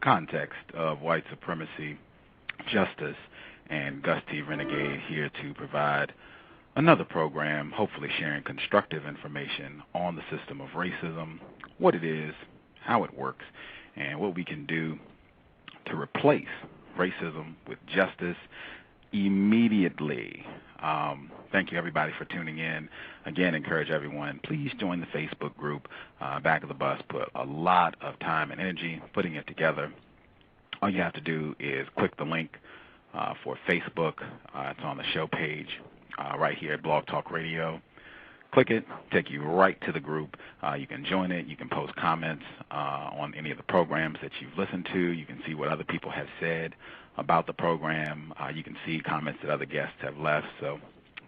context of white supremacy, justice, and Gus T. Renegade here to provide another program, hopefully sharing constructive information on the system of racism, what it is, how it works, and what we can do to replace racism with justice immediately. Thank you, everybody, for tuning in. Again, encourage everyone, please join the Facebook group. Back of the Bus put a lot of time and energy putting it together. All you have to do is click the link for Facebook. It's on the show page right here at Blog Talk Radio. Click it, take you right to the group. You can join it. You can post comments on any of the programs that you've listened to. You can see what other people have said about the program. You can see comments that other guests have left. So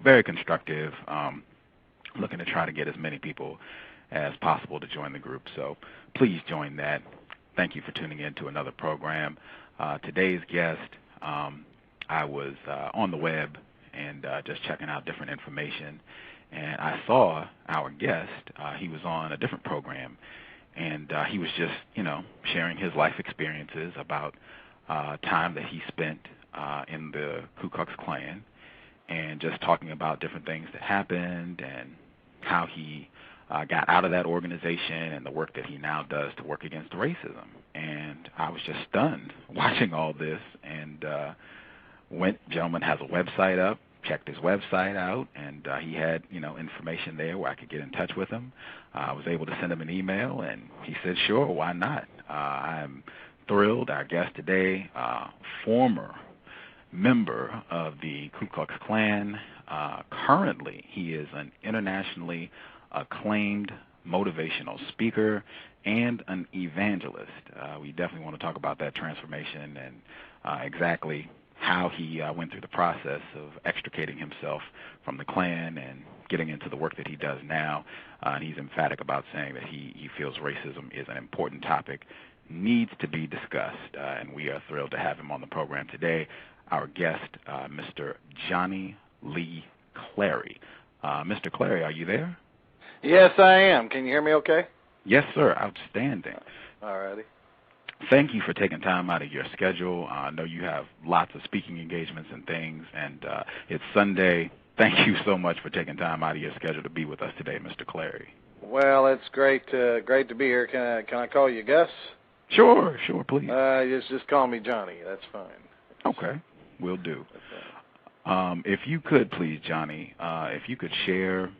very constructive, looking to try to get as many people as possible to join the group. So please join that. Thank you for tuning in to another program. Today's guest, I was on the web and just checking out different information, and I saw our guest. He was on a different program, and he was just, sharing his life experiences about time that he spent in the Ku Klux Klan, and just talking about different things that happened and how he got out of that organization and the work that he now does to work against racism. And I was just stunned watching all this, and gentleman has a website up, checked his website out, and he had, information there where I could get in touch with him. I was able to send him an email, and he said, sure, why not? I'm thrilled. Our guest today, former member of the Ku Klux Klan. Currently, he is an internationally acclaimed motivational speaker and an evangelist. We definitely want to talk about that transformation and exactly how he went through the process of extricating himself from the Klan and getting into the work that he does now. And he's emphatic about saying that he feels racism is an important topic, needs to be discussed, and we are thrilled to have him on the program today. Our guest, Mr. Johnny Lee Clary. Mr. Clary, are you there? Yes, I am. Can you hear me okay? Yes, sir. Outstanding. All righty. Thank you for taking time out of your schedule. I know you have lots of speaking engagements and things, and it's Sunday. Thank you so much for taking time out of your schedule to be with us today, Mr. Clary. Well, it's great to be here. Can I call you Gus? Sure, please. Just call me Johnny. That's fine. Okay, will do. If you could, please, Johnny, if you could share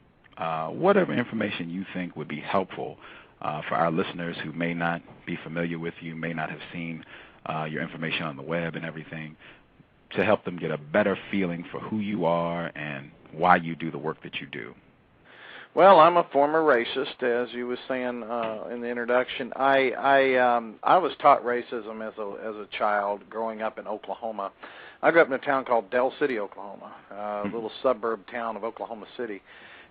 whatever information you think would be helpful for our listeners who may not be familiar with you, may not have seen your information on the web and everything, to help them get a better feeling for who you are and why you do the work that you do. Well, I'm a former racist, as you were saying in the introduction. I was taught racism as a child growing up in Oklahoma. I grew up in a town called Del City, Oklahoma, a little suburb town of Oklahoma City.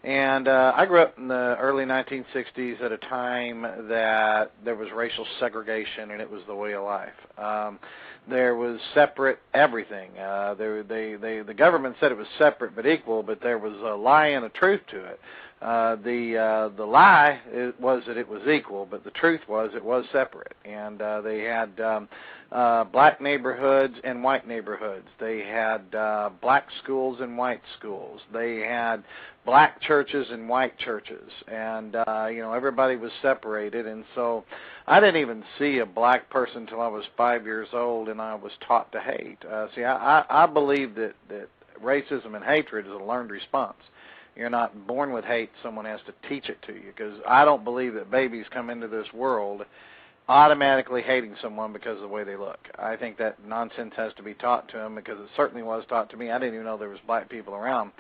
And I grew up in the early 1960s at a time that there was racial segregation, and it was the way of life. There was separate everything. The government said it was separate but equal, but there was a lie and a truth to it. The lie was that it was equal, but the truth was it was separate. And they had black neighborhoods and white neighborhoods. They had black schools and white schools. They had black churches and white churches. And, everybody was separated. And so I didn't even see a black person until I was 5 years old, and I was taught to hate. I believe that racism and hatred is a learned response. You're not born with hate. Someone has to teach it to you, because I don't believe that babies come into this world automatically hating someone because of the way they look. I think that nonsense has to be taught to them, because it certainly was taught to me. I didn't even know there was black people around.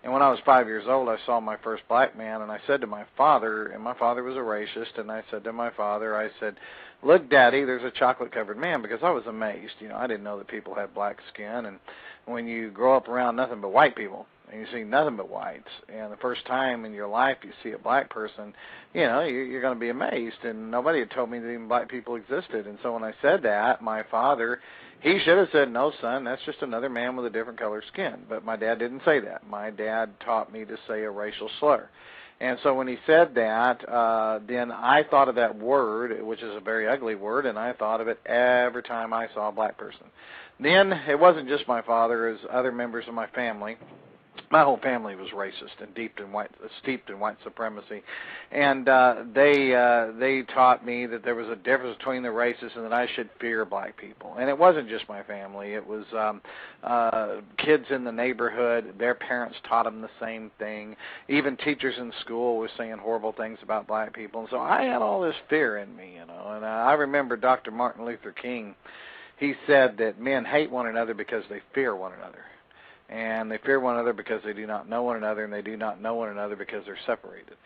And when I was 5 years old, I saw my first black man, and I said to my father, and my father was a racist, and I said to my father, I said, look, Daddy, there's a chocolate-covered man, because I was amazed. I didn't know that people had black skin. And when you grow up around nothing but white people, and you see nothing but whites, and the first time in your life you see a black person, you're going to be amazed. And nobody had told me that even black people existed. And so when I said that, my father, he should have said, no, son, that's just another man with a different colored skin. But my dad didn't say that. My dad taught me to say a racial slur. And so when he said that, then I thought of that word, which is a very ugly word, and I thought of it every time I saw a black person. Then it wasn't just my father, it was other members of my family. My whole family was racist and steeped in white supremacy, and they taught me that there was a difference between the races and that I should fear black people. And it wasn't just my family; it was kids in the neighborhood. Their parents taught them the same thing. Even teachers in school were saying horrible things about black people, and so I had all this fear in me, you know. And I remember Dr. Martin Luther King. He said that men hate one another because they fear one another. And they fear one another because they do not know one another, and they do not know one another because they're separated.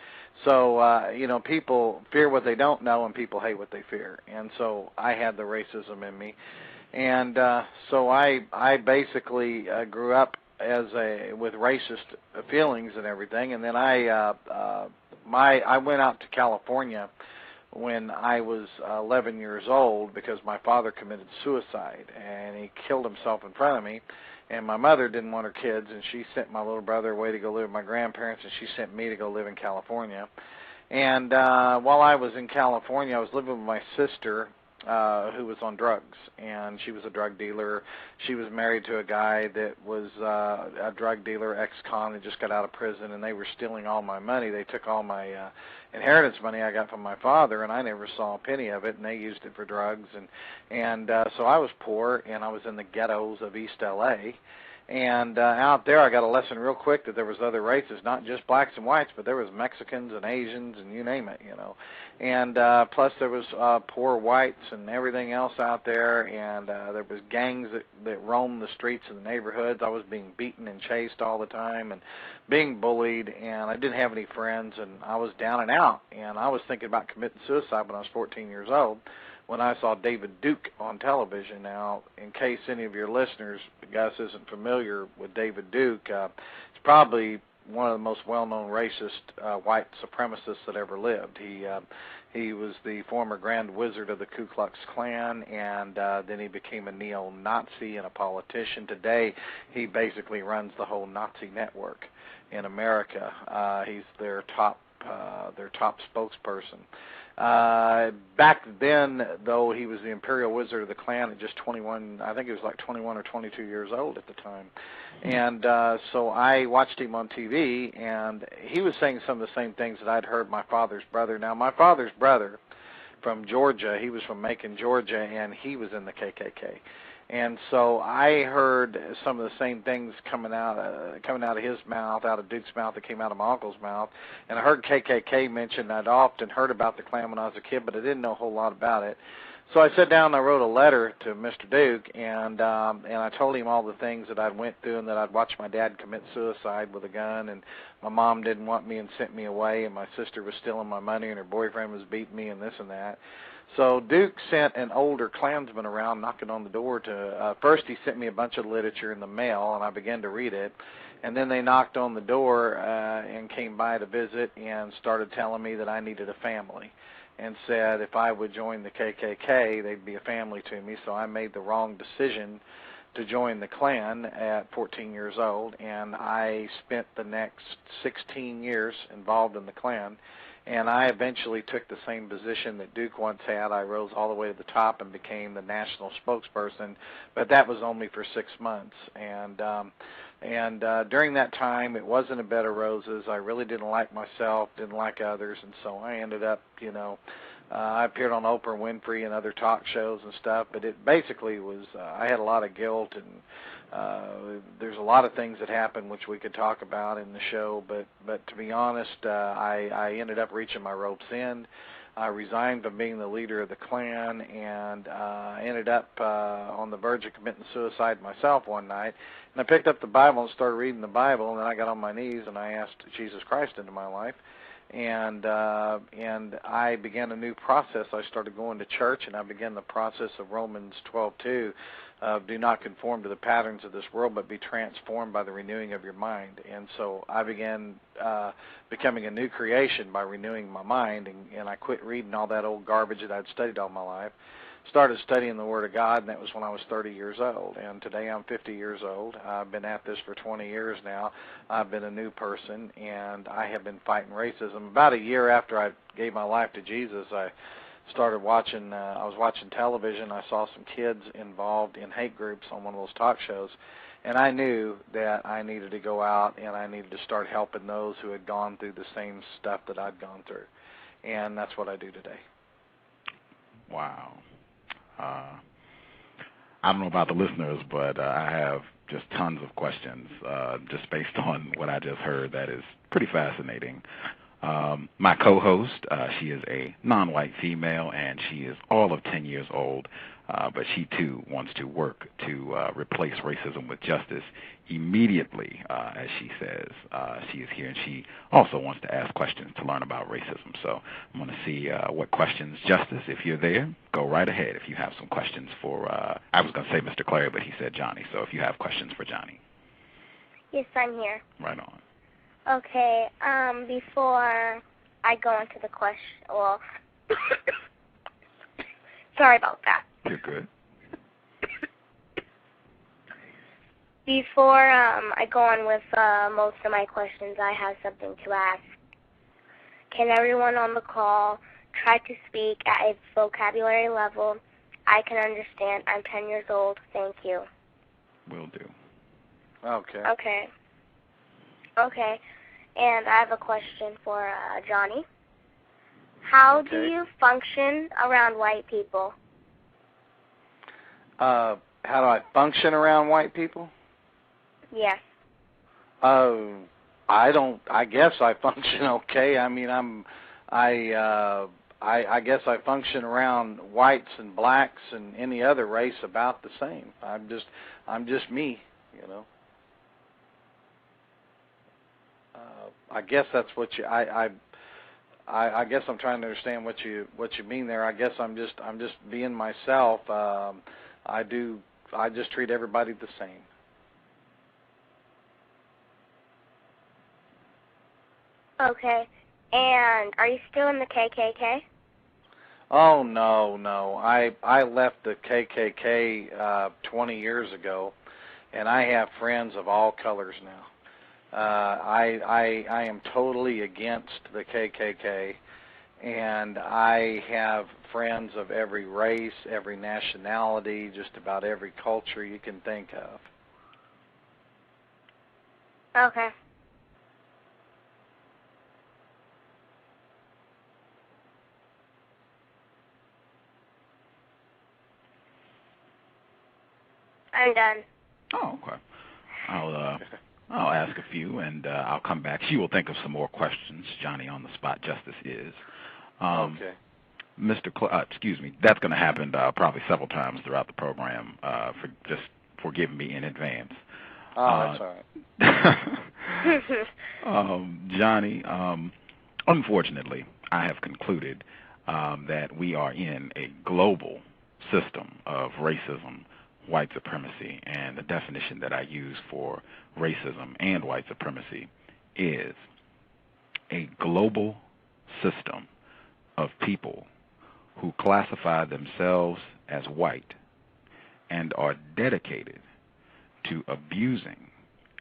So, you know, people fear what they don't know, and people hate what they fear. And so I had the racism in me. And so I basically grew up with racist feelings and everything. And then I went out to California when I was 11 years old because my father committed suicide, and he killed himself in front of me. And my mother didn't want her kids, and she sent my little brother away to go live with my grandparents, and she sent me to go live in California. And while I was in California, I was living with my sister, who was on drugs, and she was a drug dealer. She was married to a guy that was a drug dealer, ex-con, that just got out of prison, and they were stealing all my money. They took all my inheritance money I got from my father, and I never saw a penny of it, and they used it for drugs. And so I was poor, and I was in the ghettos of East L.A., and out there I got a lesson real quick that there was other races, not just blacks and whites, but there was Mexicans and Asians and you name it, you know. And plus there was poor whites and everything else out there, and there was gangs that roamed the streets of the neighborhoods. I was being beaten and chased all the time and being bullied, and I didn't have any friends, and I was down and out. And I was thinking about committing suicide when I was 14 years old, when I saw David Duke on television. Now, in case any of your listeners, Gus, isn't familiar with David Duke, he's probably one of the most well-known racist white supremacists that ever lived. He was the former Grand Wizard of the Ku Klux Klan, and then he became a neo-Nazi and a politician. Today, he basically runs the whole Nazi network in America. He's their top spokesperson. Back then, though, he was the Imperial Wizard of the Klan at just 21, I think he was like 21 or 22 years old at the time. And so I watched him on TV, and he was saying some of the same things that I'd heard my father's brother. Now, my father's brother from Georgia, he was from Macon, Georgia, and he was in the KKK. And so I heard some of the same things coming out of his mouth, out of Duke's mouth, that came out of my uncle's mouth. And I heard KKK mentioned. I'd often heard about the Klan when I was a kid, but I didn't know a whole lot about it. So I sat down and I wrote a letter to Mr. Duke, and I told him all the things that I'd went through, and that I'd watched my dad commit suicide with a gun, and my mom didn't want me and sent me away, and my sister was stealing my money, and her boyfriend was beating me, and this and that. So Duke sent an older Klansman around knocking on the door to, first he sent me a bunch of literature in the mail, and I began to read it. And then they knocked on the door and came by to visit and started telling me that I needed a family, and said if I would join the KKK, they'd be a family to me. So I made the wrong decision to join the Klan at 14 years old, and I spent the next 16 years involved in the Klan. And I eventually took the same position that Duke once had. I rose all the way to the top and became the national spokesperson, but that was only for 6 months. And during that time, it wasn't a bed of roses. I really didn't like myself, didn't like others, and so I ended up, you know, I appeared on Oprah Winfrey and other talk shows and stuff, but it basically was, I had a lot of guilt, and there's a lot of things that happened which we could talk about in the show, but to be honest, I ended up reaching my rope's end. I resigned from being the leader of the Klan, and ended up on the verge of committing suicide myself one night. And I picked up the Bible and started reading the Bible, and then I got on my knees and I asked Jesus Christ into my life. And I began a new process. I started going to church, and I began the process of Romans 12:2, do not conform to the patterns of this world, but be transformed by the renewing of your mind. And so I began becoming a new creation by renewing my mind, and I quit reading all that old garbage that I'd studied all my life. started studying the Word of God, and that was when I was 30 years old. And today I'm 50 years old. I've been at this for 20 years now. I've been a new person, and I have been fighting racism. About a year after I gave my life to Jesus, I started watching, I was watching television. I saw some kids involved in hate groups on one of those talk shows, and I knew that I needed to go out and I needed to start helping those who had gone through the same stuff that I'd gone through. And that's what I do today. Wow. I don't know about the listeners, but I have just tons of questions just based on what I just heard. That is pretty fascinating. My co-host, she is a non-white female, and she is all of 10 years old, but she, too, wants to work to replace racism with justice immediately, as she says. She is here, and she also wants to ask questions to learn about racism. So I'm going to see what questions, Justice, if you're there, go right ahead if you have some questions for, I was going to say Mr. Clary, but he said Johnny, so if you have questions for Johnny. Yes, I'm here. Right on. Okay, before I go into the question, well, sorry about that. You're good. Before I go on with most of my questions, I have something to ask. Can everyone on the call try to speak at a vocabulary level I can understand? I'm 10 years old. Thank you. Will do. Okay. Okay. Okay. And I have a question for Johnny. How do you function around white people? How do I function around white people? Yes. I guess I function okay. I mean, I guess I function around whites and blacks and any other race about the same. I'm just me, you know. I guess that's what you. I guess I'm trying to understand what you mean there. I guess I'm just being myself. I just treat everybody the same. Okay. And are you still in the KKK? Oh no. I left the KKK 20 years ago, and I have friends of all colors now. I am totally against the KKK, and I have friends of every race, every nationality, just about every culture you can think of. Okay. I'm done. Oh, okay. I'll ask a few, and I'll come back. She will think of some more questions. Johnny on the spot, Justice is. Okay. Excuse me. That's going to happen probably several times throughout the program. Just forgive me in advance. Oh, that's all right. Johnny, unfortunately, I have concluded that we are in a global system of racism, white supremacy, and the definition that I use for racism and white supremacy is a global system of people who classify themselves as white and are dedicated to abusing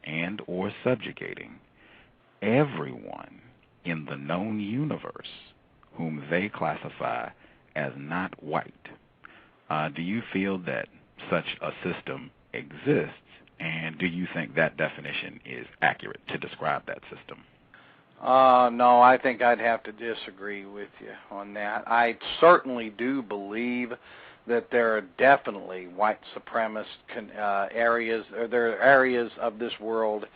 and or subjugating everyone in the known universe whom they classify as not white. Do you feel that such a system exists, and do you think that definition is accurate to describe that system? No, I think I'd have to disagree with you on that. I certainly do believe that there are definitely white supremacist areas, or there are areas of this world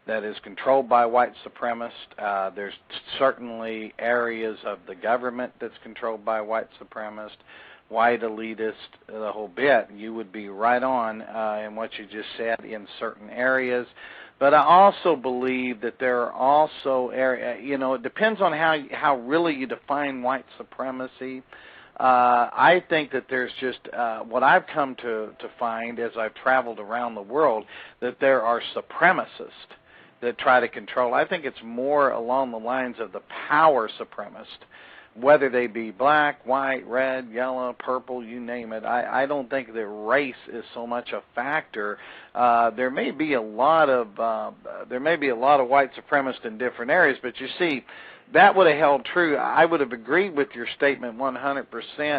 that is controlled by white supremacists. There's certainly areas of the government that's controlled by white supremacists, white elitist, the whole bit. You would be right on in what you just said in certain areas. But I also believe that there are also areas, it depends on how really you define white supremacy. I think that there's just, what I've come to find as I've traveled around the world, that there are supremacists that try to control. I think it's more along the lines of the power supremacist, whether they be black, white, red, yellow, purple, you name it. I don't think that race is so much a factor. There may be a lot of white supremacists in different areas, but you see, that would have held true. I would have agreed with your statement 100%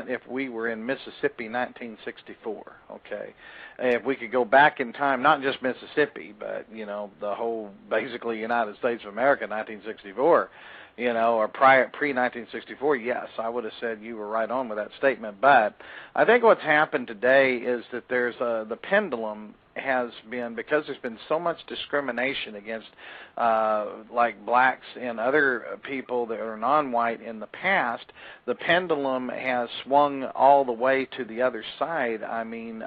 if we were in Mississippi 1964, okay? If we could go back in time, not just Mississippi, but, you know, the whole, basically, United States of America 1964, you know, or pre-1964, yes, I would have said you were right on with that statement. But I think what's happened today is that there's the pendulum has been, because there's been so much discrimination against like blacks and other people that are non-white in the past, the pendulum has swung all the way to the other side. I mean,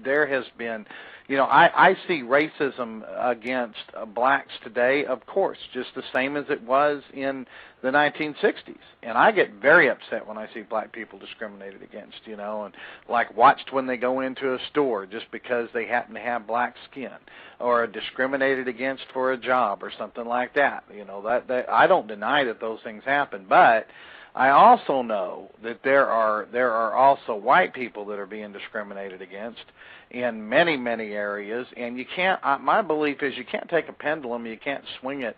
there has been, you know, I see racism against blacks today, of course, just the same as it was in the 1960s. And I get very upset when I see black people discriminated against, you know, and like watched when they go into a store just because they happen to have black skin, or discriminated against for a job or something like that. You know, that I don't deny that those things happen, but I also know that there are also white people that are being discriminated against in many, many areas, and you can't, my belief is you can't take a pendulum, you can't swing it,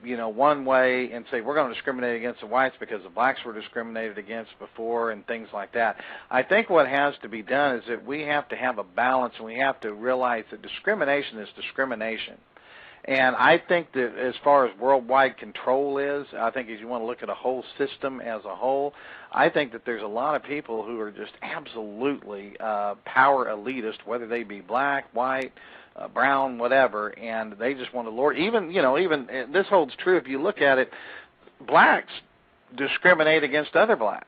you know, one way and say we're going to discriminate against the whites because the blacks were discriminated against before and things like that. I think what has to be done is that we have to have a balance, and we have to realize that discrimination is discrimination. And I think that as far as worldwide control is, I think if you want to look at a whole system as a whole, I think that there's a lot of people who are just absolutely power elitist, whether they be black, white, brown, whatever, and they just want to lord. Even, you know, even this holds true if you look at it, blacks discriminate against other blacks,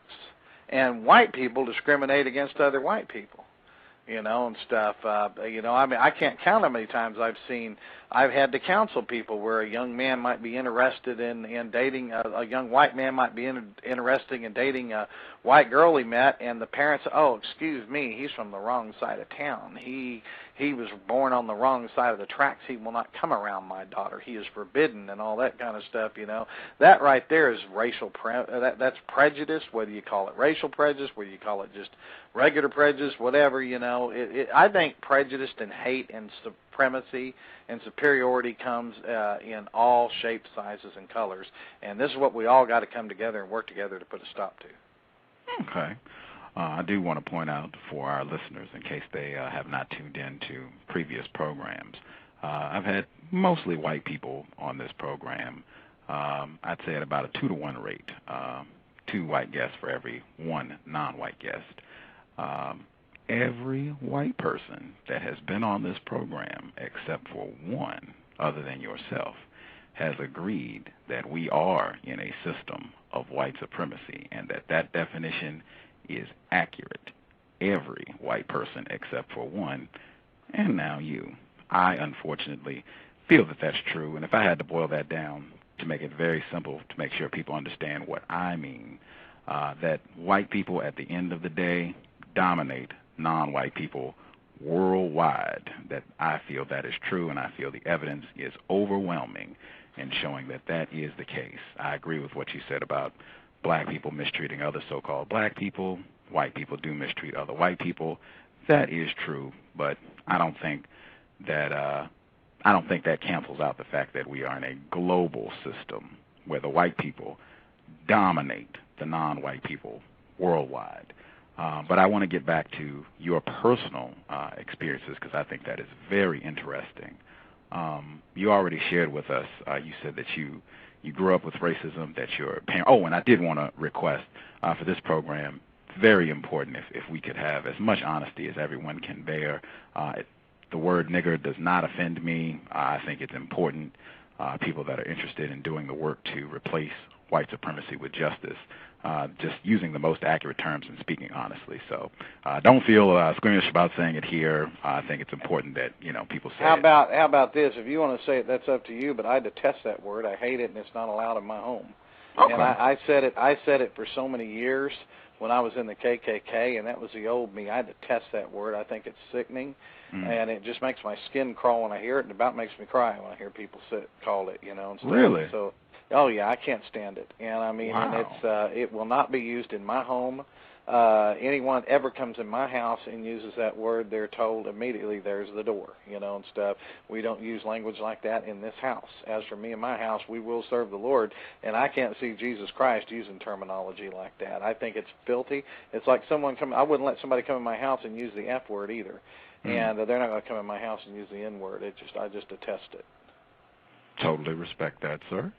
and white people discriminate against other white people, you know, and stuff. You know, I mean, I can't count how many times I've had to counsel people where a young man might be interested in dating, a young white man might be interested in dating a white girl he met, and the parents say, oh, excuse me, he's from the wrong side of town. He was born on the wrong side of the tracks. He will not come around my daughter. He is forbidden, and all that kind of stuff, you know. That right there is that's prejudice, whether you call it racial prejudice, whether you call it just regular prejudice, whatever, you know. I think prejudice and hate and supremacy and superiority comes in all shapes, sizes, and colors, and this is what we all got to come together and work together to put a stop to. Okay. I do want to point out for our listeners, in case they have not tuned in to previous programs, I've had mostly white people on this program. I'd say at about a 2-to-1 rate, 2 white guests for every 1 non-white guest. Every white person that has been on this program, except for one other than yourself, has agreed that we are in a system of white supremacy, and that definition is accurate. Every white person except for one, and now you. I unfortunately feel that that's true, and if I had to boil that down to make it very simple, to make sure people understand what I mean, that white people at the end of the day dominate non-white people worldwide, that I feel that is true, and I feel the evidence is overwhelming in showing that that is the case. I agree with what you said about black people mistreating other so-called black people. White people do mistreat other white people. That is true, but I don't think that cancels out the fact that we are in a global system where the white people dominate the non-white people worldwide. But I want to get back to your personal experiences, because I think that is very interesting. You already shared with us, you said that you grew up with racism, that your parents, and I did want to request for this program, very important if we could have as much honesty as everyone can bear. The word nigger does not offend me. I think it's important, people that are interested in doing the work to replace white supremacy with justice, just using the most accurate terms and speaking honestly. So don't feel squeamish about saying it here. I think it's important that, you know, people say How about this? If you want to say it, that's up to you, but I detest that word. I hate it, and it's not allowed in my home. Okay. And I said it for so many years when I was in the KKK, and that was the old me. I detest that word. I think it's sickening, and it just makes my skin crawl when I hear it, and it about makes me cry when I hear people call it, you know. And stuff. Really? So Oh yeah, I can't stand it, and I mean, Wow. and it will not be used in my home. Anyone ever comes in my house and uses that word, they're told immediately there's the door, and stuff. We don't use language like that in this house. As for me and my house, we will serve the Lord, and I can't see Jesus Christ using terminology like that. I think it's filthy. It's like someone I wouldn't let somebody come in my house and use the F word either, and they're not going to come in my house and use the N word. I just detest it. Totally respect that, sir.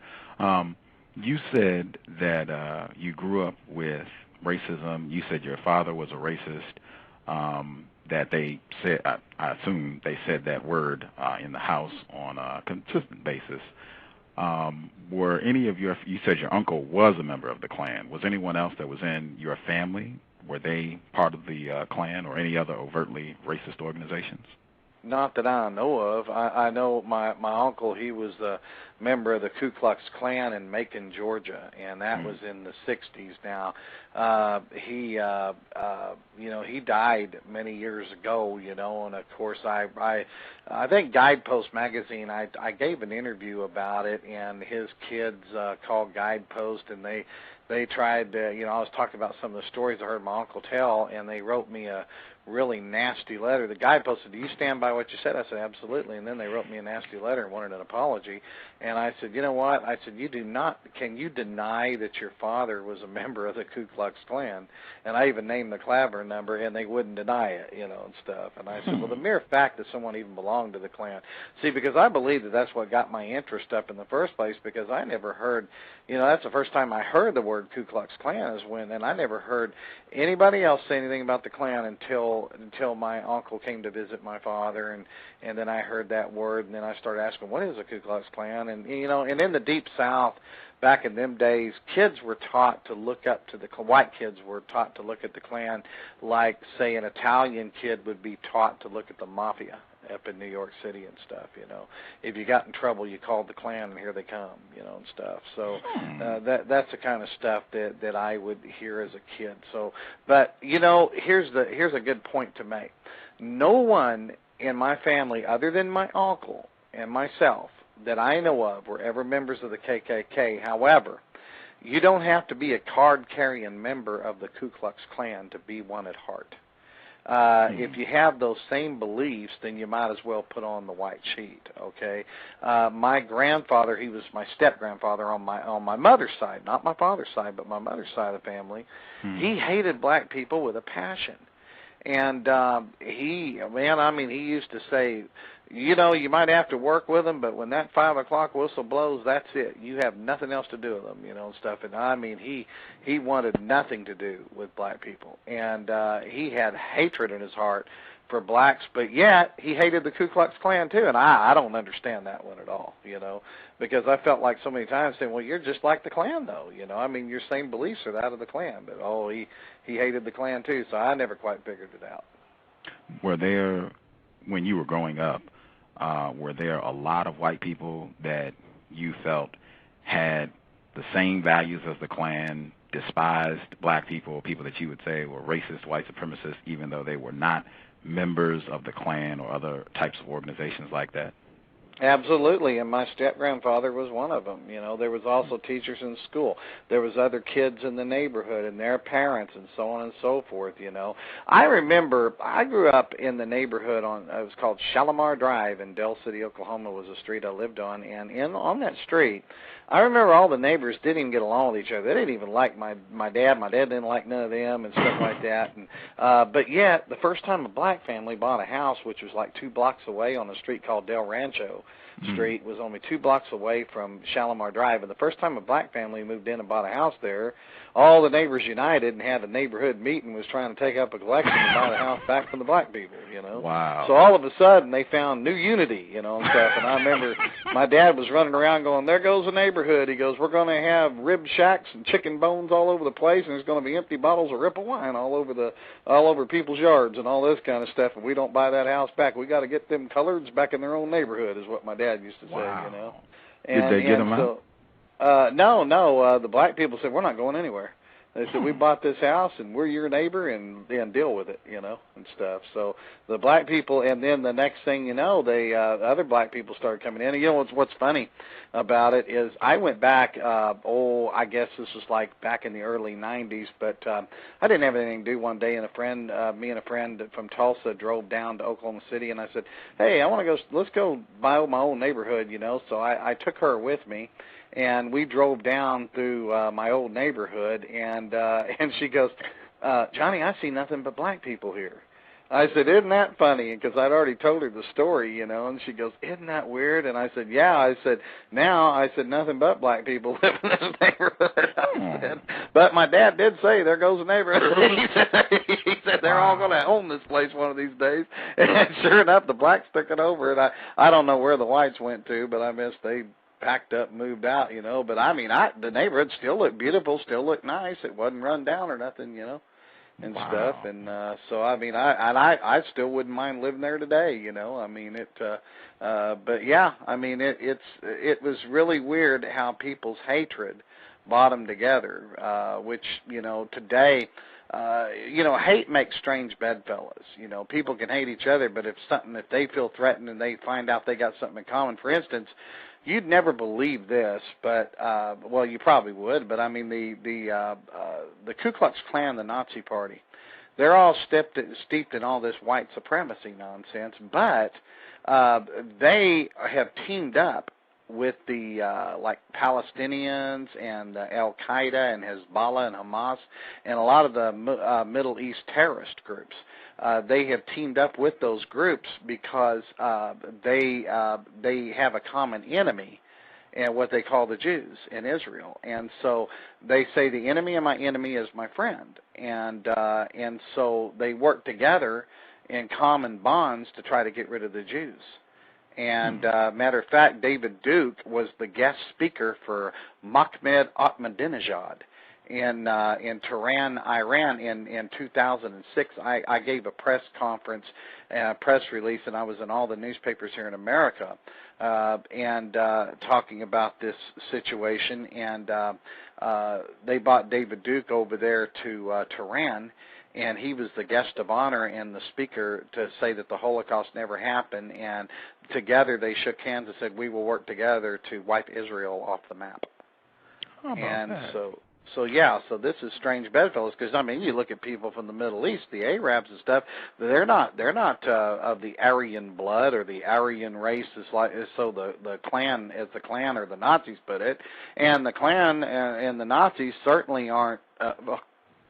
You said that you grew up with racism. You said your father was a racist, that they said, I assume they said that word in the house on a consistent basis. Were any of you said your uncle was a member of the Klan. Was anyone else that was in your family, were they part of the Klan or any other overtly racist organizations? Not that I know of. I know my uncle, he was a member of the Ku Klux Klan in Macon, Georgia, and that was in the 60s now. He died many years ago, and of course I think Guidepost magazine, I gave an interview about it, and his kids called Guidepost, and they tried to, I was talking about some of the stories I heard my uncle tell, and they wrote me a really nasty letter. The Guidepost said, "Do you stand by what you said?" I said, "Absolutely." And then they wrote me a nasty letter and wanted an apology. And I said, "You know what?" I said, can you deny that your father was a member of the Ku Klux Klan? And I even named the Claver number, and they wouldn't deny it, and stuff. And I said, well, the mere fact that someone even belonged to the Klan. See, because I believe that that's what got my interest up in the first place, because I never heard, that's the first time I heard the word Ku Klux Klan and I never heard anybody else say anything about the Klan until my uncle came to visit my father, and then I heard that word, and then I started asking, what is a Ku Klux Klan? And and in the Deep South, back in them days, kids were taught to look up to white kids were taught to look at the Klan like, say, an Italian kid would be taught to look at the mafia up in New York City and stuff. If you got in trouble, you called the Klan, and here they come, and stuff. So that's the kind of stuff that I would hear as a kid. So, but here's a good point to make. No one in my family, other than my uncle and myself, that I know of were ever members of the KKK. However, you don't have to be a card-carrying member of the Ku Klux Klan to be one at heart. If you have those same beliefs, then you might as well put on the white sheet, okay? My grandfather, he was my step-grandfather on my mother's side, not my father's side, but my mother's side of the family. He hated black people with a passion. And he used to say, you might have to work with them, but when that 5 o'clock whistle blows, that's it. You have nothing else to do with them, and stuff. And he wanted nothing to do with black people. And he had hatred in his heart for blacks, but yet he hated the Ku Klux Klan too. And I don't understand that one at all, because I felt like so many times saying, well, you're just like the Klan, though. Your same beliefs are that of the Klan. But, he hated the Klan too, so I never quite figured it out. Were there, when you were growing up, were there a lot of white people that you felt had the same values as the Klan, despised black people that you would say were racist, white supremacists, even though they were not members of the Klan or other types of organizations like that? Absolutely, and my step-grandfather was one of them. There was also teachers in school. There was other kids in the neighborhood and their parents and so on and so forth, I remember I grew up in the neighborhood it was called Shalimar Drive in Del City, Oklahoma was a street I lived on, and on that street, I remember all the neighbors didn't even get along with each other. They didn't even like my dad. My dad didn't like none of them and stuff like that. And but yet, the first time a black family bought a house, which was like 2 blocks away on a street called Del Rancho Street, was only 2 blocks away from Shalimar Drive. And the first time a black family moved in and bought a house there, all the neighbors united and had a neighborhood meeting, was trying to take up a collection and buy the house back from the black people, Wow. So all of a sudden, they found new unity, and stuff. And I remember my dad was running around going, there goes the neighborhood. He goes, we're going to have rib shacks and chicken bones all over the place, and there's going to be empty bottles of Ripple wine all over people's yards and all this kind of stuff. If we don't buy that house back, we got to get them coloreds back in their own neighborhood, is what my dad used to say, And, did they get them out? No, the black people said, we're not going anywhere. They said, we bought this house, and we're your neighbor, and deal with it, you know, and stuff. So the black people, and then the next thing you know, they other black people started coming in. And you know what's funny about it is I went back, I guess this was like back in the early 90s, but I didn't have anything to do one day, and me and a friend from Tulsa drove down to Oklahoma City, and I said, hey, I want to go, let's go by my old neighborhood, you know. So I took her with me. And we drove down through my old neighborhood, and she goes, Johnny, I see nothing but black people here. I said, isn't that funny? Because I'd already told her the story, you know, and she goes, isn't that weird? And I said, yeah. I said, nothing but black people live in this neighborhood. I said, but my dad did say, there goes the neighborhood. he said they're all going to own this place one of these days. And sure enough, the blacks took it over. And I don't know where the whites went to, but I guess they packed up and moved out, you know. But I mean, the neighborhood still looked beautiful, still looked nice. It wasn't run down or nothing, you know, and stuff. And so I mean, I still wouldn't mind living there today, you know. I mean, but yeah, I mean, it was really weird how people's hatred bottomed together, which, you know, today. You know, hate makes strange bedfellows. You know, people can hate each other, but if they feel threatened and they find out they got something in common, for instance, you'd never believe this, but well, you probably would. But I mean, the Ku Klux Klan, the Nazi Party, they're all steeped in all this white supremacy nonsense. But they have teamed up with the like Palestinians and Al Qaeda and Hezbollah and Hamas and a lot of the Middle East terrorist groups. They have teamed up with those groups because they have a common enemy, and what they call the Jews in Israel. And so they say the enemy of my enemy is my friend, and so they work together in common bonds to try to get rid of the Jews. And matter of fact, David Duke was the guest speaker for Mahmoud Ahmadinejad in Tehran, Iran, in 2006. I gave a press conference, press release, and I was in all the newspapers here in America, and talking about this situation. And they brought David Duke over there to Tehran, and he was the guest of honor and the speaker to say that the Holocaust never happened. And together they shook hands and said, we will work together to wipe Israel off the map. And that? So this is strange bedfellows, because I mean, you look at people from the Middle East, the Arabs and stuff. They're not of the Aryan blood or the Aryan race, so the Klan, as the Klan or the Nazis put it, and the Klan and the Nazis certainly aren't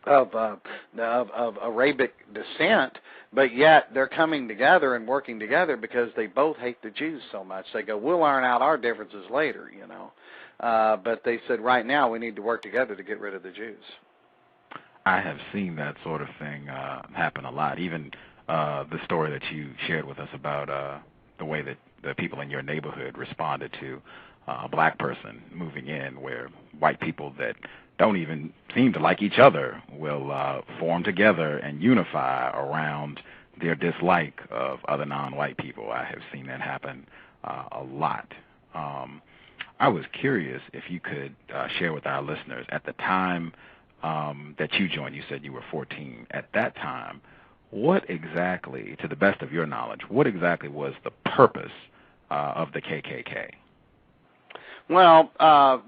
of Arabic descent, but yet they're coming together and working together because they both hate the Jews so much. They go, we'll iron out our differences later, you know. But they said right now we need to work together to get rid of the Jews. I have seen that sort of thing happen a lot. Even the story that you shared with us about the way that the people in your neighborhood responded to a black person moving in, where white people that don't even seem to like each other will form together and unify around their dislike of other non-white people. I have seen that happen a lot. I was curious if you could share with our listeners, at the time that you joined, you said you were 14. At that time, what exactly, to the best of your knowledge, what exactly was the purpose of the KKK? Well,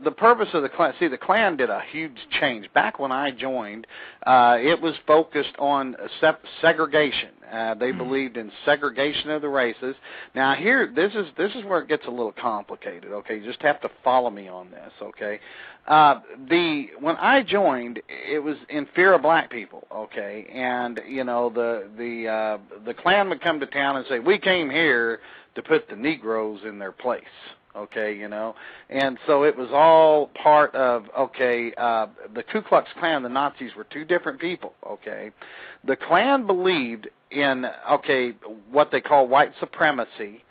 the purpose of the Klan, the Klan did a huge change. Back when I joined, it was focused on segregation. They believed in segregation of the races. Now here, this is where it gets a little complicated, okay? You just have to follow me on this, okay? When I joined, it was in fear of black people, okay? And, you know, the Klan would come to town and say, we came here to put the Negroes in their place. Okay, you know, and so it was all part of, okay, the Ku Klux Klan and the Nazis were two different people, okay. The Klan believed in, okay, what they call white supremacy,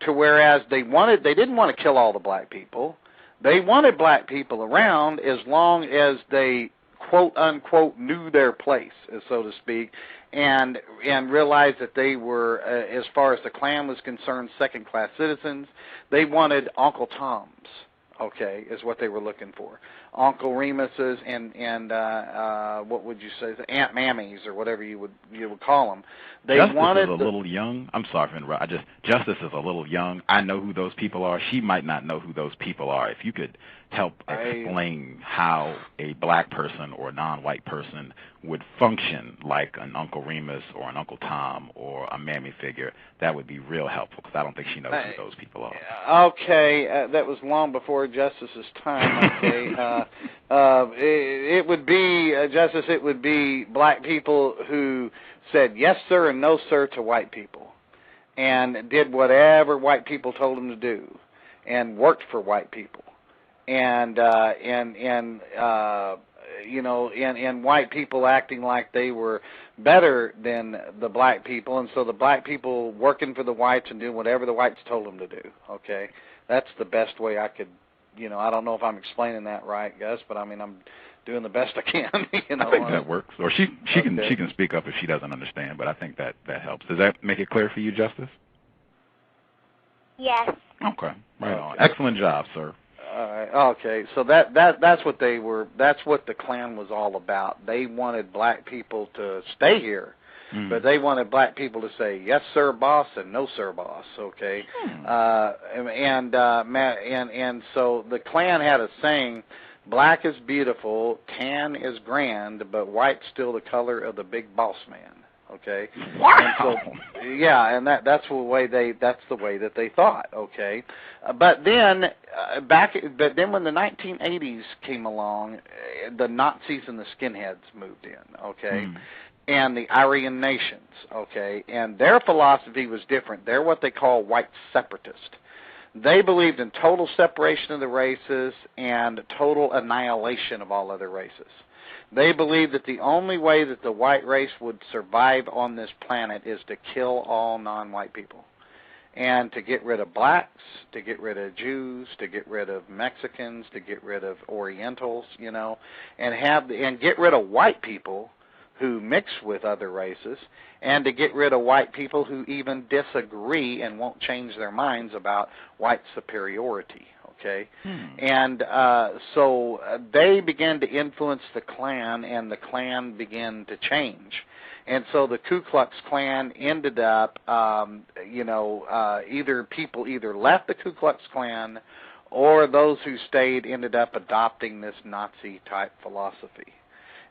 to whereas they didn't want to kill all the black people. They wanted black people around as long as they, quote, unquote, knew their place, so to speak, and realized that they were, as far as the Klan was concerned, second-class citizens. They wanted Uncle Toms, okay, is what they were looking for. Uncle Remus's and what would you say, Aunt Mammies or whatever you would call them. They Justice wanted is a little young. I'm sorry for interrupting. Justice is a little young. I know who those people are. She might not know who those people are. If you could help explain how a black person or a non-white person would function like an Uncle Remus or an Uncle Tom or a mammy figure, that would be real helpful, because I don't think she knows who those people are. Okay, that was long before Justice's time. Okay, it would be Justice. It would be black people who said yes sir and no sir to white people, and did whatever white people told them to do, and worked for white people, and white people acting like they were better than the black people, and so the black people working for the whites and doing whatever the whites told them to do. Okay, that's the best way I could, I don't know if I'm explaining that right, Gus, but I mean I'm doing the best I can. I think that works. Or she can speak up if she doesn't understand, but I think that helps. Does that make it clear for you, Justice? Yes. Okay, right on. Excellent job, sir. Okay, so that's what they were. That's what the Klan was all about. They wanted black people to stay here, but they wanted black people to say yes, sir, boss, and no, sir, boss. Okay, and so the Klan had a saying: black is beautiful, tan is grand, but white's still the color of the big boss man. Okay. Wow. And so, yeah, and that's the way that they thought. Okay, but then when the 1980s came along, the Nazis and the skinheads moved in. Okay. And the Aryan nations. Okay, and their philosophy was different. They're what they call white separatists. They believed in total separation of the races and total annihilation of all other races. They believed that the only way that the white race would survive on this planet is to kill all non-white people, and to get rid of blacks, to get rid of Jews, to get rid of Mexicans, to get rid of Orientals, and get rid of white people who mix with other races, and to get rid of white people who even disagree and won't change their minds about white superiority. Okay, and so they began to influence the Klan, and the Klan began to change. And so the Ku Klux Klan ended up, people either left the Ku Klux Klan, or those who stayed ended up adopting this Nazi-type philosophy.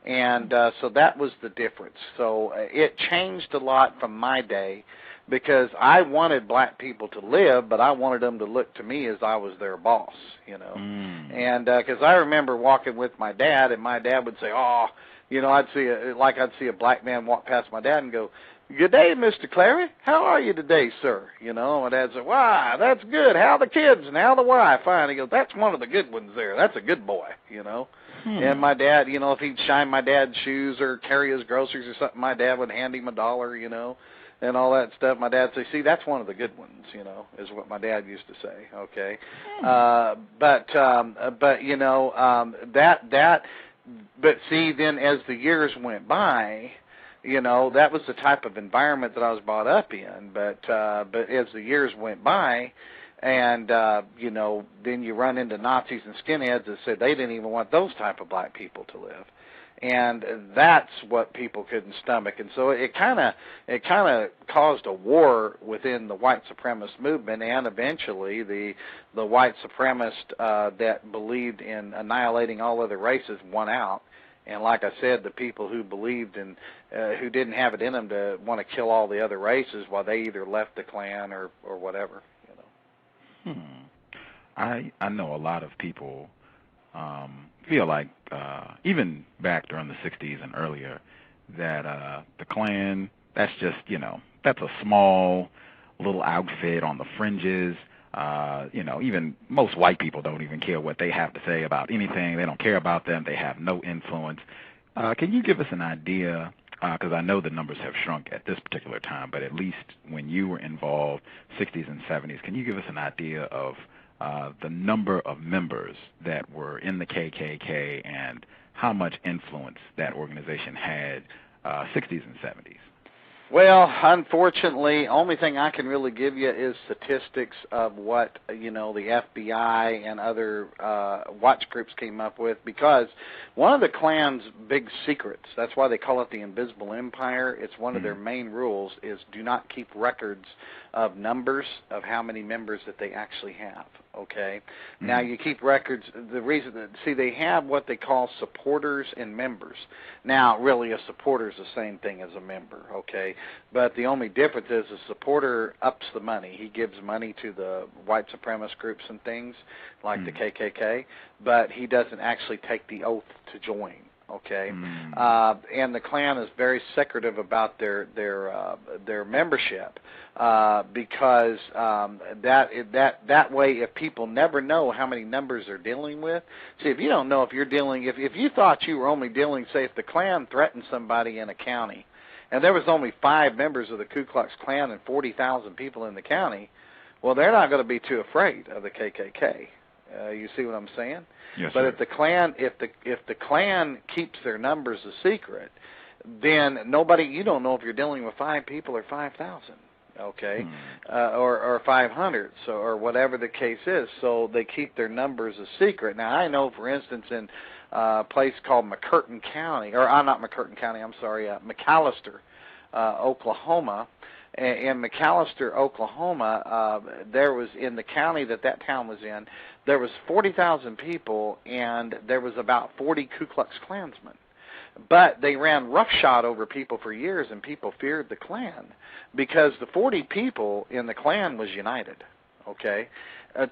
And so that was the difference. So it changed a lot from my day, because I wanted black people to live, but I wanted them to look to me as I was their boss, And because I remember walking with my dad, and my dad would say, I'd see a black man walk past my dad and go, "Good day, Mr. Clary. How are you today, sir?" My dad said, "Why, that's good. How the kids and how the wife?" Fine. He goes, "That's one of the good ones there. That's a good boy," And my dad, if he'd shine my dad's shoes or carry his groceries or something, my dad would hand him $1, and all that stuff. My dad would say, "See, that's one of the good ones," is what my dad used to say. Okay, but see, then as the years went by, that was the type of environment that I was brought up in. But as the years went by, and then you run into Nazis and skinheads that said they didn't even want those type of black people to live. And that's what people couldn't stomach, and so it kind of caused a war within the white supremacist movement, and eventually the white supremacist that believed in annihilating all other races won out. And like I said, the people who believed in, who didn't have it in them to want to kill all the other races, while they either left the Klan or whatever. I know a lot of people feel like, even back during the 60s and earlier, that the Klan, that's just, that's a small little outfit on the fringes. Even most white people don't even care what they have to say about anything. They don't care about them. They have no influence. Can you give us an idea, because I know the numbers have shrunk at this particular time, but at least when you were involved, 60s and 70s, can you give us an idea of the number of members that were in the KKK and how much influence that organization had 60s and 70s? Well, unfortunately, only thing I can really give you is statistics of what, the FBI and other watch groups came up with, because one of the Klan's big secrets, that's why they call it the Invisible Empire, it's one of their main rules, is do not keep records of numbers of how many members that they actually have, okay? Now, you keep records, the reason that, see, they have what they call supporters and members. Now, really, a supporter is the same thing as a member, okay? But the only difference is a supporter ups the money. He gives money to the white supremacist groups and things, like the KKK, but he doesn't actually take the oath to join. Okay, and the Klan is very secretive about their membership because that way, if people never know how many numbers they're dealing with, see, if you don't know if you're dealing, if you thought you were only dealing, say, if the Klan threatened somebody in a county, and there was only 5 members of the Ku Klux Klan and 40,000 people in the county, well, they're not going to be too afraid of the KKK. You see what I'm saying? Yes, but sir. if the Klan keeps their numbers a secret, then nobody, you don't know if you're dealing with 5 people or 5,000, okay, or 500, so, or whatever the case is. So they keep their numbers a secret. Now, I know, for instance, in a place called McCurtain County, or not McCurtain County, I'm sorry, McAllister, Oklahoma. In McAllister, Oklahoma, there was, in the county that town was in, there was 40,000 people, and there was about 40 Ku Klux Klansmen. But they ran roughshod over people for years, and people feared the Klan because the 40 people in the Klan was united, okay,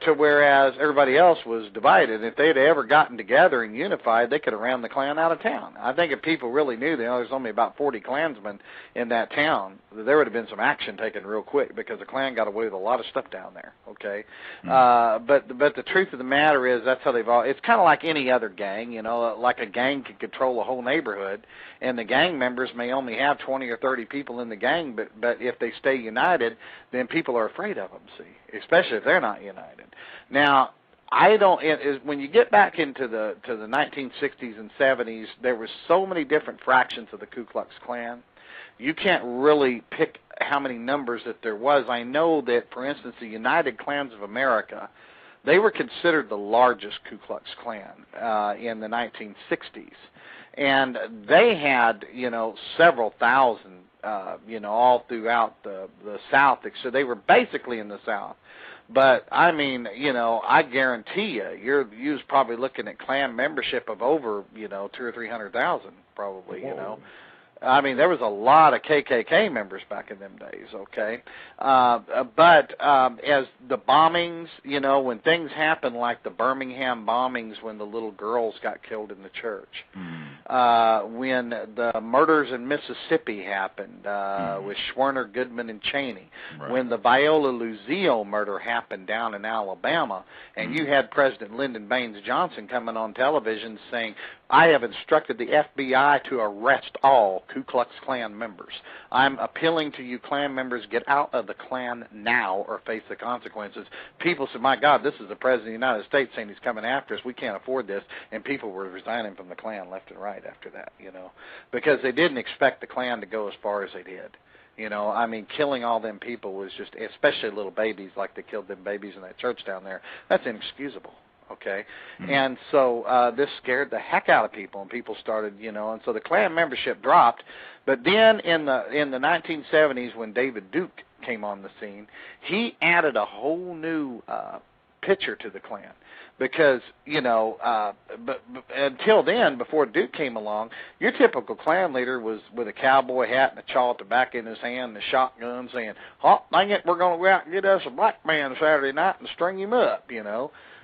to whereas everybody else was divided. If they had ever gotten together and unified, they could have ran the Klan out of town. I think if people really knew that there's only about 40 Klansmen in that town, there would have been some action taken real quick because the Klan got away with a lot of stuff down there, okay? But the truth of the matter is that's how they've all, it's kind of like any other gang, like a gang can control a whole neighborhood, and the gang members may only have 20 or 30 people in the gang, but if they stay united, then people are afraid of them, see, especially if they're not united. Now, when you get back into the 1960s and 70s, there were so many different fractions of the Ku Klux Klan. You can't really pick how many numbers that there was. I know that, for instance, the United Klans of America, they were considered the largest Ku Klux Klan in the 1960s. And they had, several thousand, all throughout the South. So they were basically in the South. But, I mean, I guarantee you, you was probably looking at Klan membership of over, 200,000 or 300,000, probably, I mean, there was a lot of KKK members back in them days, okay? But as the bombings, when things happened like the Birmingham bombings when the little girls got killed in the church, when the murders in Mississippi happened with Schwerner, Goodman, and Cheney, when the Viola Luzio murder happened down in Alabama, and you had President Lyndon Baines Johnson coming on television saying, I have instructed the FBI to arrest all Ku Klux Klan members. I'm appealing to you Klan members, get out of the Klan now or face the consequences. People said, my God, this is the President of the United States saying he's coming after us. We can't afford this. And people were resigning from the Klan left and right after that, because they didn't expect the Klan to go as far as they did. I mean, killing all them people was just, especially little babies like they killed them babies in that church down there, that's inexcusable. Okay, and so this scared the heck out of people, and people started, and so the Klan membership dropped. But then in the 1970s, when David Duke came on the scene, he added a whole new picture to the Klan. Because, but until then, before Duke came along, your typical Klan leader was with a cowboy hat and a chaw tobacco in his hand and a shotgun saying, hot dang it, we're going to go out and get us a black man Saturday night and string him up,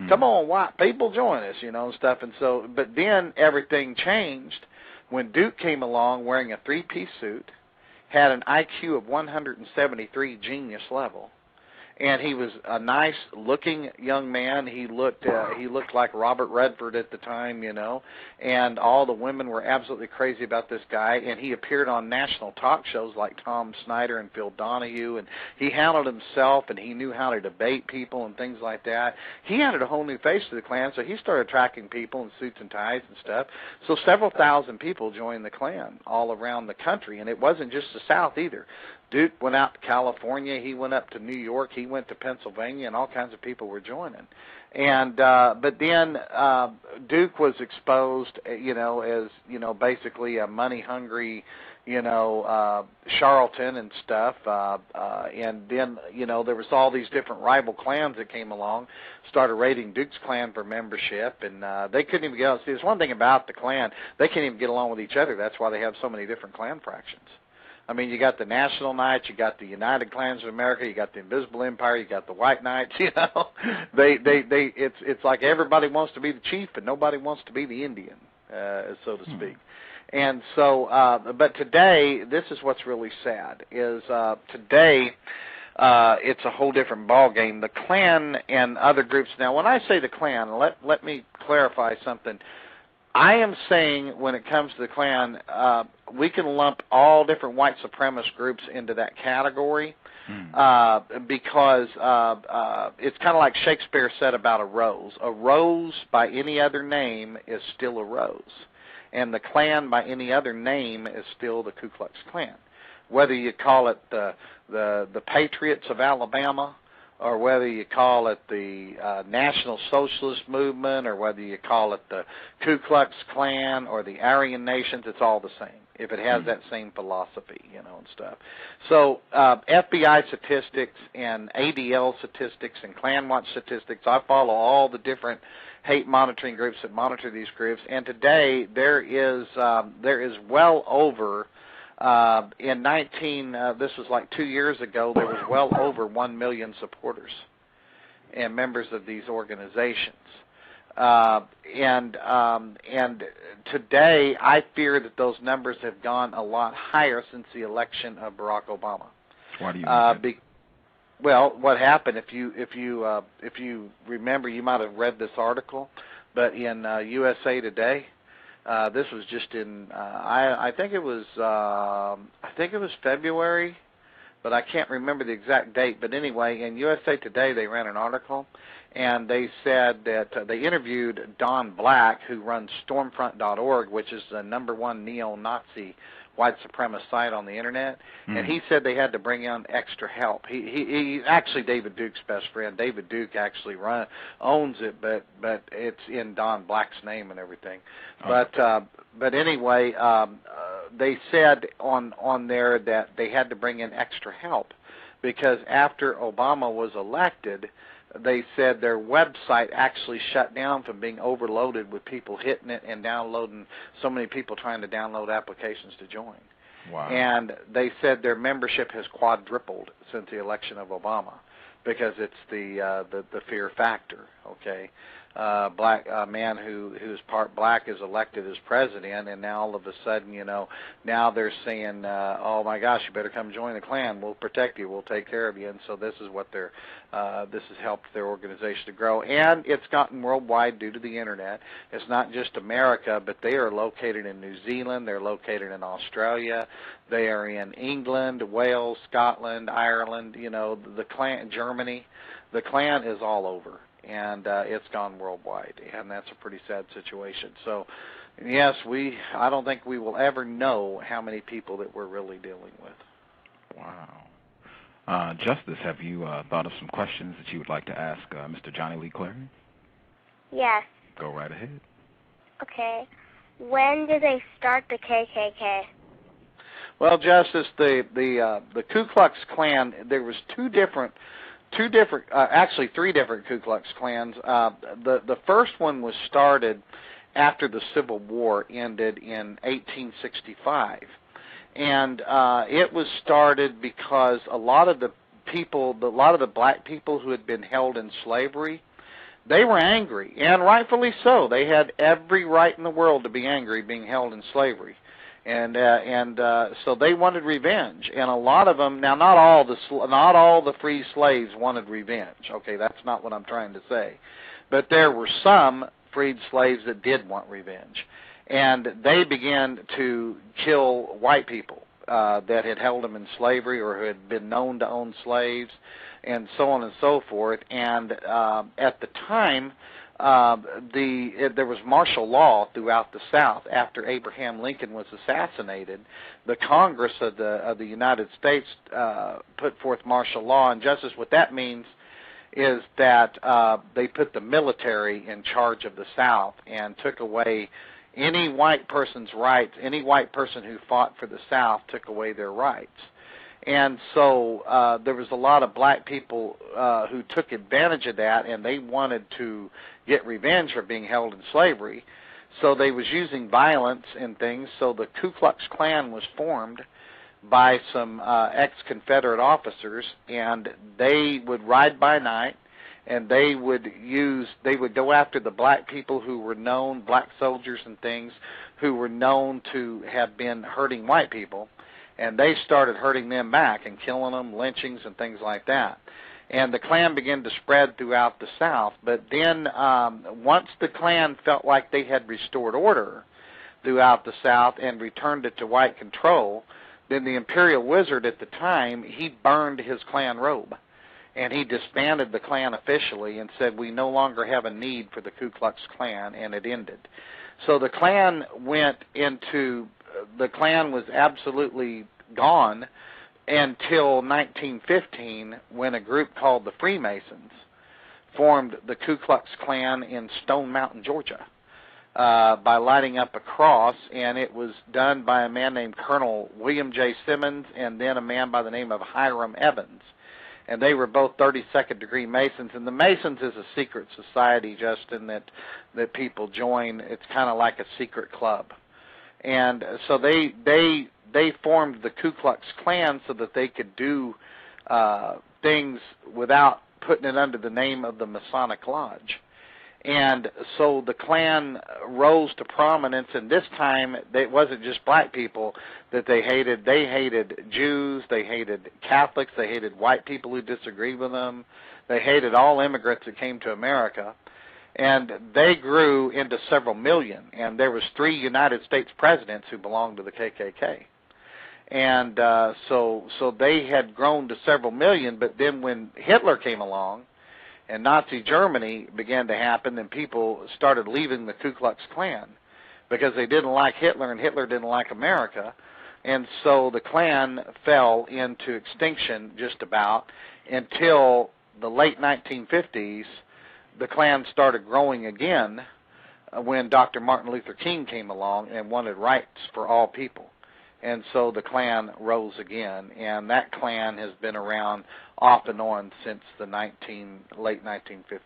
Come on, white people, join us, and stuff. And so, but then everything changed when Duke came along wearing a 3-piece suit, had an IQ of 173 genius level, And he was a nice-looking young man. He looked like Robert Redford at the time, you know. And all the women were absolutely crazy about this guy. And he appeared on national talk shows like Tom Snyder and Phil Donahue. And he handled himself, and he knew how to debate people and things like that. He added a whole new face to the Klan, so he started attracting people in suits and ties and stuff. So several thousand people joined the Klan all around the country, and it wasn't just the South either. Duke went out to California. He went up to New York. He went to Pennsylvania, and all kinds of people were joining. And but then Duke was exposed, you know, as, you know, basically a money-hungry, you know, charlatan and stuff. And then, you know, there was all these different rival clans that came along, started raiding Duke's Klan for membership, and they couldn't even get along. See, there's one thing about the Klan, they can't even get along with each other. That's why they have so many different Klan fractions. I mean, you got the National Knights, you got the United Klans of America, you got the Invisible Empire, you got the White Knights. You know, it's like everybody wants to be the chief, but nobody wants to be the Indian, so to speak. And so, but today, this is what's really sad, is today it's a whole different ballgame. The Klan and other groups. Now, when I say the Klan, let me clarify something. I am saying when it comes to the Klan, we can lump all different white supremacist groups into that category because it's kind of like Shakespeare said about a rose. A rose by any other name is still a rose, and the Klan by any other name is still the Ku Klux Klan. Whether you call it the Patriots of Alabama, or whether you call it the National Socialist Movement, or whether you call it the Ku Klux Klan or the Aryan Nations, it's all the same, if it has that same philosophy, you know, and stuff. So FBI statistics and ADL statistics and Klan Watch statistics, I follow all the different hate monitoring groups that monitor these groups, and today there is well over this was like 2 years ago, there was well over 1 million supporters and members of these organizations. And today, I fear that those numbers have gone a lot higher since the election of Barack Obama. Why do you think well, what happened, if you remember, you might have read this article, but in USA Today, this was just in I think it was February, but I can't remember the exact date. But anyway, in USA Today they ran an article, and they said that they interviewed Don Black, who runs Stormfront.org, which is the #1 neo-Nazi white supremacist site on the internet, and he said they had to bring in extra help. He actually David Duke's best friend. David Duke actually owns it, but it's in Don Black's name and everything. But anyway, they said on there that they had to bring in extra help because after Obama was elected, they said their website actually shut down from being overloaded with people hitting it and downloading, so many people trying to download applications to join. Wow. And they said their membership has quadrupled since the election of Obama because it's the fear factor, okay? A man who's part black is elected as president, and now all of a sudden, you know, now they're saying, oh my gosh, you better come join the Klan. We'll protect you. We'll take care of you. And so this is what this has helped their organization to grow, and it's gotten worldwide due to the internet. It's not just America, but they are located in New Zealand. They're located in Australia. They are in England, Wales, Scotland, Ireland. You know, the Klan, Germany. The Klan is all over. And it's gone worldwide, and that's a pretty sad situation. So, yes, I don't think we will ever know how many people that we're really dealing with. Wow. Justice, have you thought of some questions that you would like to ask Mr. Johnny Lee Clary? Yes. Go right ahead. Okay. When did they start the KKK? Well, Justice, the Ku Klux Klan, there was actually three different Ku Klux Klans. The first one was started after the Civil War ended in 1865, and it was started because a lot of the black people who had been held in slavery, they were angry, and rightfully so. They had every right in the world to be angry being held in slavery. So they wanted revenge, and a lot of them. Now, not all the free slaves wanted revenge. Okay, that's not what I'm trying to say, but there were some freed slaves that did want revenge, and they began to kill white people that had held them in slavery or who had been known to own slaves, and so on and so forth. And at the time, there was martial law throughout the South. After Abraham Lincoln was assassinated, the Congress of the United States put forth martial law, and justice. What that means is that they put the military in charge of the South and took away any white person's rights. Any white person who fought for the South took away their rights. And so there was a lot of black people who took advantage of that, and they wanted to get revenge for being held in slavery. So they was using violence and things. So the Ku Klux Klan was formed by some ex-Confederate officers, and they would ride by night, and they would go after the black people who were known, black soldiers and things, who were known to have been hurting white people. And they started hurting them back and killing them, lynchings and things like that. And the Klan began to spread throughout the South. But then once the Klan felt like they had restored order throughout the South and returned it to white control, then the Imperial Wizard at the time, he burned his Klan robe. And he disbanded the Klan officially and said, we no longer have a need for the Ku Klux Klan, and it ended. So the Klan the Klan was absolutely gone until 1915, when a group called the Freemasons formed the Ku Klux Klan in Stone Mountain, Georgia, by lighting up a cross, and it was done by a man named Colonel William J. Simmons and then a man by the name of Hiram Evans. And they were both 32nd degree Masons. And the Masons is a secret society, Justin, that people join. It's kind of like a secret club. And so they formed the Ku Klux Klan so that they could do things without putting it under the name of the Masonic Lodge. And so the Klan rose to prominence, and this time it wasn't just black people that they hated. They hated Jews, they hated Catholics, they hated white people who disagreed with them. They hated all immigrants that came to America. And they grew into several million, and there was 3 United States presidents who belonged to the KKK. And so they had grown to several million, but then when Hitler came along and Nazi Germany began to happen, then people started leaving the Ku Klux Klan because they didn't like Hitler and Hitler didn't like America. And so the Klan fell into extinction just about until the late 1950s. The Klan started growing again when Dr. Martin Luther King came along and wanted rights for all people. And so the Klan rose again, and that Klan has been around off and on since the late 1950s.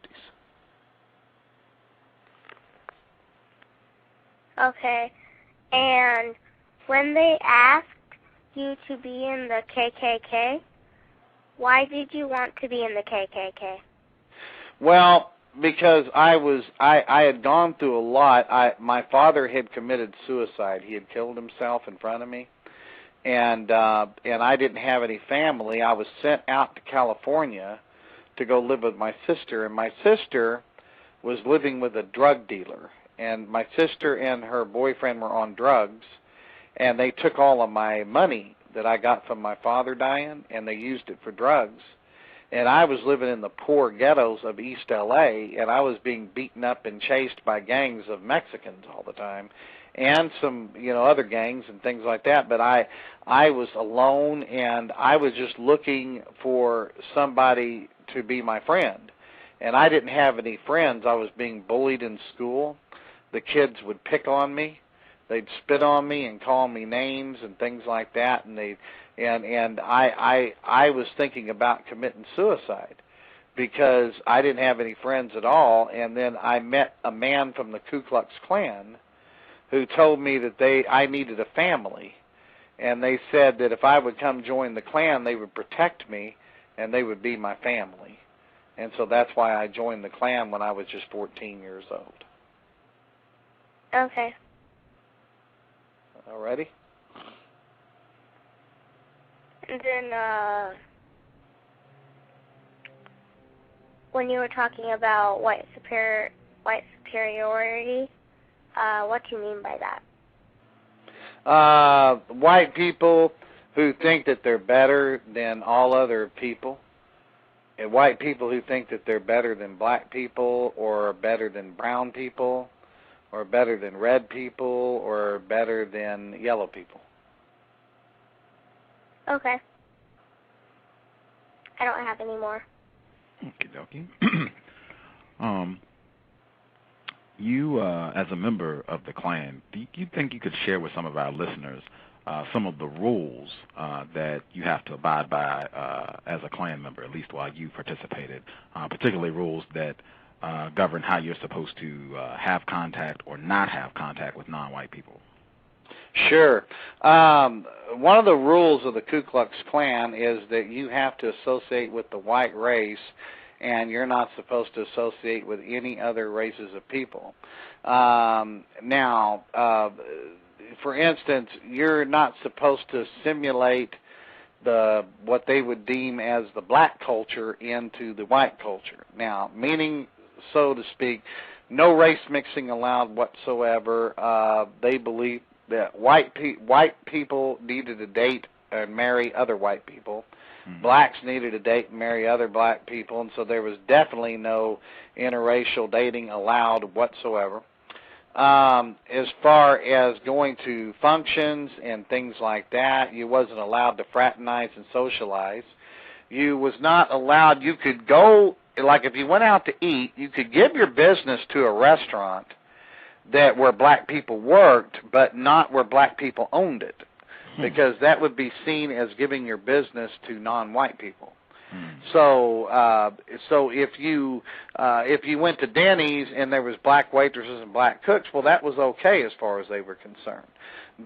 Okay. And when they asked you to be in the KKK, why did you want to be in the KKK? Well, because I had gone through a lot. My father had committed suicide. He had killed himself in front of me, and I didn't have any family. I was sent out to California to go live with my sister, and my sister was living with a drug dealer, and my sister and her boyfriend were on drugs, and they took all of my money that I got from my father dying, and they used it for drugs. And I was living in the poor ghettos of East L.A., and I was being beaten up and chased by gangs of Mexicans all the time, and some, other gangs and things like that. But I was alone, and I was just looking for somebody to be my friend. And I didn't have any friends. I was being bullied in school. The kids would pick on me. They'd spit on me and call me names and things like that, and I was thinking about committing suicide because I didn't have any friends at all. And then I met a man from the Ku Klux Klan who told me that I needed a family, and they said that if I would come join the Klan, they would protect me and they would be my family. And so that's why I joined the Klan when I was just 14 years old. Okay. All righty. And then, when you were talking about white superiority, what do you mean by that? White people who think that they're better than all other people, and white people who think that they're better than black people, or better than brown people, or better than red people, or better than yellow people. Okay. I don't have any more. Okie dokie. You, as a member of the Klan, do you think you could share with some of our listeners some of the rules that you have to abide by as a Klan member, at least while you participated, particularly rules that govern how you're supposed to have contact or not have contact with non-white people? Sure. One of the rules of the Ku Klux Klan is that you have to associate with the white race, and you're not supposed to associate with any other races of people. Now, for instance, you're not supposed to simulate what they would deem as the black culture into the white culture. Now, meaning, so to speak, no race mixing allowed whatsoever. They believe that white people needed to date and marry other white people. Mm-hmm. Blacks needed to date and marry other black people, and so there was definitely no interracial dating allowed whatsoever. As far as going to functions and things like that, you wasn't allowed to fraternize and socialize. You was not allowed, you could go, like if you went out to eat, you could give your business to a restaurant where black people worked, but not where black people owned it, because that would be seen as giving your business to non-white people. So if you went to Denny's and there was black waitresses and black cooks, well, that was okay as far as they were concerned.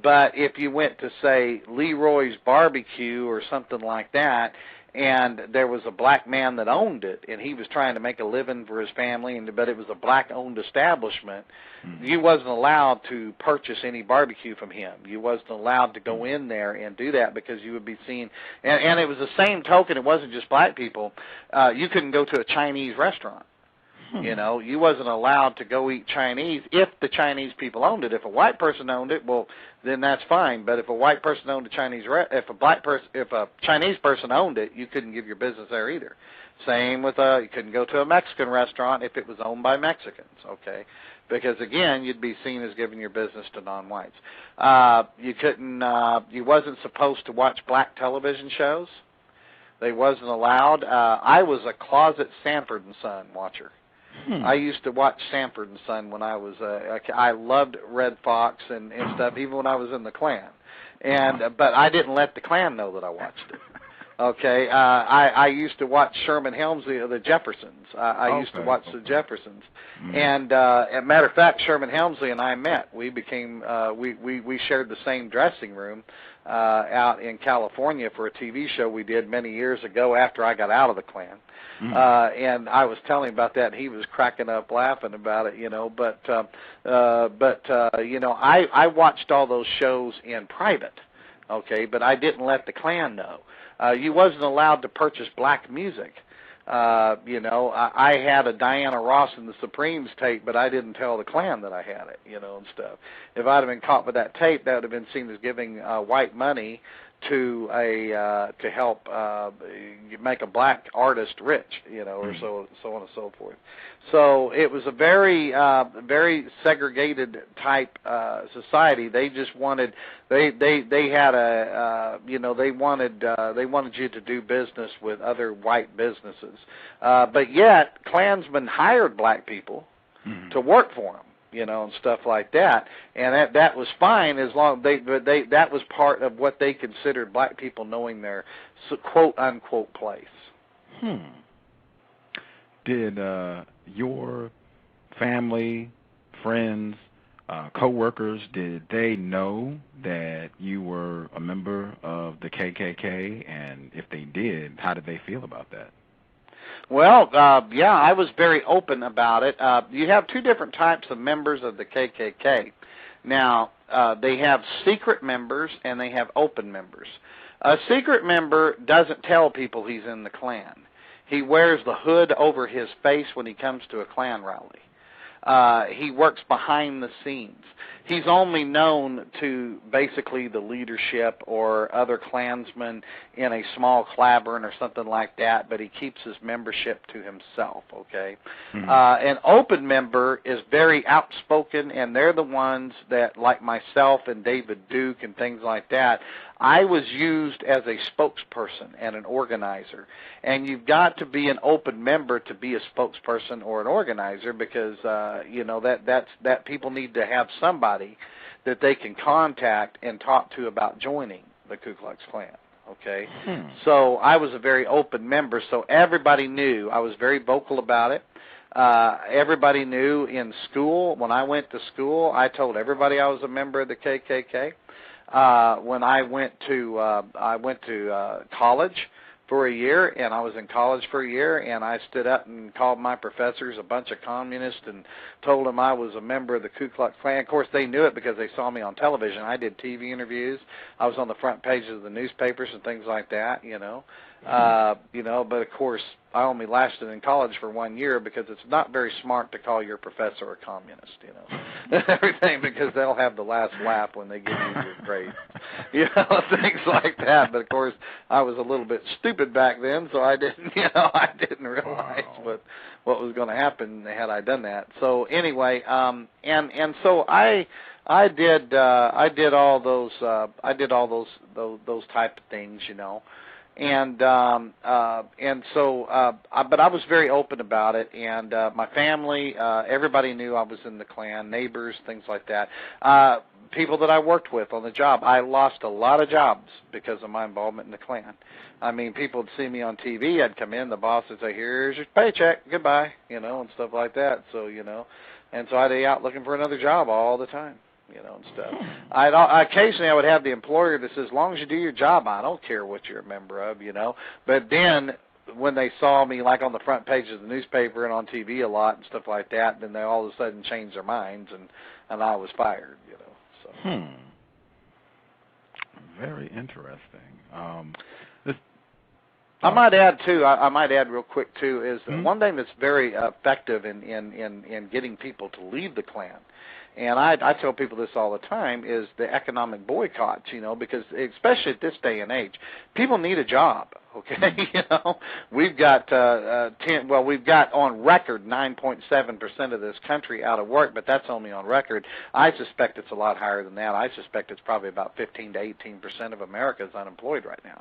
But if you went to, say, Leroy's Barbecue or something like that, and there was a black man that owned it, and he was trying to make a living for his family, but it was a black-owned establishment, you wasn't allowed to purchase any barbecue from him. You wasn't allowed to go in there and do that because you would be seen. And it was the same token. It wasn't just black people. You couldn't go to a Chinese restaurant. You know, you wasn't allowed to go eat Chinese if the Chinese people owned it. If a white person owned it, well, then that's fine. But if a white person owned a Chinese, if a Chinese person owned it, you couldn't give your business there either. Same with you couldn't go to a Mexican restaurant if it was owned by Mexicans. Okay, because again, you'd be seen as giving your business to non-whites. You couldn't. You wasn't supposed to watch black television shows. They wasn't allowed. I was a closet Sanford and Son watcher. I used to watch Sanford and Son when I was I loved Red Fox and stuff, even when I was in the Klan. But I didn't let the Klan know that I watched it. Okay, I used to watch Sherman Hemsley of the Jeffersons. I used to watch the Jeffersons, and as a matter of fact, Sherman Hemsley and I met. We became we shared the same dressing room out in California for a TV show we did many years ago after I got out of the Klan. And I was telling him about that, and he was cracking up laughing about it, you know. But you know, I watched all those shows in private, okay, but I didn't let the Klan know. You wasn't allowed to purchase black music. You know, I had a Diana Ross and the Supremes tape, but I didn't tell the Klan that I had it, you know, and stuff. If I'd have been caught with that tape, that would have been seen as giving white money to help make a black artist rich, you know, or so on and so forth. So it was a very very segregated type society. They just wanted they had a you know, they wanted you to do business with other white businesses, but yet Klansmen hired black people to work for them, you know, and stuff like that, and that was fine as long that was part of what they considered black people knowing their quote unquote place. Did your family, friends, co-workers, did they know that you were a member of the KKK, and if they did, how did they feel about that? Well, yeah, I was very open about it. You have two different types of members of the KKK. Now, they have secret members and they have open members. A secret member doesn't tell people he's in the Klan. He wears the hood over his face when he comes to a Klan rally. He works behind the scenes. He's only known to basically the leadership or other Klansmen in a small clavern or something like that, but he keeps his membership to himself, okay? Mm-hmm. An open member is very outspoken, and they're the ones that, like myself and David Duke and things like that, I was used as a spokesperson and an organizer. And you've got to be an open member to be a spokesperson or an organizer because, that people need to have somebody that they can contact and talk to about joining the Ku Klux Klan, okay? So I was a very open member, so everybody knew. I was very vocal about it. Everybody knew in school. When I went to school, I told everybody I was a member of the KKK. When I went to college for a year, and I was in college for a year, and I stood up and called my professors a bunch of communists and told them I was a member of the Ku Klux Klan. Of course, they knew it because they saw me on television. I did TV interviews. I was on the front pages of the newspapers and things like that, but of course, I only lasted in college for 1 year because it's not very smart to call your professor a communist, everything, because they'll have the last laugh when they give you your grades, things like that. But of course, I was a little bit stupid back then, so I didn't realize what was going to happen had I done that. So anyway, and so I did all those type of things, And so, but I was very open about it, and my family, everybody knew I was in the Klan, neighbors, things like that. People that I worked with on the job, I lost a lot of jobs because of my involvement in the Klan. I mean, people would see me on TV, I'd come in, the boss would say, "Here's your paycheck, goodbye," and stuff like that. So, and so I'd be out looking for another job all the time. And stuff. Occasionally I would have the employer that says, as long as you do your job, I don't care what you're a member of, But then when they saw me like on the front pages of the newspaper and on TV a lot and stuff like that, then they all of a sudden changed their minds and I was fired, So. Very interesting. I might add too. I might add real quick too is one thing that's very effective in getting people to leave the Klan. And I tell people this all the time, is the economic boycotts, because especially at this day and age, people need a job, okay? We've got we've got on record 9.7% of this country out of work, but that's only on record. I suspect it's a lot higher than that. I suspect it's probably about 15 to 18% of America is unemployed right now,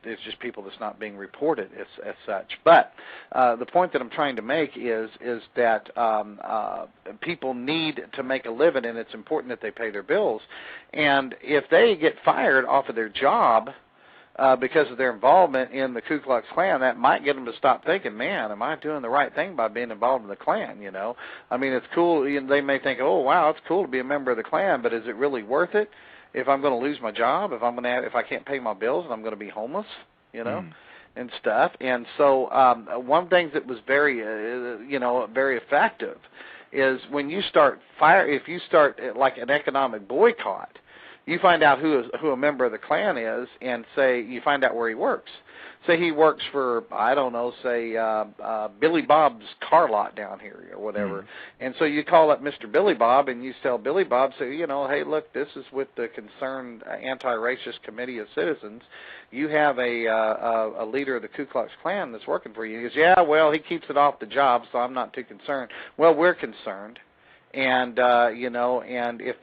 it's just people that's not being reported as such. But the point that I'm trying to make is that people need to make a living, and it's important that they pay their bills. And if they get fired off of their job because of their involvement in the Ku Klux Klan, that might get them to stop thinking, man, am I doing the right thing by being involved in the Klan, I mean, it's cool. They may think, oh, wow, it's cool to be a member of the Klan, but is it really worth it if I'm going to lose my job, if I can't pay my bills and I'm going to be homeless, and stuff? And so one thing that was very, very effective is when you start if you start like an economic boycott, you find out who a member of the Klan is, and say you find out where he works. Say he works for, I don't know, say Billy Bob's car lot down here or whatever. And so you call up Mr. Billy Bob and you tell Billy Bob, say, hey, look, this is with the Concerned Anti-Racist Committee of Citizens. You have a leader of the Ku Klux Klan that's working for you. He goes, yeah, well, he keeps it off the job, so I'm not too concerned. Well, we're concerned. And, and if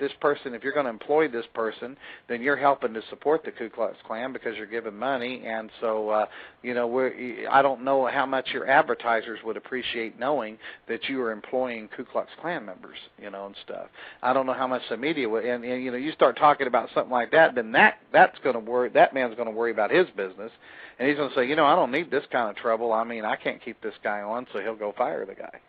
you're going to employ this person, then you're helping to support the Ku Klux Klan because you're giving money. And so, I don't know how much your advertisers would appreciate knowing that you are employing Ku Klux Klan members, and stuff. I don't know how much the media would, and you start talking about something like that, then that's going to worry, that man's going to worry about his business. And he's going to say, I don't need this kind of trouble. I mean, I can't keep this guy on, so he'll go fire the guy,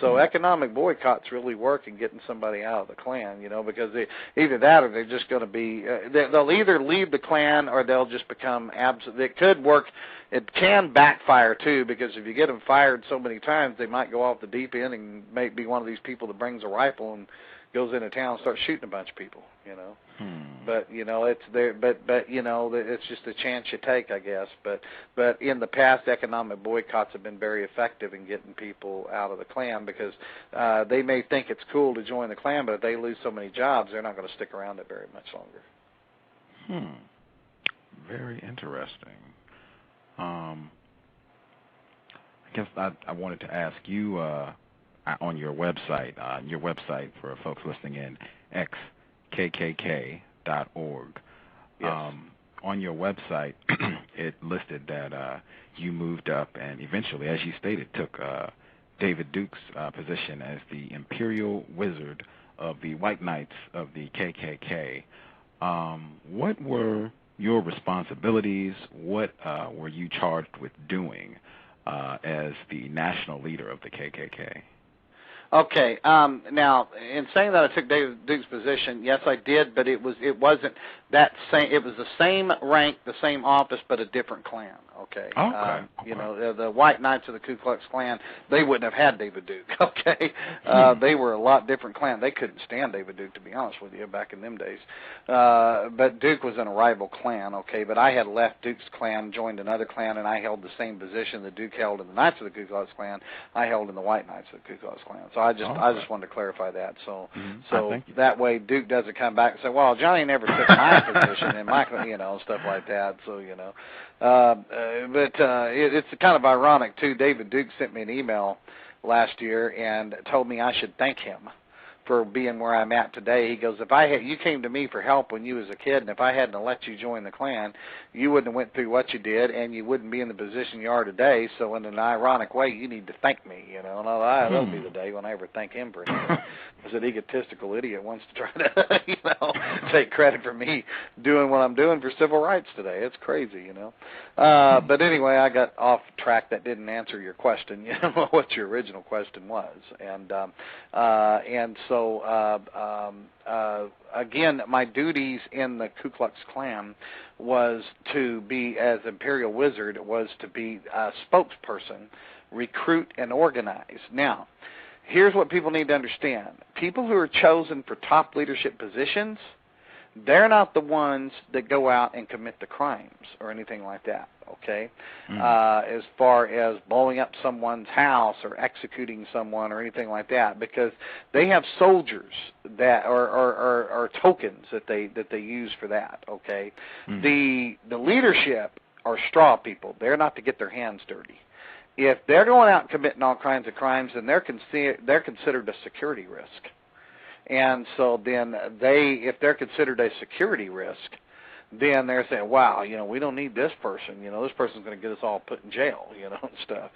So economic boycotts really work in getting somebody out of the Klan, because either that or they're just going to be, they'll either leave the Klan or they'll just become absent. It could work. It can backfire, too, because if you get them fired so many times, they might go off the deep end and may be one of these people that brings a rifle and goes into town and starts shooting a bunch of people, you know. But you know, it's there. But you know, it's just a chance you take, I guess. But in the past, economic boycotts have been very effective in getting people out of the Klan because they may think it's cool to join the Klan, but if they lose so many jobs, they're not going to stick around it very much longer. Very interesting. I guess I wanted to ask you on your website for folks listening in, xkkk.org. Yes. On your website, it listed that you moved up and eventually, as you stated, took David Duke's position as the Imperial Wizard of the White Knights of the KKK. What were your responsibilities? What were you charged with doing as the national leader of the KKK? Okay. Now, in saying that I took David Duke's position, yes, I did, but it wasn't that same. It was the same rank, the same office, but a different Klan. Okay. Okay. You know, the White Knights of the Ku Klux Klan, they wouldn't have had David Duke. Okay. They were a lot different Klan. They couldn't stand David Duke, to be honest with you, back in them days. But Duke was in a rival Klan. Okay. But I had left Duke's Klan, joined another Klan, and I held the same position that Duke held in the Knights of the Ku Klux Klan. I held in the White Knights of the Ku Klux Klan. So I just wanted to clarify that. So that way Duke doesn't come back and say, well, Johnny never took my position and my, you know, stuff like that. So, you know, it's kind of ironic too. David Duke sent me an email last year and told me I should thank him for being where I'm at today. He goes, you came to me for help when you was a kid, and if I hadn't let you join the Klan, you wouldn't have went through what you did, and you wouldn't be in the position you are today. So in an ironic way, you need to thank me, you know. And that'll be the day when I ever thank him for anything. Because an egotistical idiot wants to try to, you know, take credit for me doing what I'm doing for civil rights today. It's crazy, you know. But anyway, I got off track. That didn't answer your question, you know, what your original question was. And so again, my duties in the Ku Klux Klan was to be, as Imperial Wizard, was to be a spokesperson, recruit, and organize. Now, here's what people need to understand. People who are chosen for top leadership positions, they're not the ones that go out and commit the crimes or anything like that, okay? As far as blowing up someone's house or executing someone or anything like that, because they have soldiers that are tokens that they use for that, okay? The leadership are straw people. They're not to get their hands dirty. If they're going out and committing all kinds of crimes, then they're considered a security risk. And so then if they're considered a security risk, then they're saying, wow, you know, we don't need this person. You know, this person's going to get us all put in jail, you know, and stuff.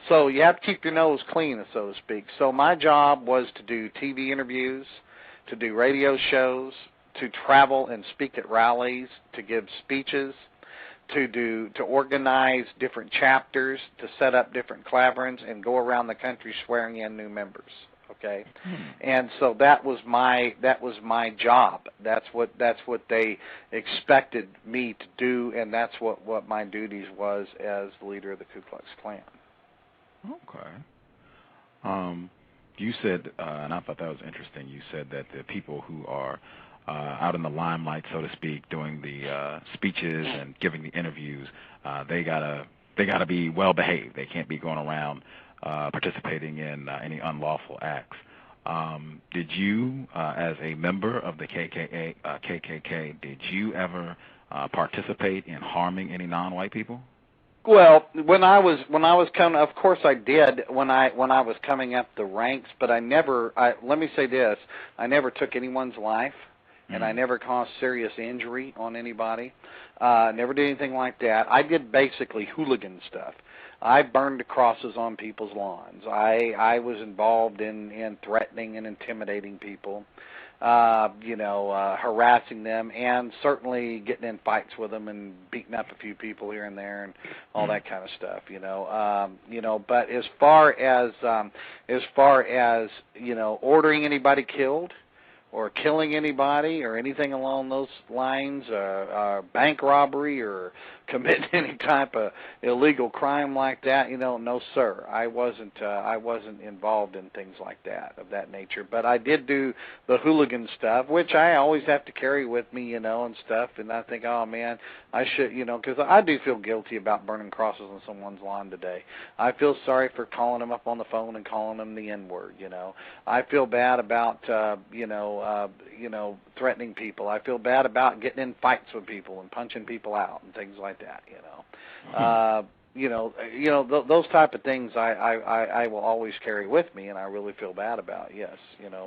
So you have to keep your nose clean, so to speak. So my job was to do TV interviews, to do radio shows, to travel and speak at rallies, to give speeches, to organize different chapters, to set up different claverins, and go around the country swearing in new members. Okay, and so that was my job. That's what they expected me to do, and that's what my duties was as the leader of the Ku Klux Klan. Okay. You said, and I thought that was interesting. You said that the people who are out in the limelight, so to speak, doing the speeches and giving the interviews, they gotta be well behaved. They can't be going around participating in any unlawful acts. Did you, as a member of the KKK, did you ever participate in harming any non-white people? Well, when I was coming, of course I did when I was coming up the ranks, but let me say this: I never took anyone's life, and I never caused serious injury on anybody. Never did anything like that. I did basically hooligan stuff. I burned the crosses on people's lawns. I was involved in threatening and intimidating people, harassing them, and certainly getting in fights with them and beating up a few people here and there and all that kind of stuff. But as far as ordering anybody killed, or killing anybody or anything along those lines, bank robbery or committing any type of illegal crime like that. No, sir. I wasn't involved in things like that, of that nature. But I did do the hooligan stuff, which I always have to carry with me, and stuff. And I think, oh, man, I should, because I do feel guilty about burning crosses on someone's lawn today. I feel sorry for calling them up on the phone and calling them the N-word, I feel bad about, threatening people. I feel bad about getting in fights with people and punching people out and things like that, those type of things I will always carry with me, and I really feel bad about, yes,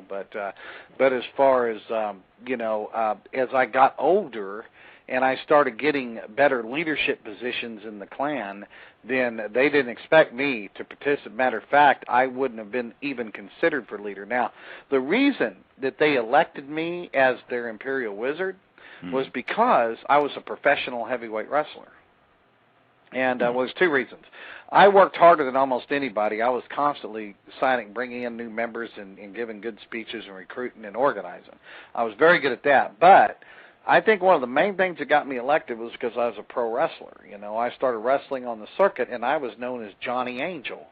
but as far as, as I got older and I started getting better leadership positions in the Klan, then they didn't expect me to participate. Matter of fact, I wouldn't have been even considered for leader. Now, the reason that they elected me as their Imperial Wizard was because I was a professional heavyweight wrestler. And it was two reasons. I worked harder than almost anybody. I was constantly bringing in new members and giving good speeches and recruiting and organizing. I was very good at that. But I think one of the main things that got me elected was because I was a pro wrestler. I started wrestling on the circuit, and I was known as Johnny Angel.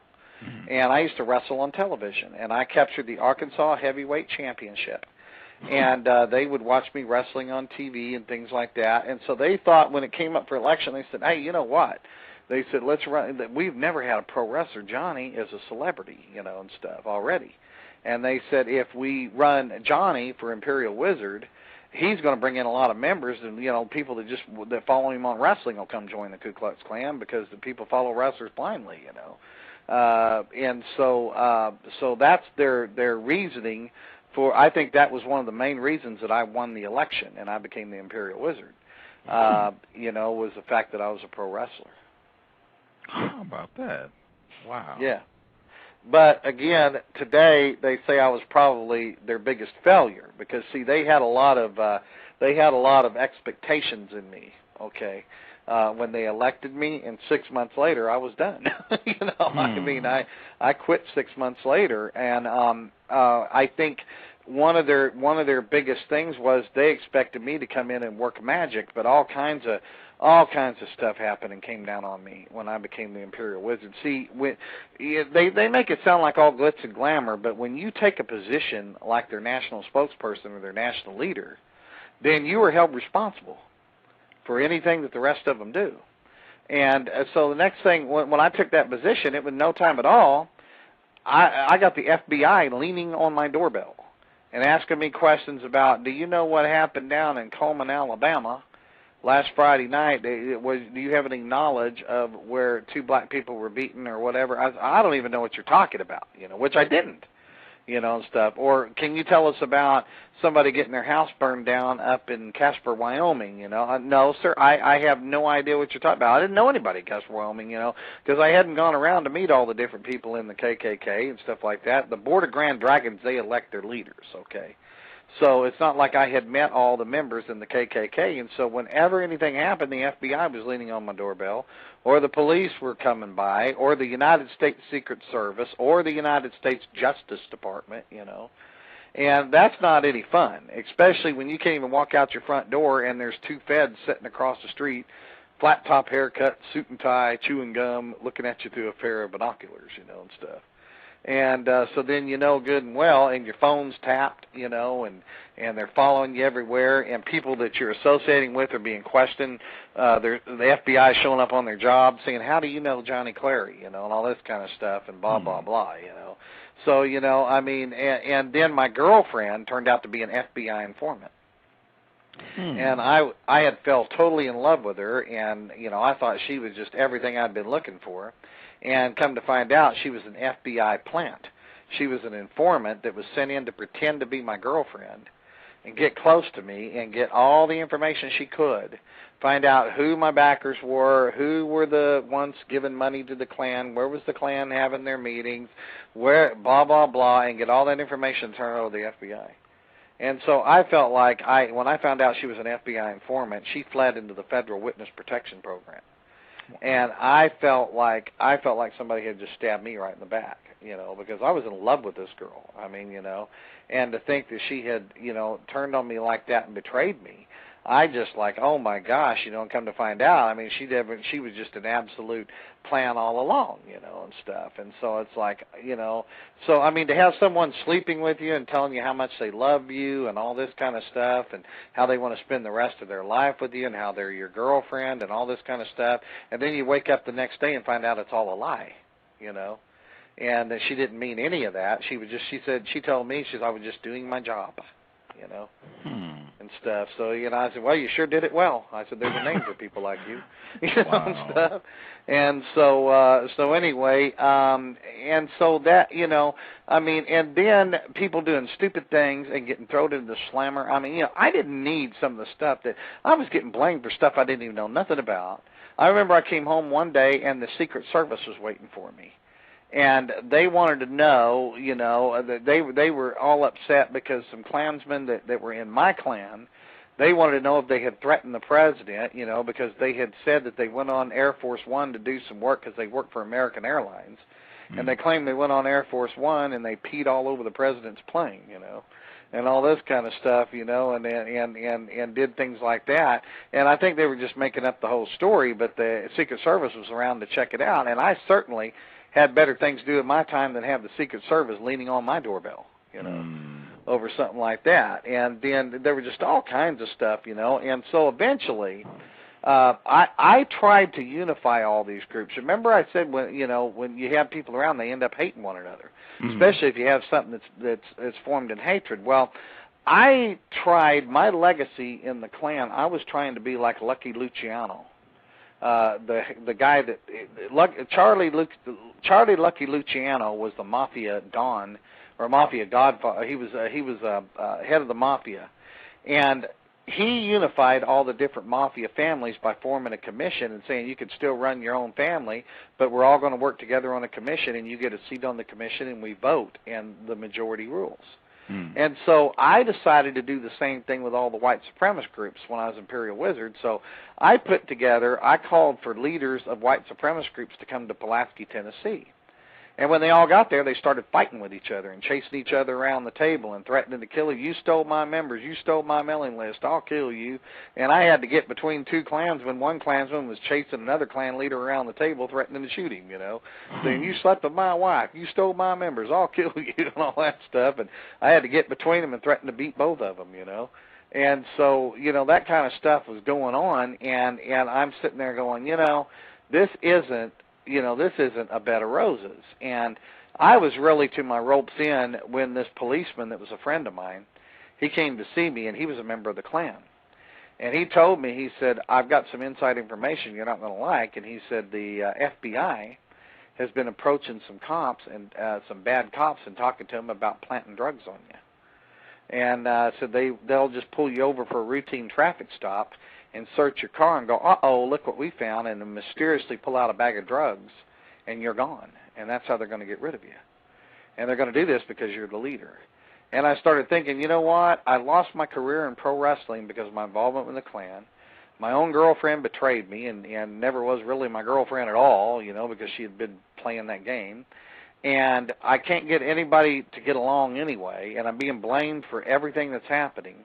And I used to wrestle on television, and I captured the Arkansas Heavyweight Championship. And they would watch me wrestling on TV and things like that. And so they thought when it came up for election, they said, hey, you know what? They said, let's run. We've never had a pro wrestler. Johnny is a celebrity, and stuff already. And they said, if we run Johnny for Imperial Wizard, he's going to bring in a lot of members, and people that follow him on wrestling will come join the Ku Klux Klan because the people follow wrestlers blindly, and so that's their reasoning for. I think that was one of the main reasons that I won the election and I became the Imperial Wizard. Was the fact that I was a pro wrestler. How about that? Wow. Yeah. But again, today they say I was probably their biggest failure because see they had a lot of expectations in me. Okay, when they elected me, and 6 months later I was done. I mean I quit 6 months later, and I think one of their biggest things was they expected me to come in and work magic, but all kinds of stuff happened and came down on me when I became the Imperial Wizard. See, they make it sound like all glitz and glamour, but when you take a position like their national spokesperson or their national leader, then you are held responsible for anything that the rest of them do. And so the next thing, when I took that position, it was no time at all, I got the FBI leaning on my doorbell and asking me questions about, do you know what happened down in Coleman, Alabama, last Friday night? Do you have any knowledge of where 2 black people were beaten or whatever? I don't even know what you're talking about, which I didn't, and stuff. Or can you tell us about somebody getting their house burned down up in Casper, Wyoming? No, sir, I have no idea what you're talking about. I didn't know anybody in Casper, Wyoming, because I hadn't gone around to meet all the different people in the KKK and stuff like that. The Board of Grand Dragons, they elect their leaders, okay? So it's not like I had met all the members in the KKK, and so whenever anything happened, the FBI was leaning on my doorbell, or the police were coming by, or the United States Secret Service, or the United States Justice Department, And that's not any fun, especially when you can't even walk out your front door and there's 2 feds sitting across the street, flat top haircut, suit and tie, chewing gum, looking at you through a pair of binoculars, and stuff. And so then good and well, and your phone's tapped, and they're following you everywhere, and people that you're associating with are being questioned. The FBI showing up on their job saying, how do you know Johnny Clary, and all this kind of stuff, and blah, blah, blah, So, I mean, and then my girlfriend turned out to be an FBI informant. And I had fell totally in love with her, and, I thought she was just everything I'd been looking for. And come to find out, she was an FBI plant. She was an informant that was sent in to pretend to be my girlfriend and get close to me and get all the information she could, find out who my backers were, who were the ones giving money to the Klan, where was the Klan having their meetings, where, blah, blah, blah, and get all that information and turn it over to the FBI. And so I felt like when I found out she was an FBI informant, she fled into the Federal Witness Protection Program. And I felt like somebody had just stabbed me right in the back, because I was in love with this girl. I mean, and to think that she had, turned on me like that and betrayed me, I just like, oh my gosh, and come to find out, I mean, she was just an absolute plan all along, and stuff. And so it's like, so I mean, to have someone sleeping with you and telling you how much they love you and all this kind of stuff, and how they want to spend the rest of their life with you, and how they're your girlfriend and all this kind of stuff, and then you wake up the next day and find out it's all a lie, and that she didn't mean any of that. She told me, I was just doing my job, and stuff. So, I said, well, you sure did it well. I said, there's a name for people like you, and stuff. And so anyway, and so that, I mean, and then people doing stupid things and getting thrown into the slammer. I mean, I didn't need some of the stuff that I was getting blamed for stuff I didn't even know nothing about. I remember I came home one day and the Secret Service was waiting for me. And they wanted to know, that they were all upset because some Klansmen that were in my Klan, they wanted to know if they had threatened the president, because they had said that they went on Air Force One to do some work because they worked for American Airlines. Mm-hmm. And they claimed they went on Air Force One and they peed all over the president's plane, and all this kind of stuff, and did things like that. And I think they were just making up the whole story, but the Secret Service was around to check it out. And I certainly had better things to do at my time than have the Secret Service leaning on my doorbell, over something like that. And then there were just all kinds of stuff, And so eventually, I tried to unify all these groups. Remember, I said when you have people around, they end up hating one another, especially if you have something that's formed in hatred. Well, I tried my legacy in the Klan. I was trying to be like Lucky Luciano. The guy that Charlie Lucky Luciano was the mafia don or mafia godfather. He was head of the mafia, and he unified all the different mafia families by forming a commission and saying you could still run your own family, but we're all going to work together on a commission, and you get a seat on the commission, and we vote, and the majority rules. And so I decided to do the same thing with all the white supremacist groups when I was Imperial Wizard. So I called for leaders of white supremacist groups to come to Pulaski, Tennessee. And when they all got there, they started fighting with each other and chasing each other around the table and threatening to kill you. You stole my members. You stole my mailing list. I'll kill you. And I had to get between two Klansmen. One Klansman was chasing another Klan leader around the table, threatening to shoot him, saying, you slept with my wife. You stole my members. I'll kill you, and all that stuff. And I had to get between them and threaten to beat both of them, And so, that kind of stuff was going on. And I'm sitting there going, this isn't a bed of roses. And I was really to my ropes in when this policeman that was a friend of mine, he came to see me, and he was a member of the Klan. And he told me, he said, I've got some inside information you're not going to like. And he said the FBI has been approaching some cops and some bad cops and talking to them about planting drugs on you. And said they'll just pull you over for a routine traffic stop and search your car and go, uh-oh, look what we found, and mysteriously pull out a bag of drugs, and you're gone. And that's how they're going to get rid of you. And they're going to do this because you're the leader. And I started thinking, you know what? I lost my career in pro wrestling because of my involvement with the Klan. My own girlfriend betrayed me and never was really my girlfriend at all, because she had been playing that game. And I can't get anybody to get along anyway, and I'm being blamed for everything that's happening.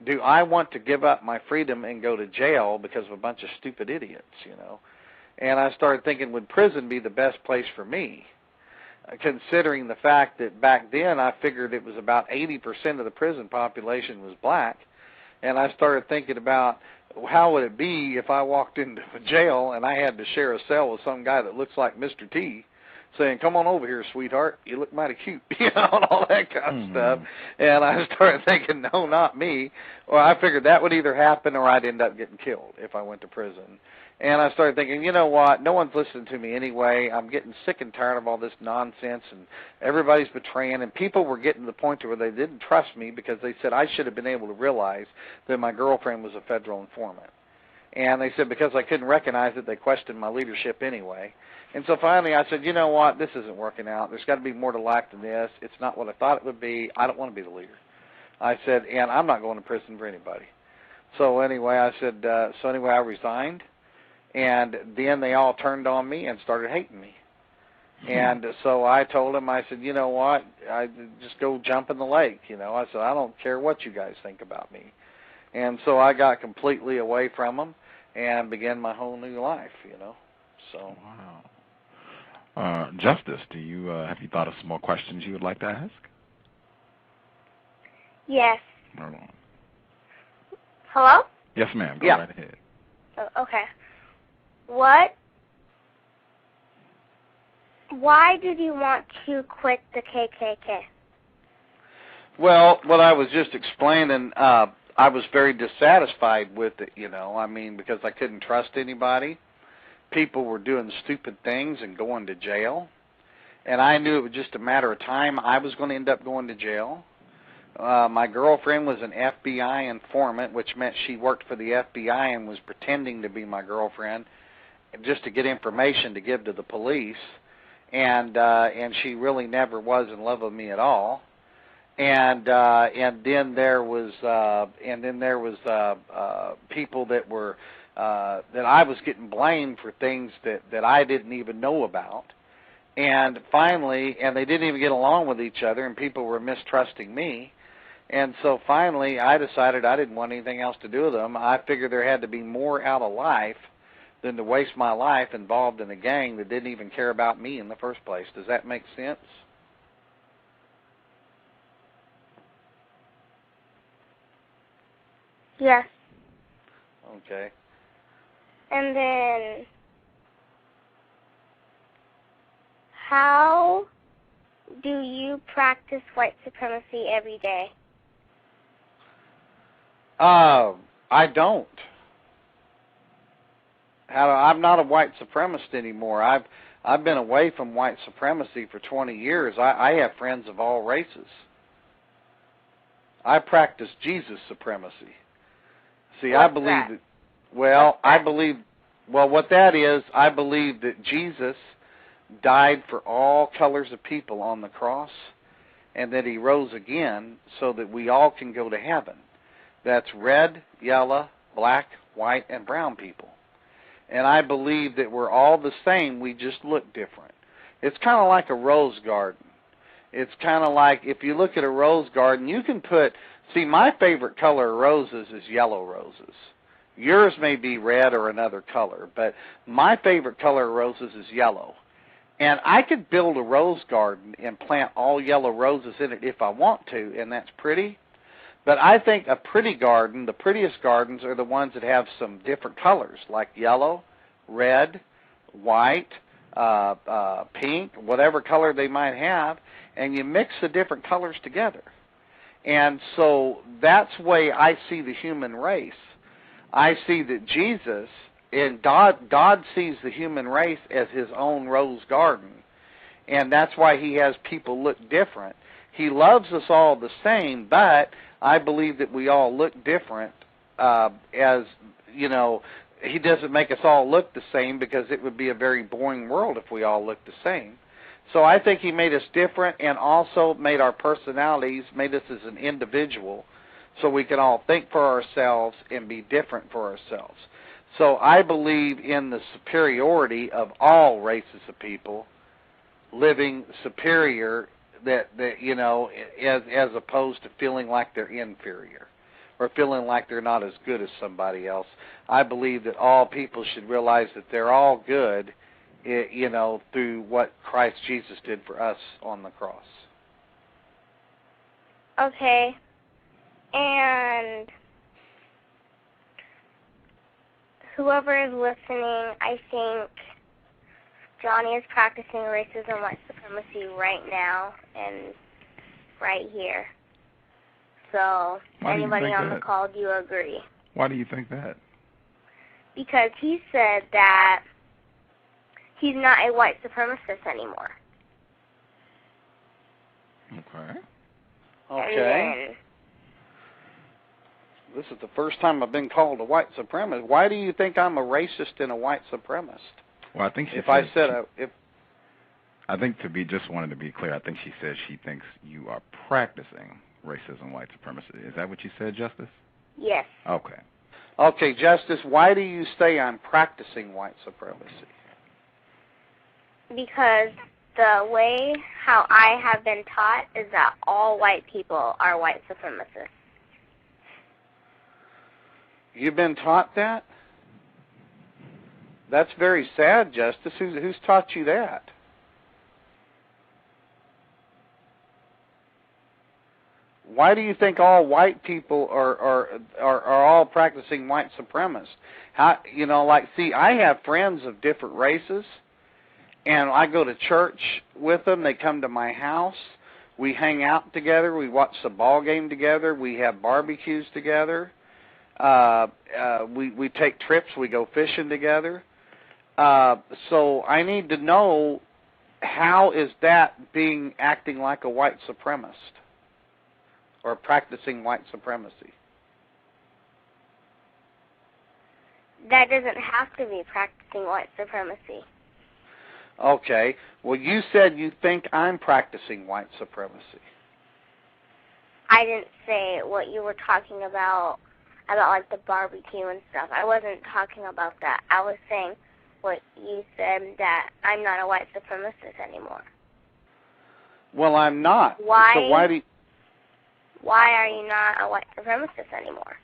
Do I want to give up my freedom and go to jail because of a bunch of stupid idiots, And I started thinking, would prison be the best place for me? Considering the fact that back then I figured it was about 80% of the prison population was black. And I started thinking about how would it be if I walked into a jail and I had to share a cell with some guy that looks like Mr. T, saying, come on over here, sweetheart, you look mighty cute, and all that kind of stuff. And I started thinking, no, not me. Well, I figured that would either happen or I'd end up getting killed if I went to prison. And I started thinking, you know what, no one's listening to me anyway. I'm getting sick and tired of all this nonsense, and everybody's betraying. And people were getting to the point to where they didn't trust me because they said I should have been able to realize that my girlfriend was a federal informant. And they said because I couldn't recognize it, they questioned my leadership anyway. And so finally I said, you know what, this isn't working out. There's got to be more to life than this. It's not what I thought it would be. I don't want to be the leader. I said, and I'm not going to prison for anybody. So anyway, I said, I resigned. And then they all turned on me and started hating me. And so I told them, I said, you know what, I just go jump in the lake. I said, I don't care what you guys think about me. And so I got completely away from them and began my whole new life, So. Wow. Justice, do you have you thought of some more questions you would like to ask? Yes. Hold on. Hello? Yes, ma'am. Go Yeah. right ahead. Oh, okay. Why did you want to quit the KKK? Well, what I was just explaining, I was very dissatisfied with it, because I couldn't trust anybody. People were doing stupid things and going to jail. And I knew it was just a matter of time I was going to end up going to jail. My girlfriend was an FBI informant, which meant she worked for the FBI and was pretending to be my girlfriend just to get information to give to the police. And she really never was in love with me at all. And then there was people that were that I was getting blamed for things that I didn't even know about. And finally, and they didn't even get along with each other, and people were mistrusting me. And so finally, I decided I didn't want anything else to do with them. I figured there had to be more out of life than to waste my life involved in a gang that didn't even care about me in the first place. Does that make sense? Yes. Okay. And then, how do you practice white supremacy every day? I don't. I'm not a white supremacist anymore. I've been away from white supremacy for 20 years. I have friends of all races. I practice Jesus supremacy. See, What's I believe that? What that is, I believe that Jesus died for all colors of people on the cross, and that he rose again so that we all can go to heaven. That's red, yellow, black, white, and brown people. And I believe that we're all the same, we just look different. It's kind of like a rose garden. It's kind of like, if you look at a rose garden, you can my favorite color of roses is yellow roses. Yours may be red or another color, but my favorite color of roses is yellow. And I could build a rose garden and plant all yellow roses in it if I want to, and that's pretty. But I think a pretty garden, the prettiest gardens are the ones that have some different colors, like yellow, red, white, pink, whatever color they might have, and you mix the different colors together. And so that's the way I see the human race. I see that Jesus, and God sees the human race as his own rose garden. And that's why he has people look different. He loves us all the same, but I believe that we all look different he doesn't make us all look the same, because it would be a very boring world if we all looked the same. So I think he made us different, and also made our personalities, made us as an individual, so we can all think for ourselves and be different for ourselves. So I believe in the superiority of all races of people living superior, that as opposed to feeling like they're inferior or feeling like they're not as good as somebody else. I believe that all people should realize that they're all good, through what Christ Jesus did for us on the cross. Okay. And whoever is listening, I think Johnny is practicing racism, white supremacy right now and right here. So, anybody on the call, do you agree? Why do you think that? Because he said that he's not a white supremacist anymore. Okay. And this is the first time I've been called a white supremacist. Why do you think I'm a racist and a white supremacist? Well, I think I think just wanted to be clear, I think she said she thinks you are practicing racism, white supremacy. Is that what you said, Justice? Yes. Okay. Okay, Justice, why do you say I'm practicing white supremacy? Because the way how I have been taught is that all white people are white supremacists. You've been taught that? That's very sad, Justice. Who's taught you that? Why do you think all white people are all practicing white supremacists? How, you know, like, see, I have friends of different races, and I go to church with them. They come to my house. We hang out together. We watch the ball game together. We have barbecues together. We take trips. We go fishing together. So I need to know, how is that acting like a white supremacist or practicing white supremacy? That doesn't have to be practicing white supremacy. Okay. Well, you said you think I'm practicing white supremacy. I didn't say what you were talking about like the barbecue and stuff. I wasn't talking about that. I was saying what you said, that I'm not a white supremacist anymore. Well, I'm not. Why? So why are you not a white supremacist anymore?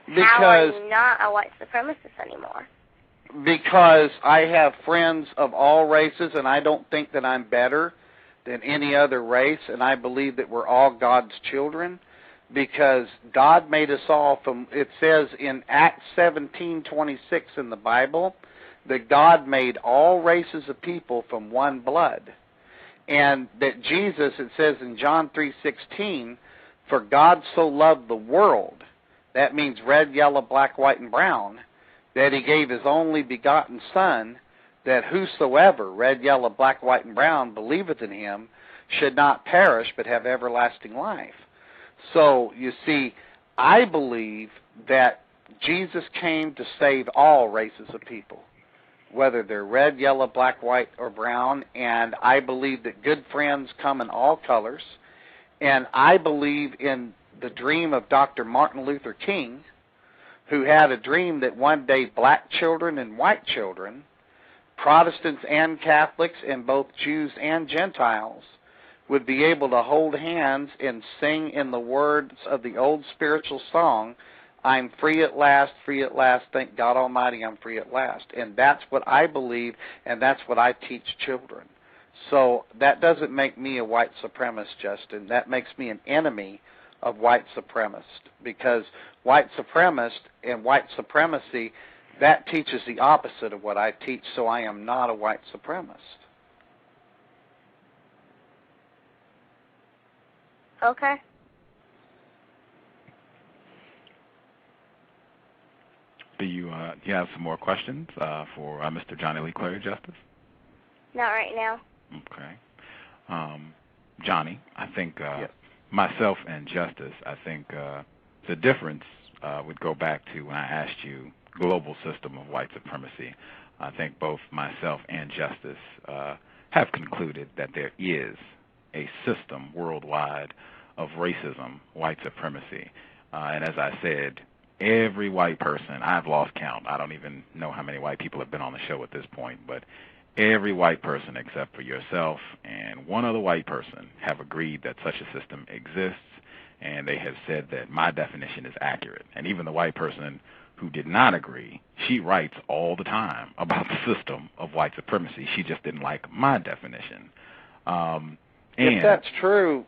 Because, how are you not a white supremacist anymore? Because I have friends of all races, and I don't think that I'm better than any other race, and I believe that we're all God's children, because God made us all from, it says in Acts 17:26 in the Bible, that God made all races of people from one blood. And that Jesus, it says in John 3:16, for God so loved the world, that means red, yellow, black, white, and brown, that he gave his only begotten Son, that whosoever, red, yellow, black, white, and brown, believeth in him, should not perish, but have everlasting life. So, you see, I believe that Jesus came to save all races of people, whether they're red, yellow, black, white, or brown, and I believe that good friends come in all colors, and I believe in the dream of Dr. Martin Luther King, who had a dream that one day black children and white children, Protestants and Catholics, and both Jews and Gentiles, would be able to hold hands and sing in the words of the old spiritual song, I'm free at last, thank God Almighty, I'm free at last. And that's what I believe, and that's what I teach children. So that doesn't make me a white supremacist, Justin. That makes me an enemy of white supremacist, because white supremacist and white supremacy, that teaches the opposite of what I teach, so I am not a white supremacist. Okay. Do you have some more questions for Mr. Johnny Lee Clary, Justice? Not right now. Okay. Johnny, I think yes. Myself and Justice, I think the difference would go back to when I asked you global system of white supremacy. I think both myself and Justice have concluded that there is a system worldwide of racism, white supremacy. And as I said, every white person, I've lost count. I don't even know how many white people have been on the show at this point, but every white person except for yourself and one other white person have agreed that such a system exists, and they have said that my definition is accurate. And even the white person who did not agree, she writes all the time about the system of white supremacy. She just didn't like my definition. If that's true,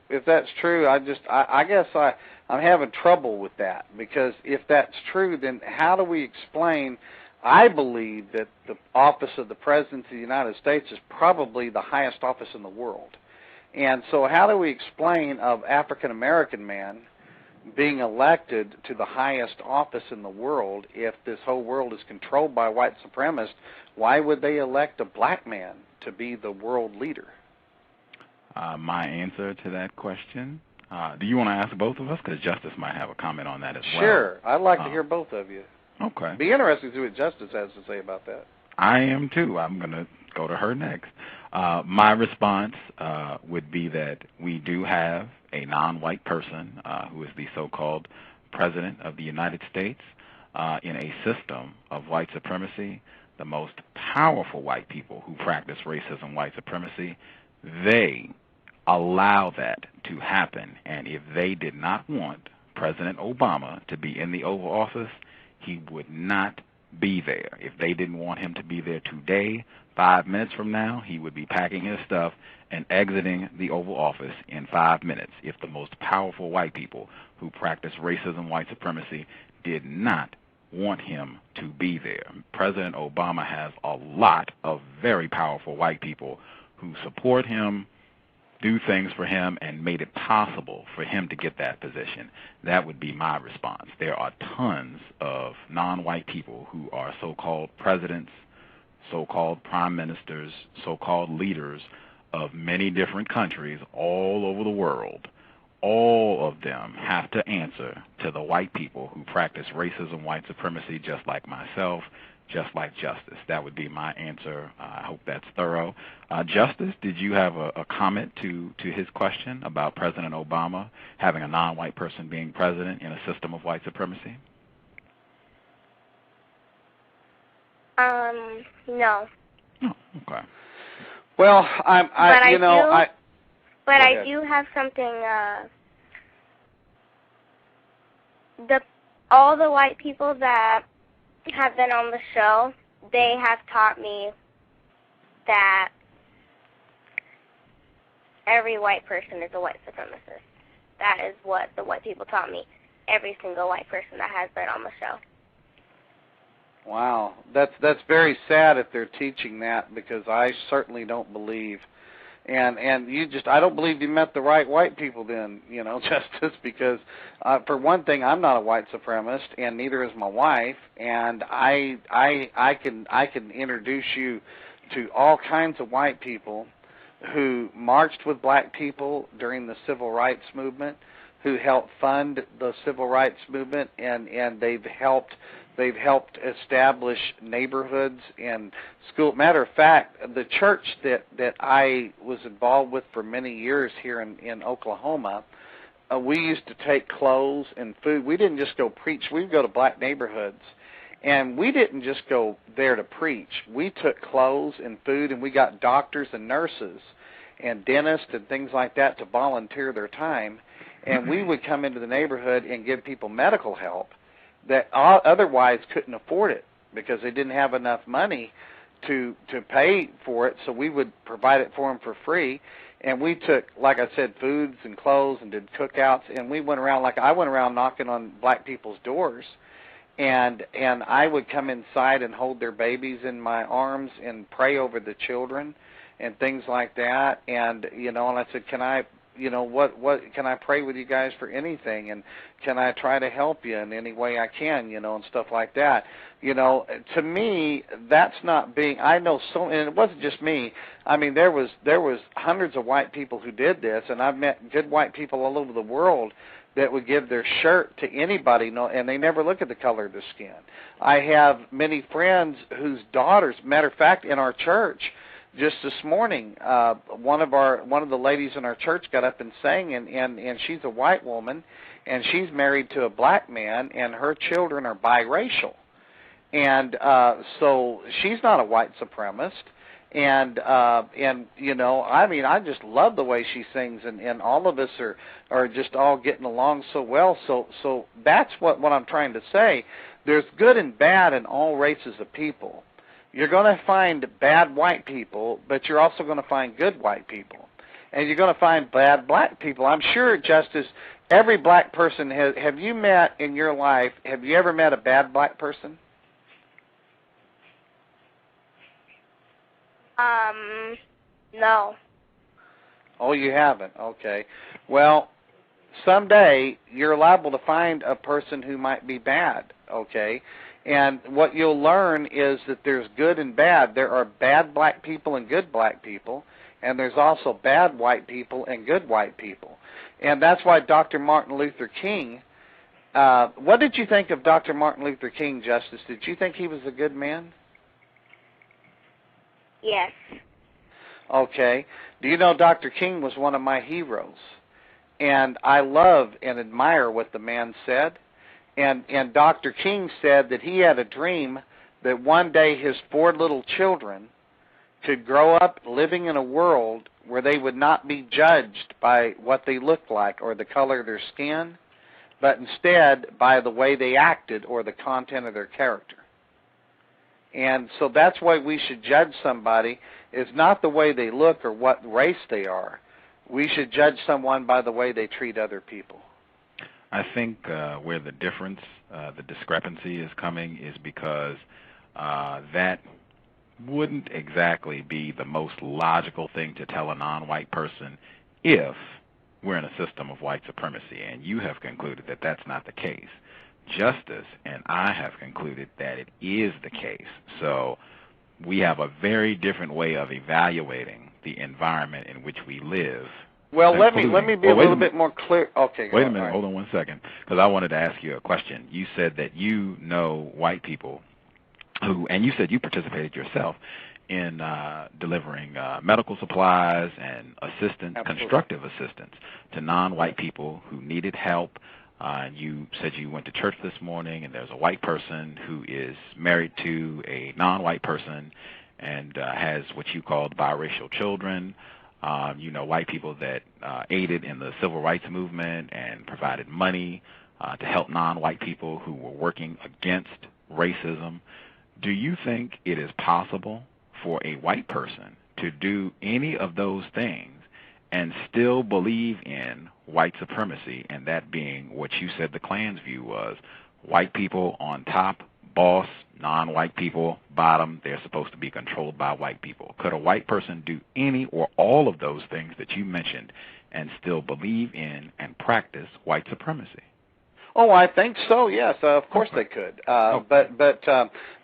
I guess I'm having trouble with that, because if that's true, then how do we explain? I believe that the office of the President of the United States is probably the highest office in the world. And so how do we explain of African-American men being elected to the highest office in the world if this whole world is controlled by white supremacists? Why would they elect a black man to be the world leader? My answer to that question, do you want to ask both of us? Because Justice might have a comment on that as well. Sure. I'd like to hear both of you. Okay. It'd be interesting to see what Justice has to say about that. I am too. I'm going to go to her next. My response would be that we do have a non-white person who is the so-called President of the United States in a system of white supremacy. The most powerful white people who practice racism, white supremacy, they allow that to happen. And if they did not want President Obama to be in the Oval Office, he would not be there. If they didn't want him to be there today, 5 minutes from now, he would be packing his stuff and exiting the Oval Office in 5 minutes if the most powerful white people who practice racism, white supremacy, did not want him to be there. President Obama has a lot of very powerful white people who support him, do things for him, and made it possible for him to get that position. That would be my response. There are tons of non-white people who are so-called presidents, so-called prime ministers, so-called leaders of many different countries all over the world. All of them have to answer to the white people who practice racism, white supremacy, just like myself, just like Justice. That would be my answer. I hope that's thorough. Justice, did you have a comment to his question about President Obama having a non-white person being president in a system of white supremacy? No. Oh, okay. Well, I do have something. All the white people that have been on the show, they have taught me that every white person is a white supremacist. That is what the white people taught me. Every single white person that has been on the show. Wow, that's very sad if they're teaching that, because I certainly don't believe. And I don't believe you met the right white people then, Justice, because for one thing, I'm not a white supremacist, and neither is my wife, and I can introduce you to all kinds of white people who marched with black people during the civil rights movement, who helped fund the civil rights movement, and they've helped establish neighborhoods and school. Matter of fact, the church that I was involved with for many years here in Oklahoma, we used to take clothes and food. We didn't just go preach. We'd go to black neighborhoods, and we didn't just go there to preach. We took clothes and food, and we got doctors and nurses and dentists and things like that to volunteer their time, and we would come into the neighborhood and give people medical help that otherwise couldn't afford it because they didn't have enough money to pay for it, so we would provide it for them for free. And we took, like I said, foods and clothes and did cookouts, and we went around, like I went around knocking on black people's doors, and I would come inside and hold their babies in my arms and pray over the children and things like that. And and I said, can I what can I pray with you guys for anything, and can I try to help you in any way I can, and stuff like that. To me, that's not being, I know so, and it wasn't just me. I mean, there was hundreds of white people who did this, and I've met good white people all over the world that would give their shirt to anybody, and they never look at the color of their skin. I have many friends whose daughters, matter of fact, in our church, just this morning, one of the ladies in our church got up and sang, and she's a white woman, and she's married to a black man, and her children are biracial, and so she's not a white supremacist, and I mean, I just love the way she sings, and all of us are just all getting along so well. So that's what I'm trying to say. There's good and bad in all races of people. You're going to find bad white people, but you're also going to find good white people. And you're going to find bad black people. I'm sure, Justice, every black person have you met in your life, have you ever met a bad black person? No. Oh, you haven't? Okay. Well, someday you're liable to find a person who might be bad, okay? And what you'll learn is that there's good and bad. There are bad black people and good black people, and there's also bad white people and good white people. And that's why Dr. Martin Luther King, what did you think of Dr. Martin Luther King, Justice? Did you think he was a good man? Yes. Okay. Do you know Dr. King was one of my heroes? And I love and admire what the man said. And Dr. King said that he had a dream that one day his 4 little children could grow up living in a world where they would not be judged by what they looked like or the color of their skin, but instead by the way they acted or the content of their character. And so that's why we should judge somebody is not the way they look or what race they are. We should judge someone by the way they treat other people. I think where the difference, the discrepancy is coming is because that wouldn't exactly be the most logical thing to tell a non-white person if we're in a system of white supremacy, and you have concluded that that's not the case. Justice and I have concluded that it is the case. So we have a very different way of evaluating the environment in which we live. Well, let me be a little bit more clear. Okay. Wait a minute. Hold on one second, because I wanted to ask you a question. You said that you know white people who, and you said you participated yourself in delivering medical supplies and assistance, constructive assistance to non-white people who needed help. You said you went to church this morning, and there's a white person who is married to a non-white person and has what you called biracial children. You know, white people that aided in the civil rights movement and provided money to help non-white people who were working against racism. Do you think it is possible for a white person to do any of those things and still believe in white supremacy, and that being what you said the Klan's view was, white people on top, boss, non-white people bottom, they're supposed to be controlled by white people? Could a white person do any or all of those things that you mentioned and still believe in and practice white supremacy? Oh, I think so. Yes, of course they could. But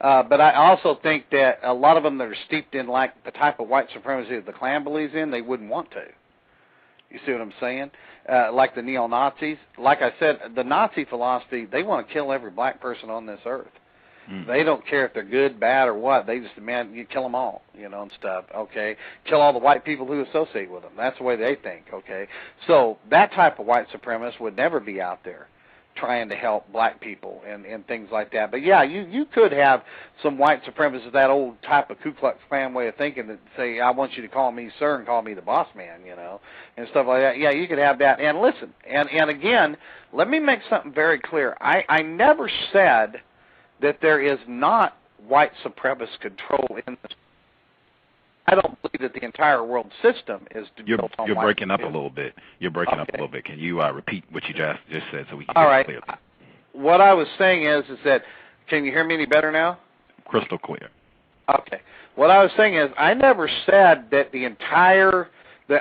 I also think that a lot of them that are steeped in like the type of white supremacy that the Klan believes in, they wouldn't want to. You see what I'm saying? Like the neo-Nazis. Like I said, the Nazi philosophy, they want to kill every black person on this earth. Mm-hmm. They don't care if they're good, bad, or what. They just demand you kill them all, you know, and stuff, okay? Kill all the white people who associate with them. That's the way they think, okay? So that type of white supremacist would never be out there trying to help black people and things like that. But, yeah, you could have some white supremacists, that old type of Ku Klux Klan way of thinking that say, I want you to call me sir and call me the boss man, you know, and stuff like that. Yeah, you could have that. And listen, and again, let me make something very clear. I never said that there is not white supremacist control in this. I don't believe that the entire world system is built on You're white breaking up a people. little bit. You're breaking up a little bit. Can you repeat what you just said so we can All hear right. it clearly? What I was saying is that, can you hear me any better now? Crystal clear. Okay. What I was saying is I never said that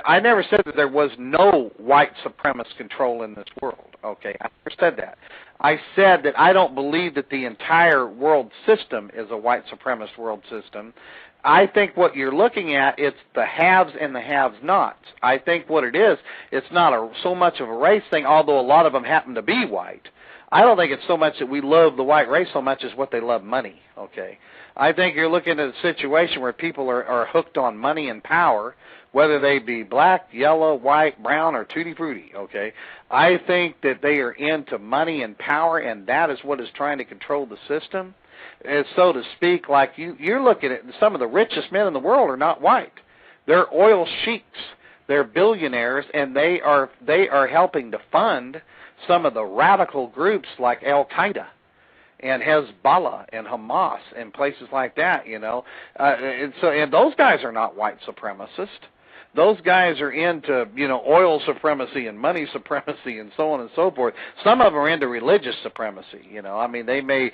I never said that there was no white supremacist control in this world. Okay, I never said that. I said that I don't believe that the entire world system is a white supremacist world system. I think what you're looking at, it's the haves and the have-nots. I think what it is, it's not so much of a race thing, although a lot of them happen to be white. I don't think it's so much that we love the white race so much as what they love money, okay? I think you're looking at a situation where people are hooked on money and power, whether they be black, yellow, white, brown, or tutti frutti, okay? I think that they are into money and power, and that is what is trying to control the system. And so to speak, like you're looking at some of the richest men in the world are not white. They're oil sheiks. They're billionaires, and they are helping to fund some of the radical groups like Al-Qaeda and Hezbollah and Hamas and places like that, you know. And those guys are not white supremacists. Those guys are into, you know, oil supremacy and money supremacy and so on and so forth. Some of them are into religious supremacy, you know. I mean, they may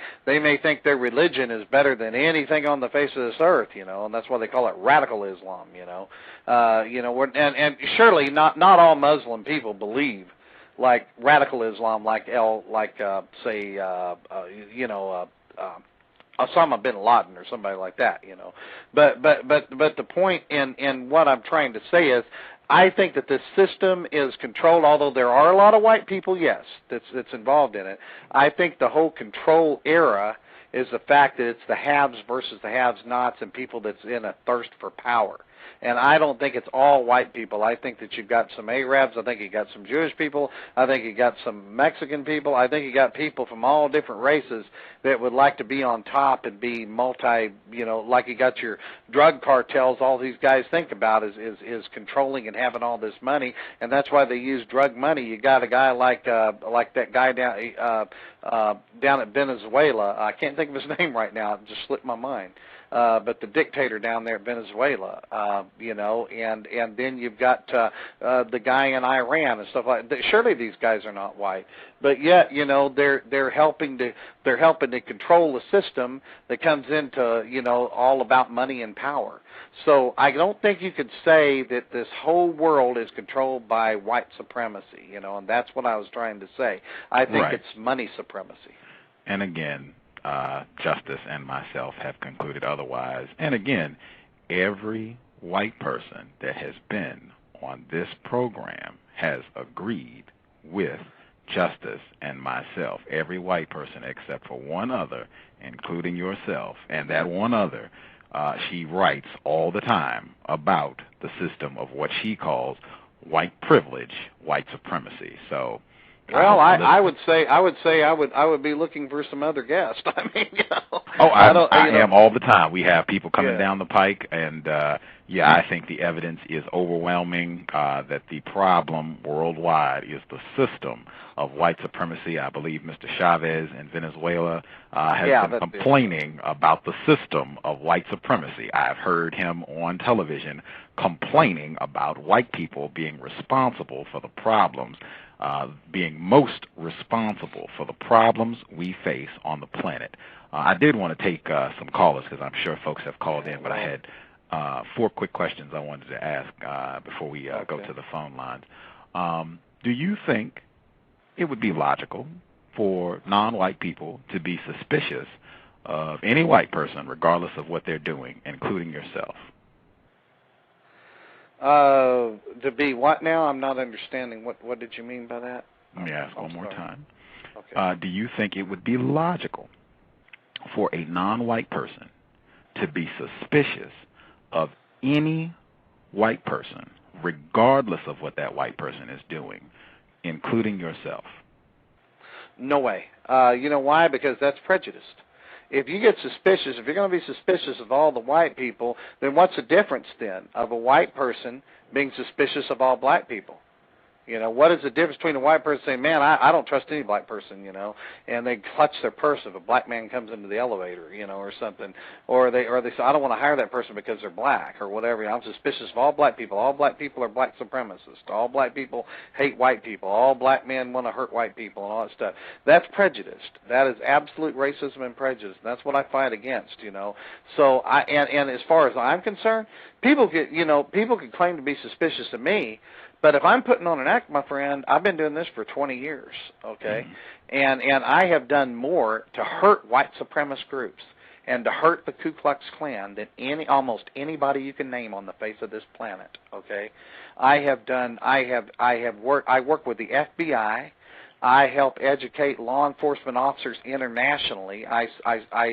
think their religion is better than anything on the face of this earth, you know, and that's why they call it radical Islam, you know. And surely not all Muslim people believe like radical Islam, Osama bin Laden or somebody like that, you know. But the point in what I'm trying to say is I think that this system is controlled, although there are a lot of white people, yes, that's involved in it. I think the whole control era is the fact that it's the haves versus the have-nots and people that's in a thirst for power. And I don't think it's all white people. I think that you've got some Arabs. I think you got some Jewish people. I think you got some Mexican people. I think you got people from all different races that would like to be on top and be like you got your drug cartels. All these guys think about is controlling and having all this money, and that's why they use drug money. You got a guy like that guy down at Venezuela. I can't think of his name right now. It just slipped my mind. But the dictator down there at Venezuela, and then you've got the guy in Iran and stuff like that. Surely these guys are not white, but yet they're helping to control the system that comes into all about money and power. So I don't think you could say that this whole world is controlled by white supremacy, and that's what I was trying to say. I think it's money supremacy. And again, Justice and myself have concluded otherwise. And again, every white person that has been on this program has agreed with Justice and myself. Every white person except for one other, including yourself. And that one other, she writes all the time about the system of what she calls white privilege, white supremacy. So, well, I would be looking for some other guests. I mean, I am all the time. We have people coming down the pike, and I think the evidence is overwhelming that the problem worldwide is the system of white supremacy. I believe Mr. Chavez in Venezuela has been complaining about the system of white supremacy. I've heard him on television complaining about white people being responsible for the problems, being most responsible for the problems we face on the planet. I did want to take some callers because I'm sure folks have called in, but I had 4 quick questions I wanted to ask before we go to the phone lines. Do you think it would be logical for non-white people to be suspicious of any white person, regardless of what they're doing, including yourself? To be what now? I'm not understanding. What did you mean by that? Let me ask one more time. Okay. Do you think it would be logical for a non-white person to be suspicious of any white person, regardless of what that white person is doing, including yourself? No way. You know why? Because that's prejudiced. If you get suspicious, if you're going to be suspicious of all the white people, then what's the difference then of a white person being suspicious of all black people? What is the difference between a white person saying, man, I don't trust any black person, and they clutch their purse if a black man comes into the elevator, or something, or they say, I don't want to hire that person because they're black or whatever. I'm suspicious of all black people. All black people are black supremacists. All black people hate white people. All black men want to hurt white people and all that stuff. That's prejudiced. That is absolute racism and prejudice. That's what I fight against, So and as far as I'm concerned, people can claim to be suspicious of me. But if I'm putting on an act, my friend, I've been doing this for 20 years, okay? And I have done more to hurt white supremacist groups and to hurt the Ku Klux Klan than almost anybody you can name on the face of this planet, okay? I work with the FBI. I help educate law enforcement officers internationally. I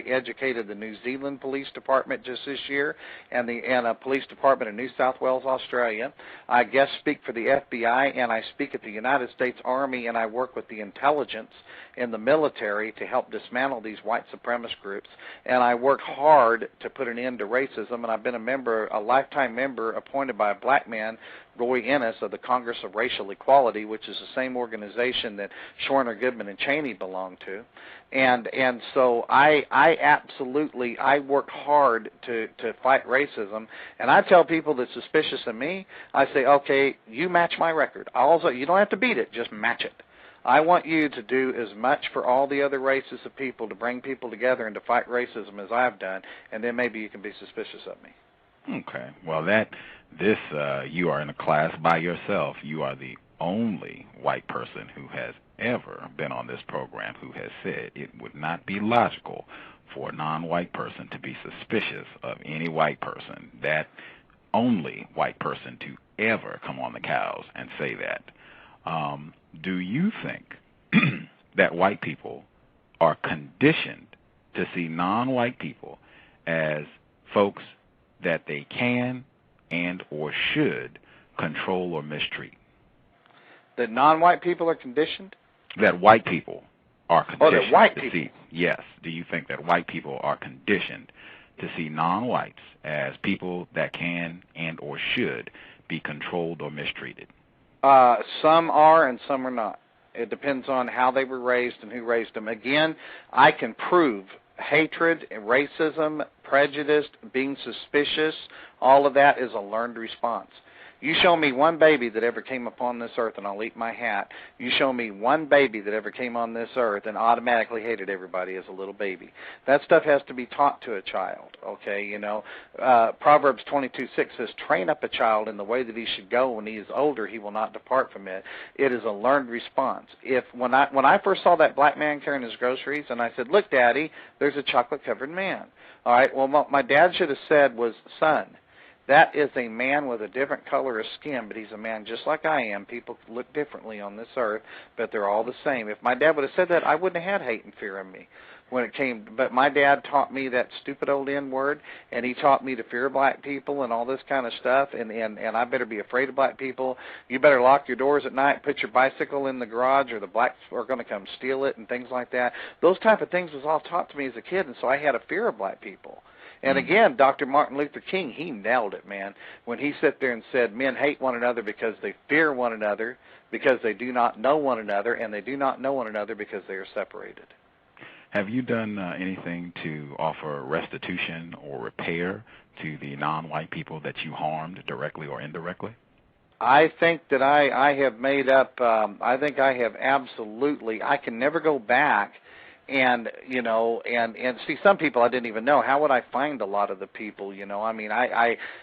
educated the New Zealand Police Department just this year and a police department in New South Wales, Australia. I guest speak for the FBI, and I speak at the United States Army, and I work with the intelligence in the military to help dismantle these white supremacist groups. And I work hard to put an end to racism, and I've been a lifetime member appointed by a black man, Roy Ennis, of the Congress of Racial Equality, which is the same organization that Schwerner, Goodman, and Cheney belong to. And so I absolutely work hard to fight racism. And I tell people that's suspicious of me, I say, okay, you match my record. You don't have to beat it, just match it. I want you to do as much for all the other races of people to bring people together and to fight racism as I've done, and then maybe you can be suspicious of me. Okay. Well, you are in a class by yourself. You are the only white person who has ever been on this program who has said it would not be logical for a non-white person to be suspicious of any white person. That only white person to ever come on the cows and say that. Do you think that white people are conditioned to see non-white people as folks that they can and or should control or mistreat? That non-white people are conditioned? That white people are conditioned that white to people. see. Yes. Do you think that white people are conditioned to see non-whites as people that can and or should be controlled or mistreated? Some are and some are not. It depends on how they were raised and who raised them. Again, I can prove hatred, racism, prejudice, being suspicious, all of that is a learned response. You show me one baby that ever came upon this earth, and I'll eat my hat. You show me one baby that ever came on this earth and automatically hated everybody as a little baby. That stuff has to be taught to a child, okay? You know, Proverbs 22:6 says, train up a child in the way that he should go. When he is older, he will not depart from it. It is a learned response. When I first saw that black man carrying his groceries, and I said, look, Daddy, there's a chocolate-covered man. All right, well, my dad should have said was, son, that is a man with a different color of skin, but he's a man just like I am. People look differently on this earth, but they're all the same. If my dad would have said that, I wouldn't have had hate and fear in me when it came. But my dad taught me that stupid old N-word, and he taught me to fear black people and all this kind of stuff, and I better be afraid of black people. You better lock your doors at night, put your bicycle in the garage, or the blacks are going to come steal it and things like that. Those type of things was all taught to me as a kid, and so I had a fear of black people. And again, Dr. Martin Luther King, he nailed it, man, when he sat there and said, men hate one another because they fear one another, because they do not know one another, and they do not know one another because they are separated. Have you done anything to offer restitution or repair to the non-white people that you harmed directly or indirectly? I think that I have made up, I think I have absolutely, I can never go back. And, you know, and see, some people I didn't even know. How would I find a lot of the people, you know? I mean,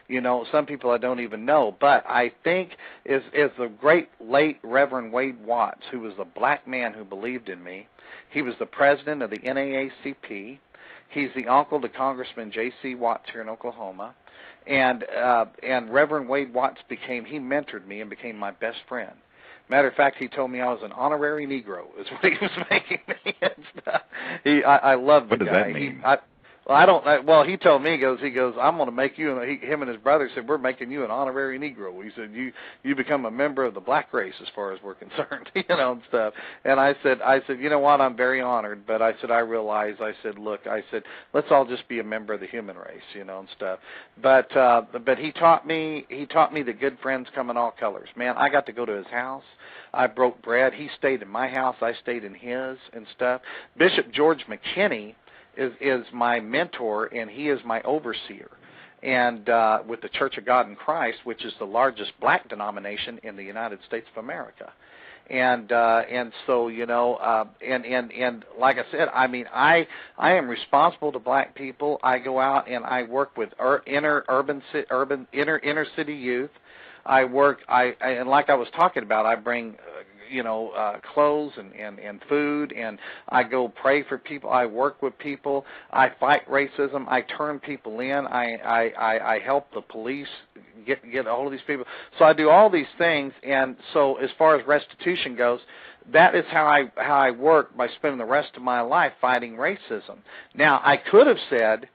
you know, some people I don't even know. But I think is the great late Reverend Wade Watts, who was a black man who believed in me. He was the president of the NAACP. He's the uncle to Congressman J.C. Watts here in Oklahoma. And Reverend Wade Watts he mentored me and became my best friend. Matter of fact, he told me I was an honorary Negro, is what he was making me and stuff. I love the guy. What does that mean? He told me, he goes, I'm going to make you, him and his brother said, we're making you an honorary Negro. He said, you become a member of the black race as far as we're concerned, you know, and stuff. And I said, you know what, I'm very honored, but I said, I realize, look, let's all just be a member of the human race, you know, and stuff. But he taught me that good friends come in all colors. Man, I got to go to his house. I broke bread. He stayed in my house. I stayed in his and stuff. Bishop George McKinney is my mentor, and he is my overseer, and with the Church of God in Christ, which is the largest black denomination in the United States of America. And so, you know, and like I said, I mean, I am responsible to black people. I go out and I work with inner city youth. And like I was talking about, I bring, clothes and food, and I go pray for people. I work with people. I fight racism. I turn people in. I help the police get all of these people. So I do all these things, and so as far as restitution goes, that is how I work, by spending the rest of my life fighting racism. Now, I could have said,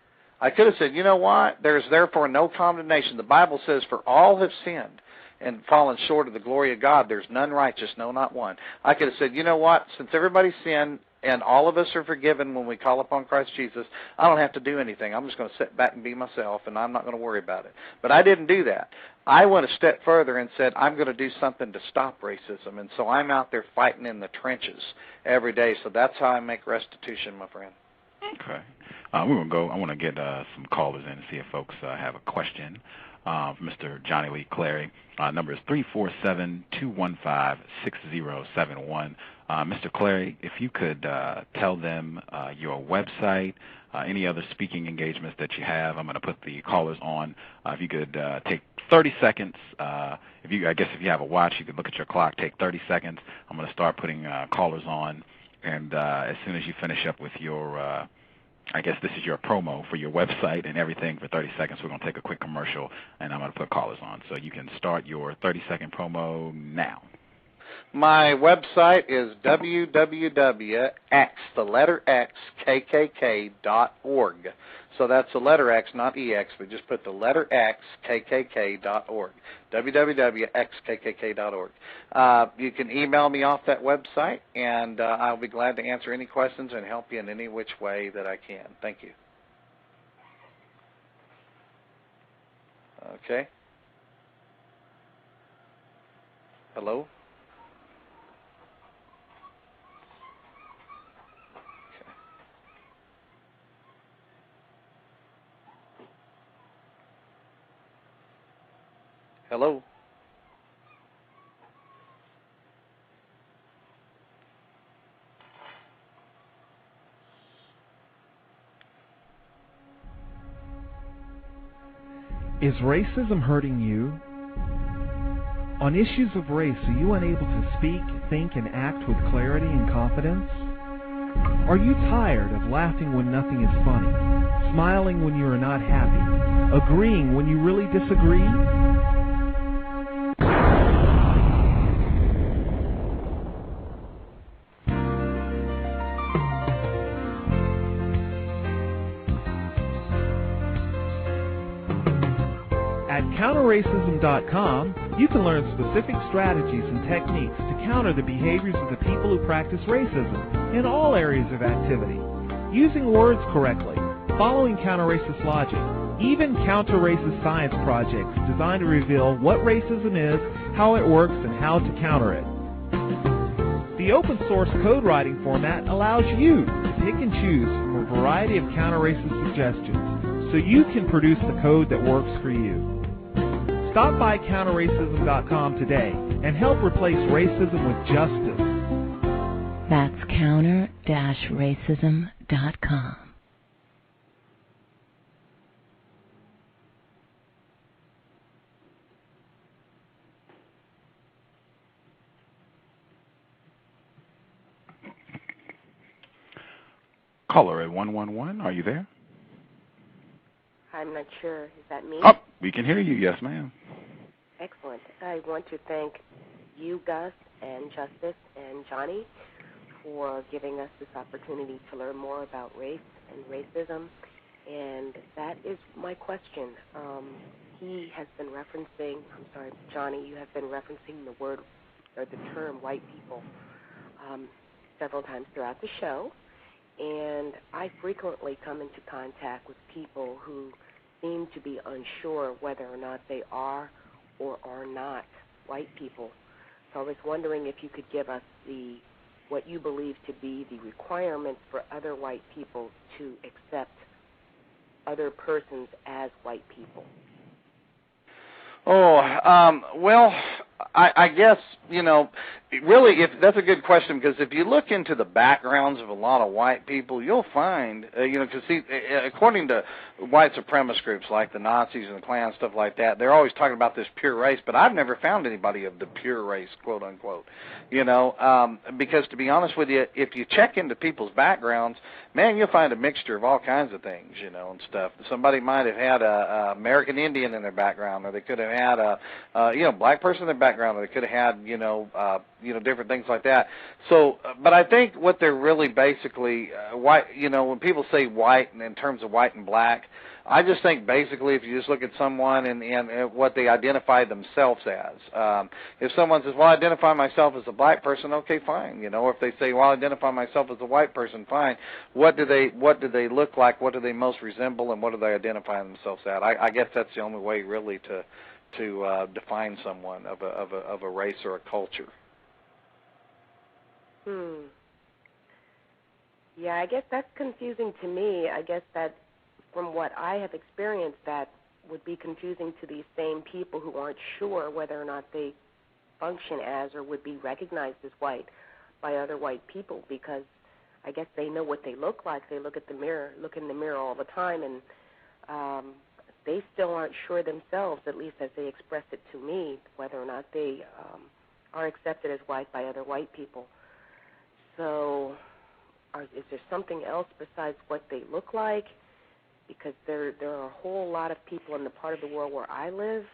you know what? There's therefore no condemnation. The Bible says, for all have sinned and fallen short of the glory of God. There's none righteous, no, not one. I could have said, you know what? Since everybody sinned and all of us are forgiven when we call upon Christ Jesus, I don't have to do anything. I'm just going to sit back and be myself, and I'm not going to worry about it. But I didn't do that. I went a step further and said, I'm going to do something to stop racism. And so I'm out there fighting in the trenches every day. So that's how I make restitution, my friend. Okay. We're going to go. I want to get some callers in and see if folks have a question. Mr. Johnny Lee Clary. Number is 347-215-6071. Mr. Clary, if you could tell them your website, any other speaking engagements that you have. I'm going to put the callers on. If you could take 30 seconds. If you have a watch, you could look at your clock, take 30 seconds. I'm going to start putting callers on. And as soon as you finish up with your I guess this is your promo for your website and everything for 30 seconds. We're going to take a quick commercial, and I'm going to put callers on. So you can start your 30-second promo now. My website is www.xkkk.org. So that's the letter X, not EX, but just put the letter X, KKK.org, www.xkkk.org. You can email me off that website, and I'll be glad to answer any questions and help you in any which way that I can. Thank you. Okay. Hello? Hello? Is racism hurting you? On issues of race, are you unable to speak, think, and act with clarity and confidence? Are you tired of laughing when nothing is funny, smiling when you are not happy, agreeing when you really disagree? At counterracism.com, you can learn specific strategies and techniques to counter the behaviors of the people who practice racism in all areas of activity, using words correctly, following counter-racist logic, even counter-racist science projects designed to reveal what racism is, how it works, and how to counter it. The open source code writing format allows you to pick and choose from a variety of counter-racist suggestions so you can produce the code that works for you. Stop by counterracism.com today and help replace racism with justice. That's counter-racism.com. Caller at 111, are you there? I'm not sure. Is that me? Oh, we can hear you. Yes, ma'am. Excellent. I want to thank you, Gus, and Justice, and Johnny for giving us this opportunity to learn more about race and racism. And that is my question. He has been referencing, I'm sorry, Johnny, you have been referencing the word or the term white people several times throughout the show. And I frequently come into contact with people who seem to be unsure whether or not they are or are not white people. So I was wondering if you could give us what you believe to be the requirements for other white people to accept other persons as white people. Well, I guess, really, if that's a good question, because if you look into the backgrounds of a lot of white people, you'll find, because according to white supremacist groups like the Nazis and the Klan, stuff like that, they're always talking about this pure race, but I've never found anybody of the pure race, quote unquote, because to be honest with you, if you check into people's backgrounds, man, you'll find a mixture of all kinds of things, and stuff. Somebody might have had a American Indian in their background, or they could have had a black person in their background, or they could have had, different things like that. So, but I think what they're really basically, white, when people say white in terms of white and black, I just think basically if you just look at someone and what they identify themselves as. If someone says, well, I identify myself as a black person, okay, fine. Or if they say, well, I identify myself as a white person, fine. What do they look like? What do they most resemble? And what do they identify themselves as? I guess that's the only way really to define someone of a race or a culture. Yeah, I guess that's confusing to me. I guess that from what I have experienced, that would be confusing to these same people who aren't sure whether or not they function as or would be recognized as white by other white people, because I guess they know what they look like. They look in the mirror all the time, and they still aren't sure themselves, at least as they express it to me, whether or not they are accepted as white by other white people. So is there something else besides what they look like? Because there are a whole lot of people in the part of the world where I live,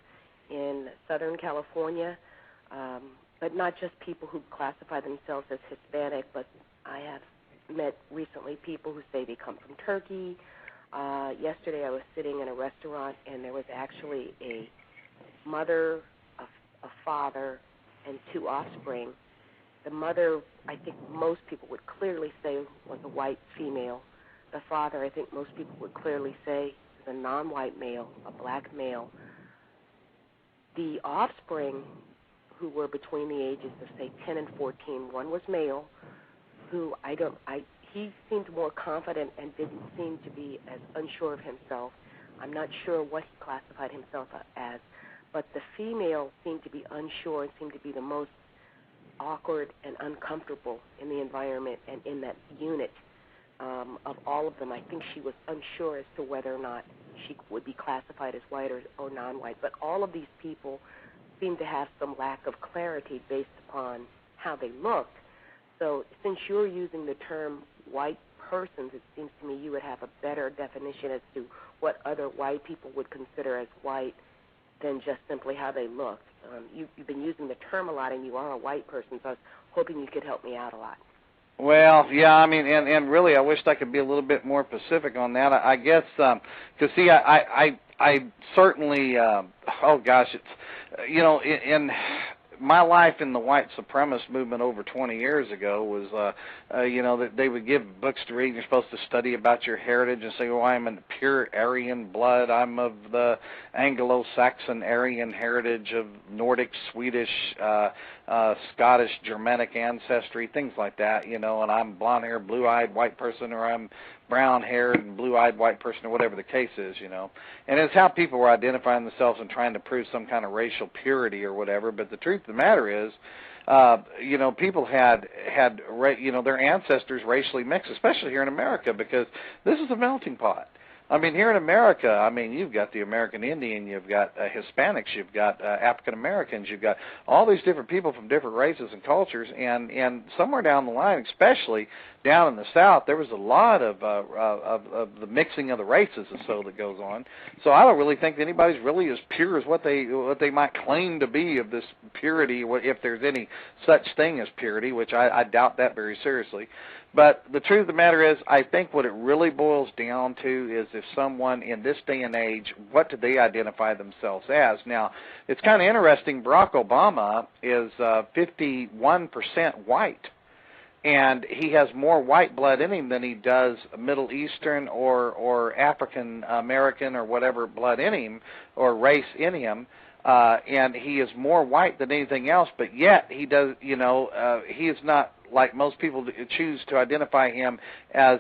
in Southern California, but not just people who classify themselves as Hispanic, but I have met recently people who say they come from Turkey, Yesterday I was sitting in a restaurant, and there was actually a mother, a father, and two offspring. The mother, I think most people would clearly say, was a white female. The father, I think most people would clearly say, is a non-white male, a black male. The offspring, who were between the ages of, say, 10 and 14, one was male, who he seemed more confident and didn't seem to be as unsure of himself. I'm not sure what he classified himself as, but the female seemed to be unsure and seemed to be the most awkward and uncomfortable in the environment and in that unit of all of them. I think she was unsure as to whether or not she would be classified as white or non-white, but all of these people seemed to have some lack of clarity based upon how they looked. So since you're using the term white persons, it seems to me you would have a better definition as to what other white people would consider as white than just simply how they looked. You've been using the term a lot, and you are a white person, so I was hoping you could help me out a lot. Well, yeah, I mean, and really, I wished I could be a little bit more specific on that. I guess, because see, I certainly, oh gosh, it's, you know, in my life in the white supremacist movement over 20 years ago was, you know, that they would give books to read. You're supposed to study about your heritage and say, well, I'm in pure Aryan blood. I'm of the Anglo-Saxon Aryan heritage of Nordic, Swedish, Scottish, Germanic ancestry, things like that, you know, and I'm blonde-haired, blue-eyed white person, or I'm brown-haired and blue-eyed white person, or whatever the case is, you know. And it's how people were identifying themselves and trying to prove some kind of racial purity or whatever. But the truth of the matter is, you know, people had you know, their ancestors racially mixed, especially here in America, because this is a melting pot. I mean, here in America, I mean, you've got the American Indian, you've got Hispanics, you've got African Americans, you've got all these different people from different races and cultures, and somewhere down the line, especially down in the South, there was a lot of the mixing of the races and so that goes on. So I don't really think anybody's really as pure as what they might claim to be of this purity, if there's any such thing as purity, which I doubt that very seriously. But the truth of the matter is, I think what it really boils down to is if someone in this day and age, what do they identify themselves as? Now, it's kind of interesting. Barack Obama is 51% white, and he has more white blood in him than he does Middle Eastern or African American or whatever blood in him or race in him. And he is more white than anything else, but yet he does, you know, he is not like most people choose to identify him as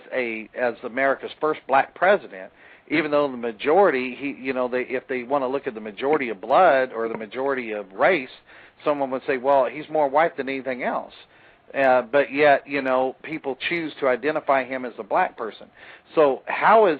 America's first black president, even though the majority, if they want to look at the majority of blood or the majority of race, someone would say, well, he's more white than anything else. But yet, you know, people choose to identify him as a black person. So how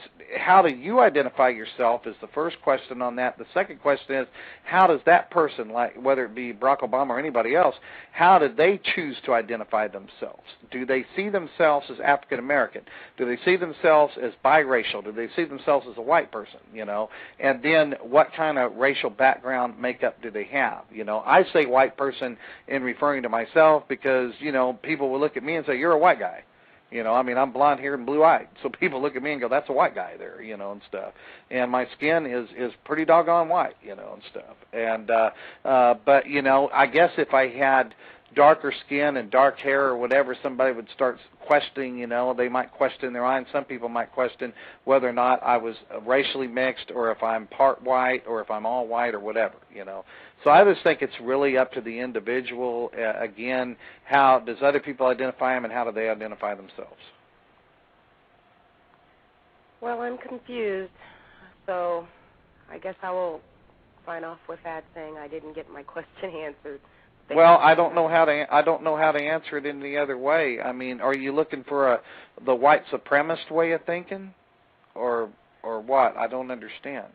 do you identify yourself is the first question on that. The second question is, how does that person, like whether it be Barack Obama or anybody else, how do they choose to identify themselves? Do they see themselves as African American? Do they see themselves as biracial? Do they see themselves as a white person? You know, and then what kind of racial background makeup do they have? You know, I say white person in referring to myself because, you know, people will look at me and say, you're a white guy. You know, I mean, I'm blonde-haired and blue-eyed, so people look at me and go, that's a white guy there, you know, and stuff. And my skin is pretty doggone white, you know, and stuff. And but, you know, I guess if I had darker skin and dark hair or whatever, somebody would start questioning, you know, they might question their mind. Some people might question whether or not I was racially mixed or if I'm part white or if I'm all white or whatever, you know. So I just think it's really up to the individual. Again, how does other people identify them and how do they identify themselves? Well, I'm confused, so I guess I will sign off with that, saying I didn't get my question answered. Well, I don't know how to answer it any other way. I mean, are you looking for the white supremacist way of thinking, or what? I don't understand.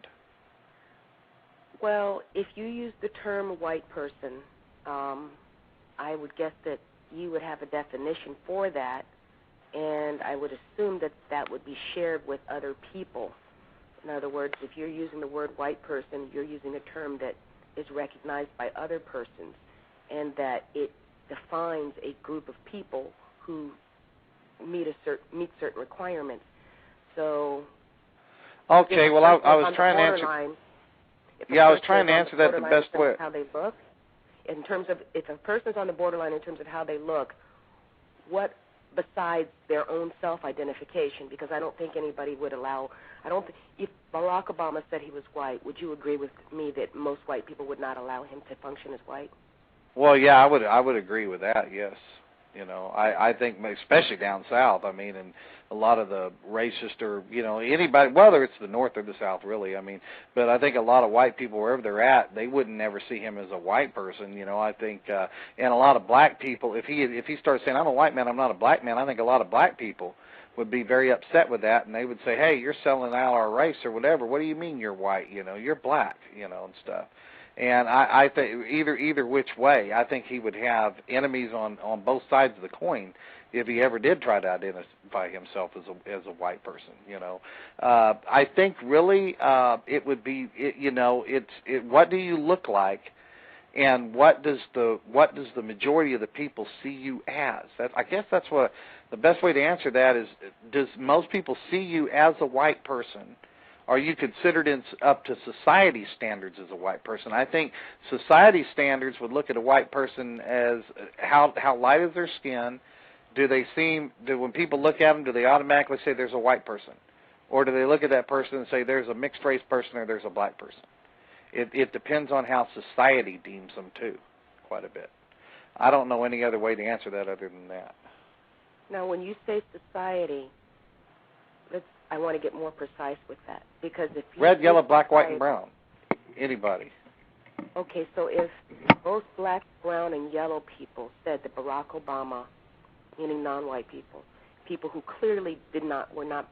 Well, if you use the term white person, I would guess that you would have a definition for that, and I would assume that that would be shared with other people. In other words, if you're using the word white person, you're using a term that is recognized by other persons, and that it defines a group of people who meet certain requirements. So Okay, well, I was trying to answer. Yeah, I was trying to answer that the best way. How they look, in terms of if a person's on the borderline in terms of how they look, what besides their own self-identification? Because I don't think anybody would allow. If Barack Obama said he was white, would you agree with me that most white people would not allow him to function as white? Well, yeah, I would agree with that. Yes, you know, I think especially down south. I mean, and a lot of the racist or anybody, whether it's the North or the South, really. I mean, but I think a lot of white people wherever they're at, they wouldn't never see him as a white person. You know, I think, and a lot of black people, if he starts saying I'm a white man, I'm not a black man, I think a lot of black people would be very upset with that, and they would say, hey, you're selling out our race or whatever. What do you mean you're white? You know, you're black, and stuff. And I think either which way, I think he would have enemies on both sides of the coin if he ever did try to identify himself as a white person. I think really it would be what do you look like, and what does the majority of the people see you as? I guess that's what the best way to answer that is. Does most people see you as a white person? Are you considered up to society standards as a white person? I think society standards would look at a white person as how light is their skin. Do when people look at them, do they automatically say there's a white person? Or do they look at that person and say there's a mixed race person or there's a black person? It depends on how society deems them too, quite a bit. I don't know any other way to answer that other than that. Now, when you say society, I want to get more precise with that, because if you red, yellow, black, white, and brown, anybody. Okay, so if both black, brown, and yellow people said that Barack Obama, meaning non-white people who clearly were not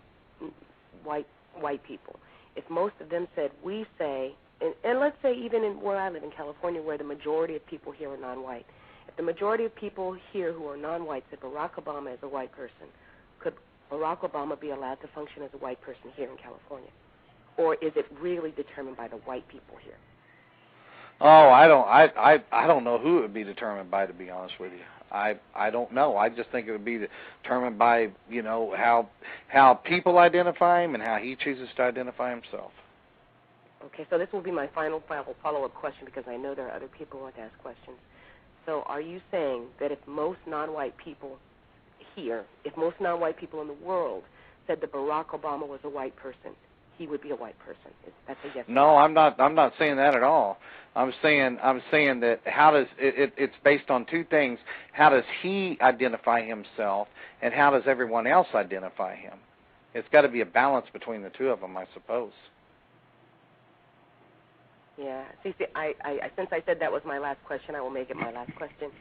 white people, if most of them said, we say, and let's say even where I live in California, where the majority of people here are non-white, if the majority of people here who are non-white said Barack Obama is a white person, could Barack Obama be allowed to function as a white person here in California? Or is it really determined by the white people here? Oh, I don't know who it would be determined by, to be honest with you. I don't know. I just think it would be determined by, how people identify him and how he chooses to identify himself. Okay, so this will be my final follow-up question, because I know there are other people who want to ask questions. So are you saying that if most non-white people here, if most non-white people in the world said that Barack Obama was a white person, he would be a white person? That's a yes. No, I'm not saying that at all. I'm saying that how does it's based on two things. How does he identify himself, and how does everyone else identify him? It's got to be a balance between the two of them, I suppose. Yeah. See, I since I said that was my last question, I will make it my last question.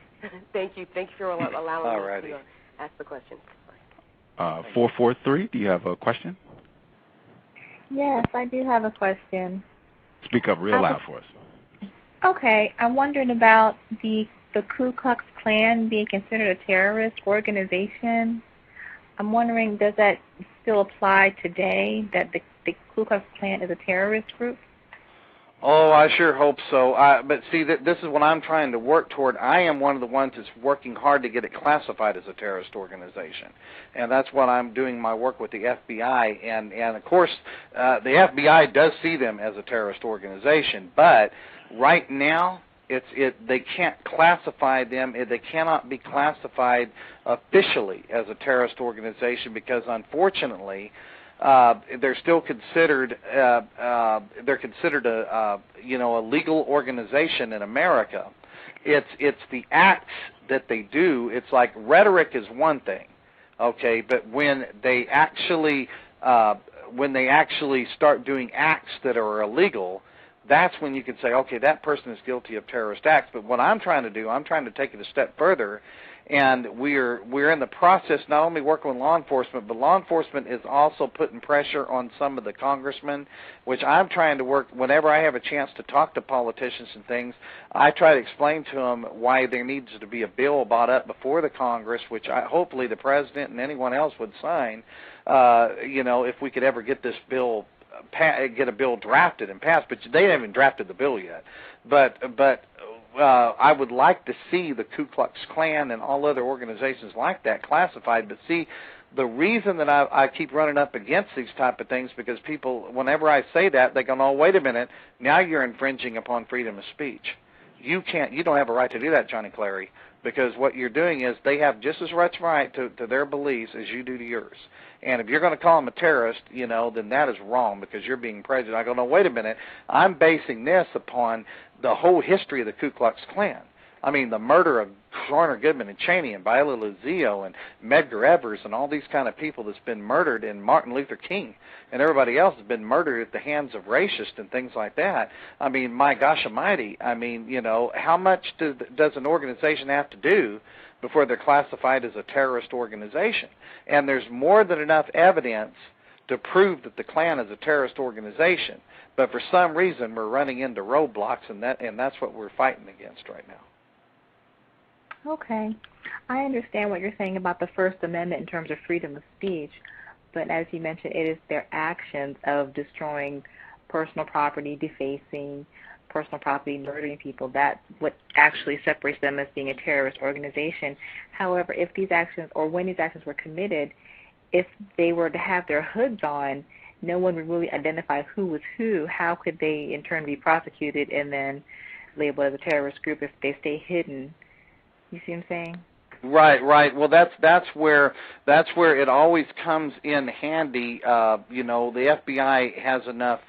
Thank you for allowing me to ask the question. 443, do you have a question? Yes, I do have a question. Speak up real loud for us. Okay, I'm wondering about the Ku Klux Klan being considered a terrorist organization. I'm wondering, does that still apply today, that the Ku Klux Klan is a terrorist group? Oh, I sure hope so. But see, this is what I'm trying to work toward. I am one of the ones that's working hard to get it classified as a terrorist organization, and that's what I'm doing my work with the FBI. And of course, the FBI does see them as a terrorist organization, but right now they can't classify them. They cannot be classified officially as a terrorist organization because, unfortunately, they're still considered they're considered a legal organization in America. It's the acts that they do. It's like rhetoric is one thing, okay, but when they actually start doing acts that are illegal, that's when you can say, okay, that person is guilty of terrorist acts. But what I'm trying to do, I'm trying to take it a step further. And we're in the process not only working with law enforcement, but law enforcement is also putting pressure on some of the congressmen, which I'm trying to work. Whenever I have a chance to talk to politicians and things, I try to explain to them why there needs to be a bill brought up before the Congress, which hopefully the president and anyone else would sign. If we could ever get this bill, get a bill drafted and passed, but they haven't even drafted the bill yet. But I would like to see the Ku Klux Klan and all other organizations like that classified. But see, The reason that I keep running up against these type of things because people, whenever I say that, they go, "Oh, wait a minute, now you're infringing upon freedom of speech. You don't have a right to do that, Johnny Clary, because what you're doing is they have just as much right to their beliefs as you do to yours. And if you're going to call them a terrorist, then that is wrong because you're being prejudiced." I go, "No, wait a minute. I'm basing this upon the whole history of the Ku Klux Klan. I mean, the murder of Garner Goodman and Cheney and Viola Luzio and Medgar Evers and all these kind of people that's been murdered, and Martin Luther King and everybody else has been murdered at the hands of racists and things like that. I mean, my gosh almighty, I mean, how much does an organization have to do before they're classified as a terrorist organization? And there's more than enough evidence to prove that the Klan is a terrorist organization. But for some reason, we're running into roadblocks, and that's what we're fighting against right now. Okay. I understand what you're saying about the First Amendment in terms of freedom of speech, but as you mentioned, it is their actions of destroying personal property, defacing personal property, murdering people, that's what actually separates them as being a terrorist organization. However, if these actions, or when these actions were committed, if they were to have their hoods on, no one would really identify who was who. How could they in turn be prosecuted and then labeled as a terrorist group if they stay hidden? You see what I'm saying? Right. Well, that's where it always comes in handy. The FBI has enough.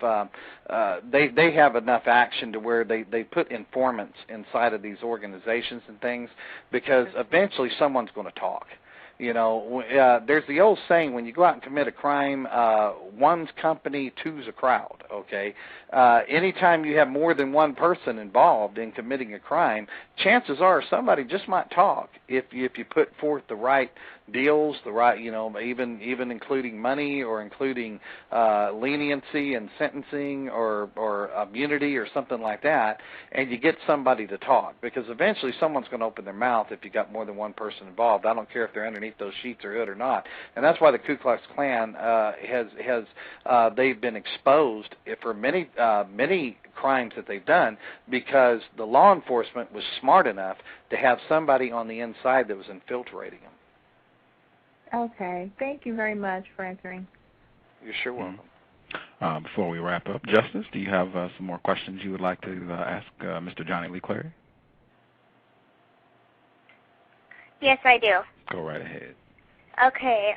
They have enough action to where they put informants inside of these organizations and things, because eventually someone's going to talk. There's the old saying, when you go out and commit a crime, one's company, two's a crowd, okay? Anytime you have more than one person involved in committing a crime, chances are somebody just might talk if you put forth the right deals, the right, even including money or including leniency and sentencing or immunity or something like that, and you get somebody to talk, because eventually someone's going to open their mouth if you got more than one person involved. I don't care if they're underneath those sheets or hood or not. And that's why the Ku Klux Klan they've been exposed for many crimes that they've done, because the law enforcement was smart enough to have somebody on the inside that was infiltrating them. Okay. Thank you very much for answering. You're sure welcome. Before we wrap up, Justice, do you have some more questions you would like to ask Mr. Johnny Lee Clary? Yes, I do. Go right ahead. Okay.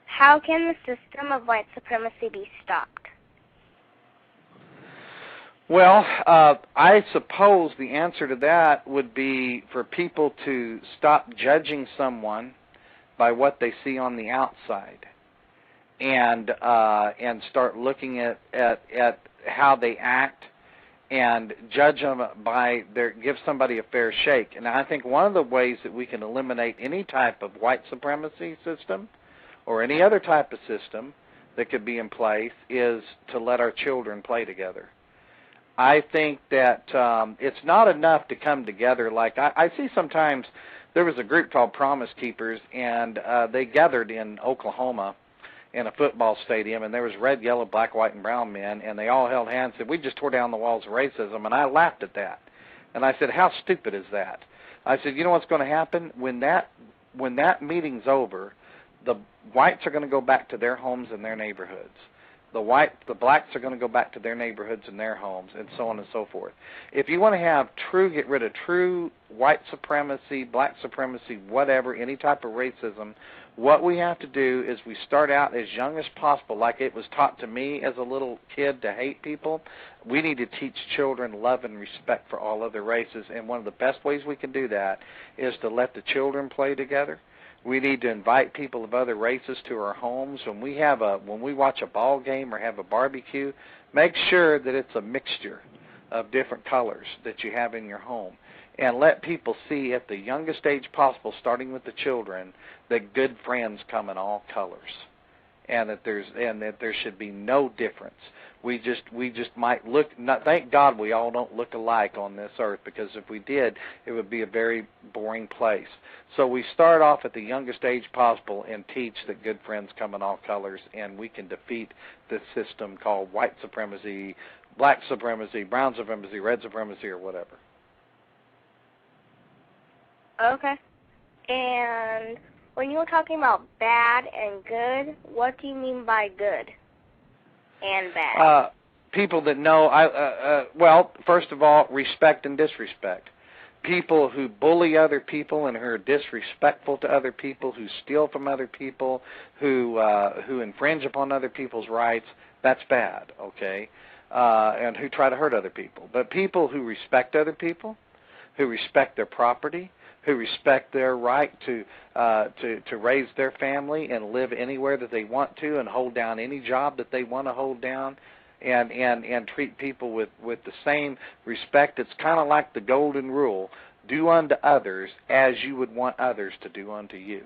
How can the system of white supremacy be stopped? Well, I suppose the answer to that would be for people to stop judging someone by what they see on the outside, and start looking at how they act and judge them by give somebody a fair shake. And I think one of the ways that we can eliminate any type of white supremacy system or any other type of system that could be in place is to let our children play together. I think that it's not enough to come together. Like I see sometimes, there was a group called Promise Keepers, and they gathered in Oklahoma in a football stadium, and there was red, yellow, black, white, and brown men, and they all held hands and said, "We just tore down the walls of racism." And I laughed at that. And I said, "How stupid is that?" I said, "You know what's going to happen? When that meeting's over, the whites are going to go back to their homes and their neighborhoods. The blacks are going to go back to their neighborhoods and their homes, and so on and so forth. If you want to get rid of true white supremacy, black supremacy, whatever, any type of racism, what we have to do is we start out as young as possible, like it was taught to me as a little kid to hate people. We need to teach children love and respect for all other races, and one of the best ways we can do that is to let the children play together. We need to invite people of other races to our homes. When we watch a ball game or have a barbecue, make sure that it's a mixture of different colors that you have in your home, and let people see at the youngest age possible, starting with the children, that good friends come in all colors, and that there should be no difference. We just might look. Thank God we all don't look alike on this earth, because if we did, it would be a very boring place. So we start off at the youngest age possible and teach that good friends come in all colors, and we can defeat this system called white supremacy, black supremacy, brown supremacy, red supremacy, or whatever. Okay. And when you were talking about bad and good, what do you mean by good and bad? People that know, well, first of all, respect and disrespect. People who bully other people and who are disrespectful to other people, who steal from other people, who infringe upon other people's rights, that's bad, okay? And who try to hurt other people. But people who respect other people, who respect their property, who respect their right to raise their family and live anywhere that they want to and hold down any job that they want to hold down, and treat people with the same respect. It's kind of like the golden rule: do unto others as you would want others to do unto you.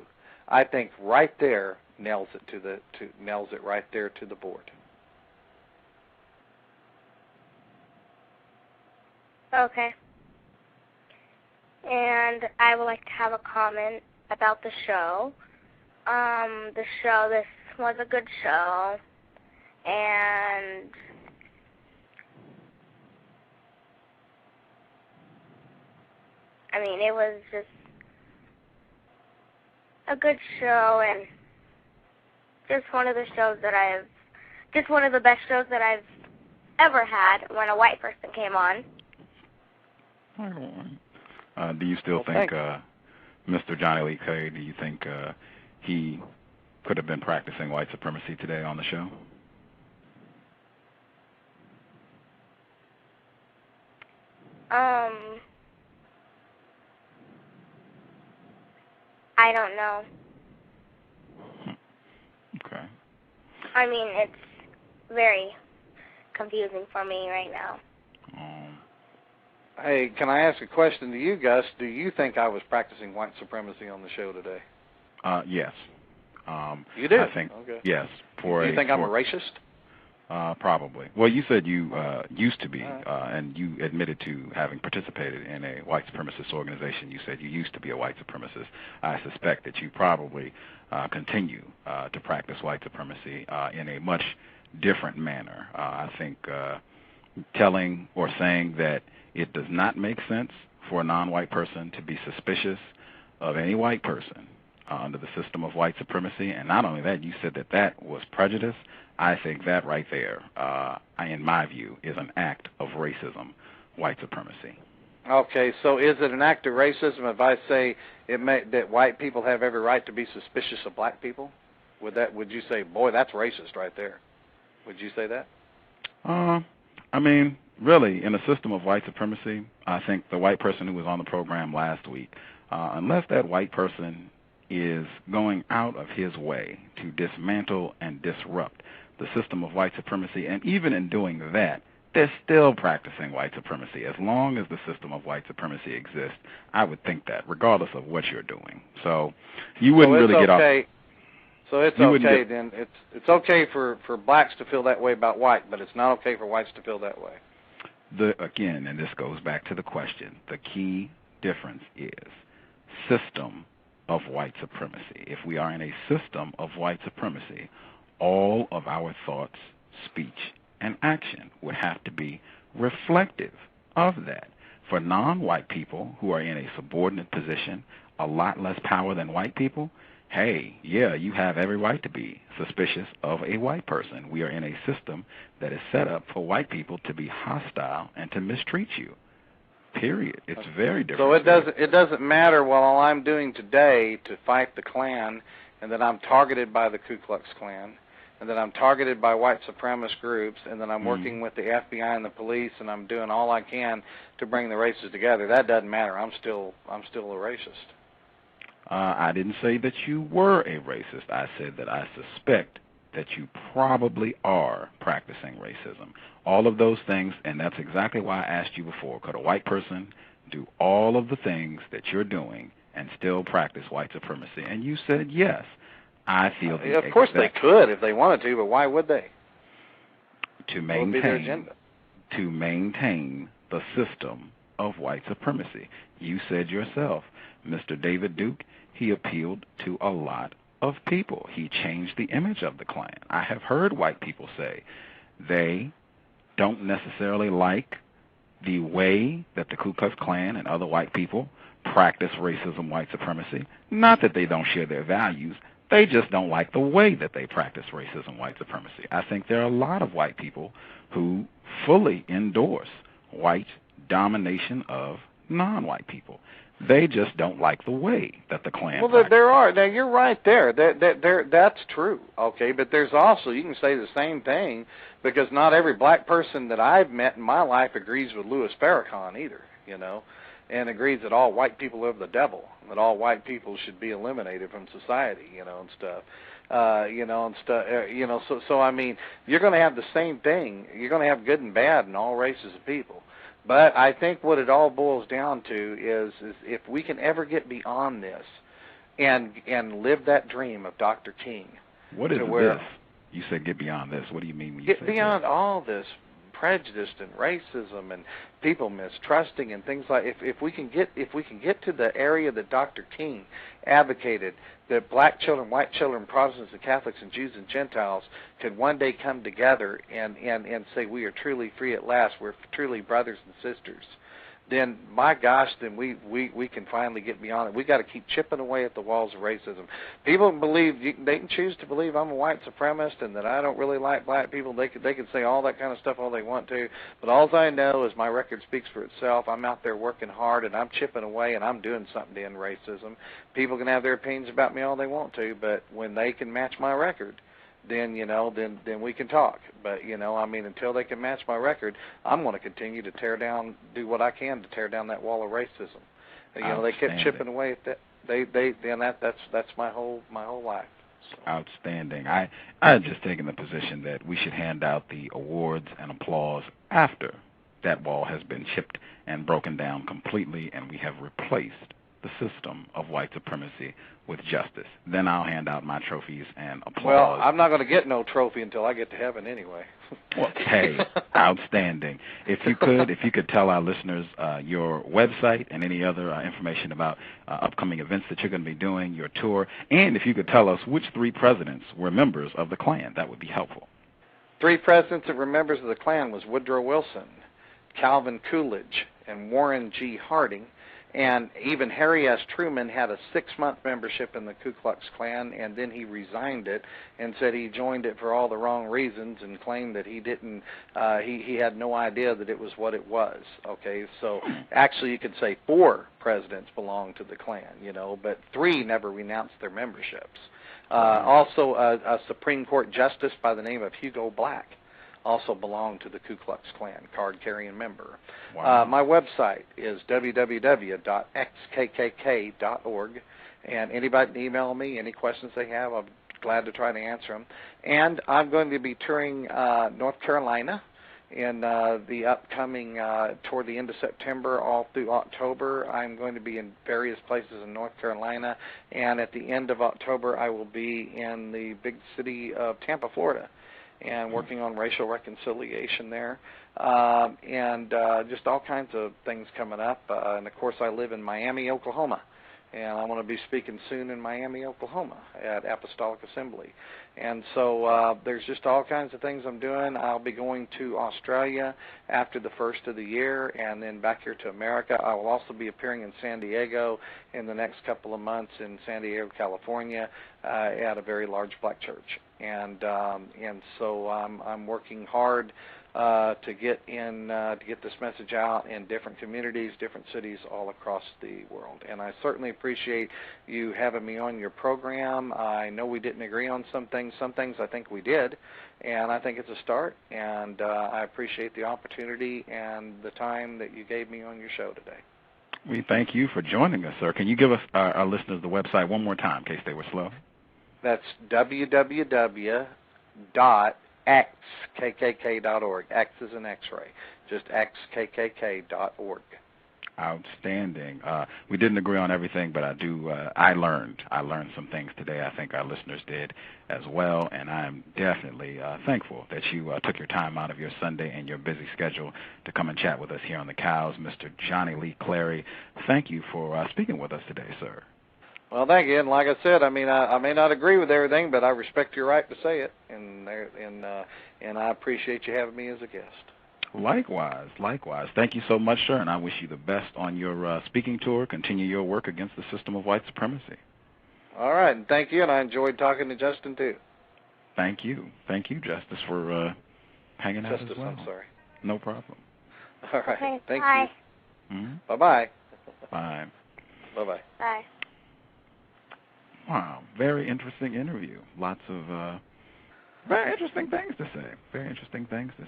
I think right there nails it right there to the board. Okay. And I would like to have a comment about the show. This was a good show. And I mean, it was just a good show, and just one of the best shows that I've ever had when a white person came on. Do you still think, Mr. Johnny Lee Clary, do you think he could have been practicing white supremacy today on the show? I don't know. Okay. I mean, it's very confusing for me right now. Hey, can I ask a question to you, Gus? Do you think I was practicing white supremacy on the show today? Yes. You do? I think, okay. Yes. Do you think I'm a racist? Probably. Well, you said you used to be, and you admitted to having participated in a white supremacist organization. You said you used to be a white supremacist. I suspect that you probably continue to practice white supremacy in a much different manner. I think telling or saying that it does not make sense for a non-white person to be suspicious of any white person under the system of white supremacy, and not only that, you said that that was prejudice. I think that right there, in my view, is an act of racism, white supremacy. Okay, so is it an act of racism if I say that white people have every right to be suspicious of black people? Would you say, boy, that's racist right there? Would you say that? I mean, really, in a system of white supremacy, I think the white person who was on the program last week, unless that white person is going out of his way to dismantle and disrupt the system of white supremacy, and even in doing that, they're still practicing white supremacy. As long as the system of white supremacy exists, I would think that, regardless of what you're doing. So you wouldn't really get off. So it's okay then. It's okay for blacks to feel that way about white, but it's not okay for whites to feel that way. Again, and this goes back to the question, the key difference is system of white supremacy. If we are in a system of white supremacy, all of our thoughts, speech, and action would have to be reflective of that. For non-white people who are in a subordinate position, a lot less power than white people, hey, yeah, you have every right to be suspicious of a white person. We are in a system that is set up for white people to be hostile and to mistreat you. Period. It's very different. So it doesn't matter what all I'm doing today to fight the Klan, and that I'm targeted by the Ku Klux Klan, and that I'm targeted by white supremacist groups, and that I'm working with the FBI and the police, and I'm doing all I can to bring the races together. That doesn't matter. I'm still a racist. I didn't say that you were a racist. I said that I suspect that you probably are practicing racism. All of those things, and that's exactly why I asked you before, could a white person do all of the things that you're doing and still practice white supremacy? And you said yes. I feel of course they could if they wanted to, but why would they? To maintain the system of white supremacy. You said yourself, Mr. David Duke, he appealed to a lot of people. He changed the image of the Klan. I have heard white people say they don't necessarily like the way that the Ku Klux Klan and other white people practice racism, white supremacy. Not that they don't share their values. They just don't like the way that they practice racism, white supremacy. I think there are a lot of white people who fully endorse white domination of non-white people. They just don't like the way that the Klan practices. There are. Now, you're right there. That's true, okay? But there's also, you can say the same thing, because not every black person that I've met in my life agrees with Louis Farrakhan either, you know, and agrees that all white people are the devil, that all white people should be eliminated from society, you know, and stuff. So I mean, you're going to have the same thing. You're going to have good and bad in all races of people. But I think what it all boils down to is if we can ever get beyond this and live that dream of Dr. King. What is this? You said get beyond this. What do you mean when you say get beyond all this prejudice and racism and people mistrusting and things like if we can get to the area that Dr. King advocated, that black children, white children, Protestants and Catholics and Jews and Gentiles could one day come together and say we are truly free at last, we're truly brothers and sisters, then my gosh, then we can finally get beyond it. We got to keep chipping away at the walls of racism. People believe they can choose to believe I'm a white supremacist and that I don't really like black people. They can say all that kind of stuff all they want to, but all I know is my record speaks for itself. I'm out there working hard and I'm chipping away and I'm doing something to end racism. People can have their opinions about me all they want to, but when they can match my record, then then we can talk. But I mean, until they can match my record, I'm going to continue to do what I can to tear down that wall of racism. They kept chipping away at that. That's my whole life. So. Outstanding. I've just taken the position that we should hand out the awards and applause after that wall has been chipped and broken down completely, and we have replaced the system of white supremacy with justice. Then I'll hand out my trophies and applause. Well, I'm not going to get no trophy until I get to heaven anyway. Well, hey, outstanding. If you could tell our listeners your website and any other information about upcoming events that you're going to be doing, your tour, and if you could tell us which 3 presidents were members of the Klan, that would be helpful. 3 presidents that were members of the Klan was Woodrow Wilson, Calvin Coolidge, and Warren G. Harding. And even Harry S. Truman had a 6-month membership in the Ku Klux Klan, and then he resigned it and said he joined it for all the wrong reasons and claimed that he didn't, he had no idea that it was what it was. Okay, so actually you could say 4 presidents belonged to the Klan, but 3 never renounced their memberships. Also, a Supreme Court justice by the name of Hugo Black also belonged to the Ku Klux Klan, card-carrying member. Wow. My website is www.xkkk.org, and anybody can email me any questions they have. I'm glad to try to answer them. And I'm going to be touring North Carolina in the upcoming, toward the end of September, all through October. I'm going to be in various places in North Carolina, and at the end of October, I will be in the big city of Tampa, Florida, and working on racial reconciliation there, and just all kinds of things coming up. And, of course, I live in Miami, Oklahoma, and I'm going to be speaking soon in Miami, Oklahoma at Apostolic Assembly. And so there's just all kinds of things I'm doing. I'll be going to Australia after the first of the year and then back here to America. I will also be appearing in San Diego in the next couple of months in San Diego, California, at a very large black church. And so I'm working hard to get this message out in different communities, different cities all across the world. And I certainly appreciate you having me on your program. I know we didn't agree on some things. Some things I think we did, and I think it's a start. And I appreciate the opportunity and the time that you gave me on your show today. We thank you for joining us, sir. Can you give us our listeners the website one more time in case they were slow? That's www.xkkk.org. X is an X-ray. Just xkkk.org. Outstanding. We didn't agree on everything, but I learned some things today. I think our listeners did as well, and I'm definitely thankful that you took your time out of your Sunday and your busy schedule to come and chat with us here on The Cows. Mr. Johnny Lee Clary, thank you for speaking with us today, sir. Well, thank you. And like I said, I mean, I may not agree with everything, but I respect your right to say it, and I appreciate you having me as a guest. Likewise. Thank you so much, sir, and I wish you the best on your speaking tour. Continue your work against the system of white supremacy. All right, and thank you, and I enjoyed talking to Justin, too. Thank you, Justice, for hanging out as well. I'm sorry. No problem. All right, Okay, thank bye. you. Mm-hmm. Bye-bye. Bye. Bye-bye. Bye. Wow, very interesting interview. Lots of very interesting things to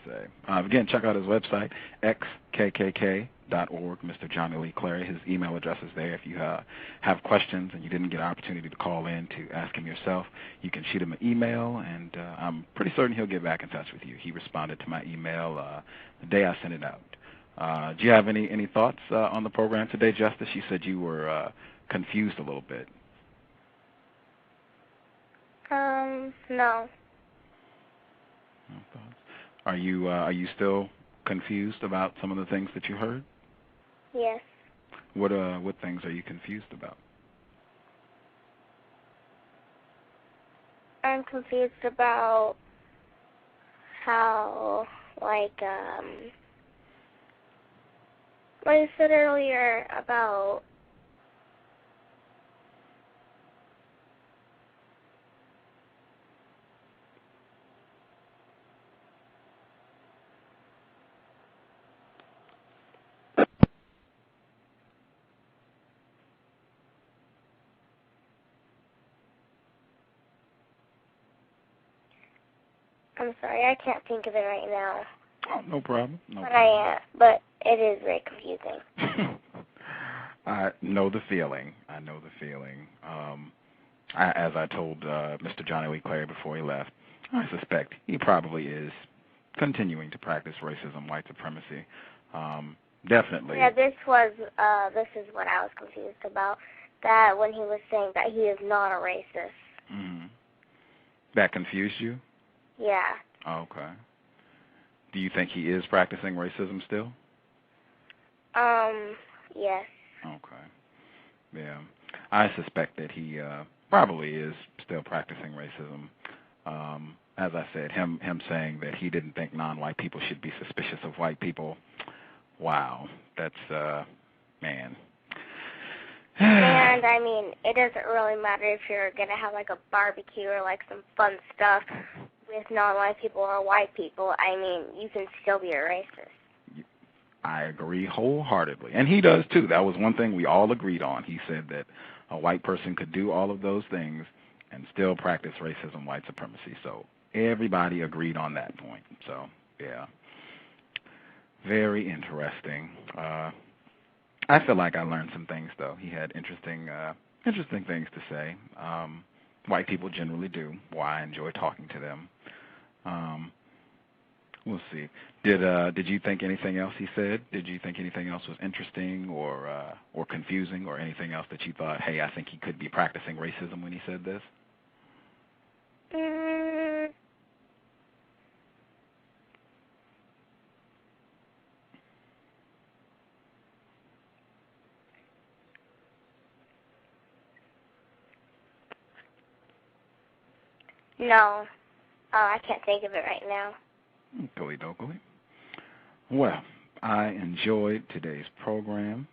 say. Again, check out his website, xkkk.org, Mr. Johnny Lee Clary. His email address is there. If you have questions and you didn't get an opportunity to call in to ask him yourself, you can shoot him an email, and I'm pretty certain he'll get back in touch with you. He responded to my email the day I sent it out. Do you have any thoughts on the program today, Justice? You said you were confused a little bit. No. No thoughts. Are you still confused about some of the things that you heard? Yes. What things are you confused about? I'm confused about how, what you said earlier about I'm sorry, I can't think of it right now. Oh, no problem. But it is very confusing. I know the feeling. As I told Mr. Johnny Lee Clary before he left, I suspect he probably is continuing to practice racism, white supremacy. Definitely. Yeah, this is what I was confused about. That when he was saying that he is not a racist. Mm-hmm. That confused you? Yeah. Okay. Do you think he is practicing racism still? Yes. Okay. Yeah. I suspect that he probably is still practicing racism. As I said, him saying that he didn't think non-white people should be suspicious of white people. Wow. That's, man. And, I mean, it doesn't really matter if you're going to have, a barbecue or, some fun stuff with non-white people or white people. I mean, you can still be a racist. I agree wholeheartedly. And he does, too. That was one thing we all agreed on. He said that a white person could do all of those things and still practice racism, white supremacy. So everybody agreed on that point. So, yeah. Very interesting. I feel like I learned some things, though. He had interesting things to say. White people generally do. Why I enjoy talking to them. We'll see. Did you think anything else he said? Did you think anything else was interesting or confusing or anything else that you thought, hey, I think he could be practicing racism when he said this? No. I can't think of it right now. Okey-dokey. Well, I enjoyed today's program.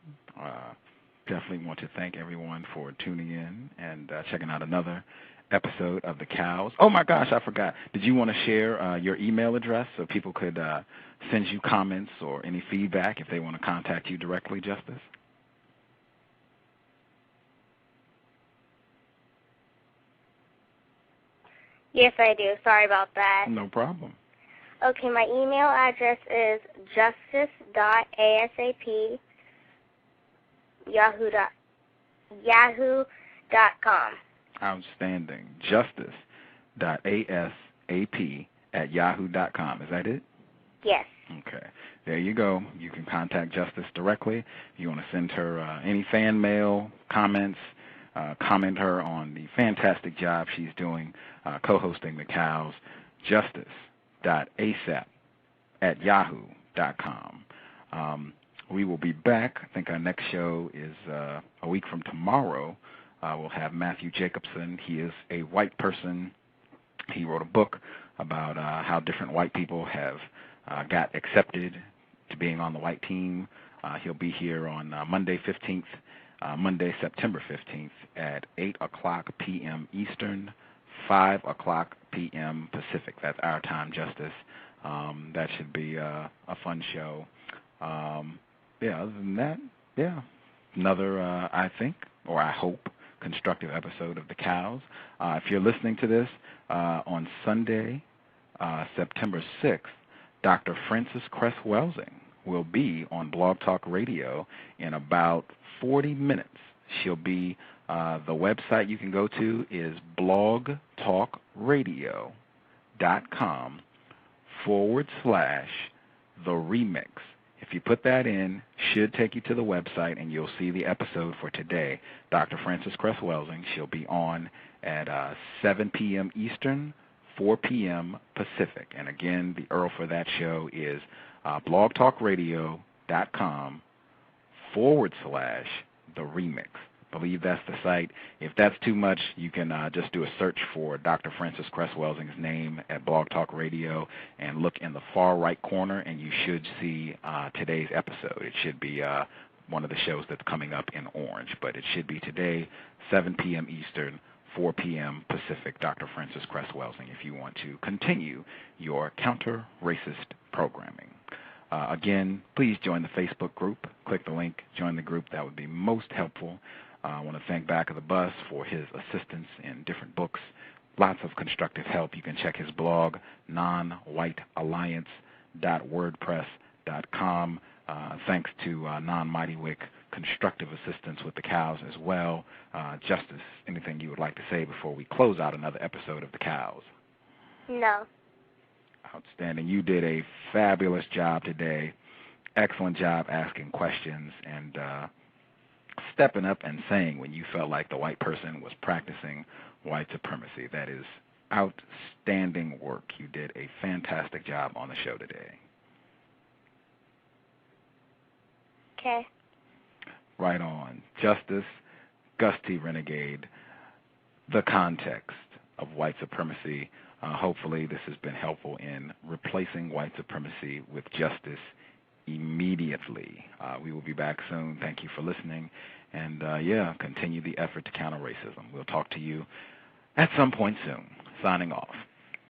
Definitely want to thank everyone for tuning in and checking out another episode of The Cows. Oh, my gosh, I forgot. Did you want to share your email address so people could send you comments or any feedback if they want to contact you directly, Justice? Yes, I do. Sorry about that. No problem. Okay, my email address is justice.asap@yahoo.com. Outstanding. Justice.asap@yahoo.com. Is that it? Yes. Okay. There you go. You can contact Justice directly. If you want to send her any fan mail, comments, comment her on the fantastic job she's doing co-hosting The Cows, justice.asap@yahoo.com. We will be back. I think our next show is a week from tomorrow. We'll have Matthew Jacobson. He is a white person. He wrote a book about how different white people have got accepted to being on the white team. He'll be here on Monday, September 15th at 8 o'clock p.m. Eastern, 5 o'clock p.m. Pacific. That's our time, Justice. That should be a fun show. Other than that, another, I think, or I hope, constructive episode of The Cows. If you're listening to this on Sunday, September 6th, Dr. Frances Cress Welsing will be on Blog Talk Radio in about 40 minutes. She'll be, the website you can go to is blogtalkradio.com/the remix. If you put that in, should take you to the website, and you'll see the episode for today. Dr. Frances Cress Welsing, she'll be on at 7 p.m. Eastern, 4 p.m. Pacific. And again, the URL for that show is blogtalkradio.com/the remix. I believe that's the site. If that's too much, you can just do a search for Dr. Frances Cress Welsing's name at Blog Talk Radio and look in the far right corner, and you should see today's episode. It should be one of the shows that's coming up in orange, but it should be today, 7 p.m. Eastern, 4 p.m. Pacific, Dr. Frances Cress Welsing, if you want to continue your counter-racist programming. Again, please join the Facebook group. Click the link, join the group. That would be most helpful. I want to thank Back of the Bus for his assistance in different books. Lots of constructive help. You can check his blog, nonwhitealliance.wordpress.com. Thanks to Non-Mighty Wick, constructive assistance with the Cows as well. Justice, anything you would like to say before we close out another episode of The Cows? No. Outstanding. You did a fabulous job today. Excellent job asking questions and stepping up and saying when you felt like the white person was practicing white supremacy. That is outstanding work. You did a fantastic job on the show today. Okay. Right on. Justice, Gus T. Renegade, the context of white supremacy. Hopefully this has been helpful in replacing white supremacy with justice immediately. We will be back soon. Thank you for listening. And, continue the effort to counter racism. We'll talk to you at some point soon. Signing off.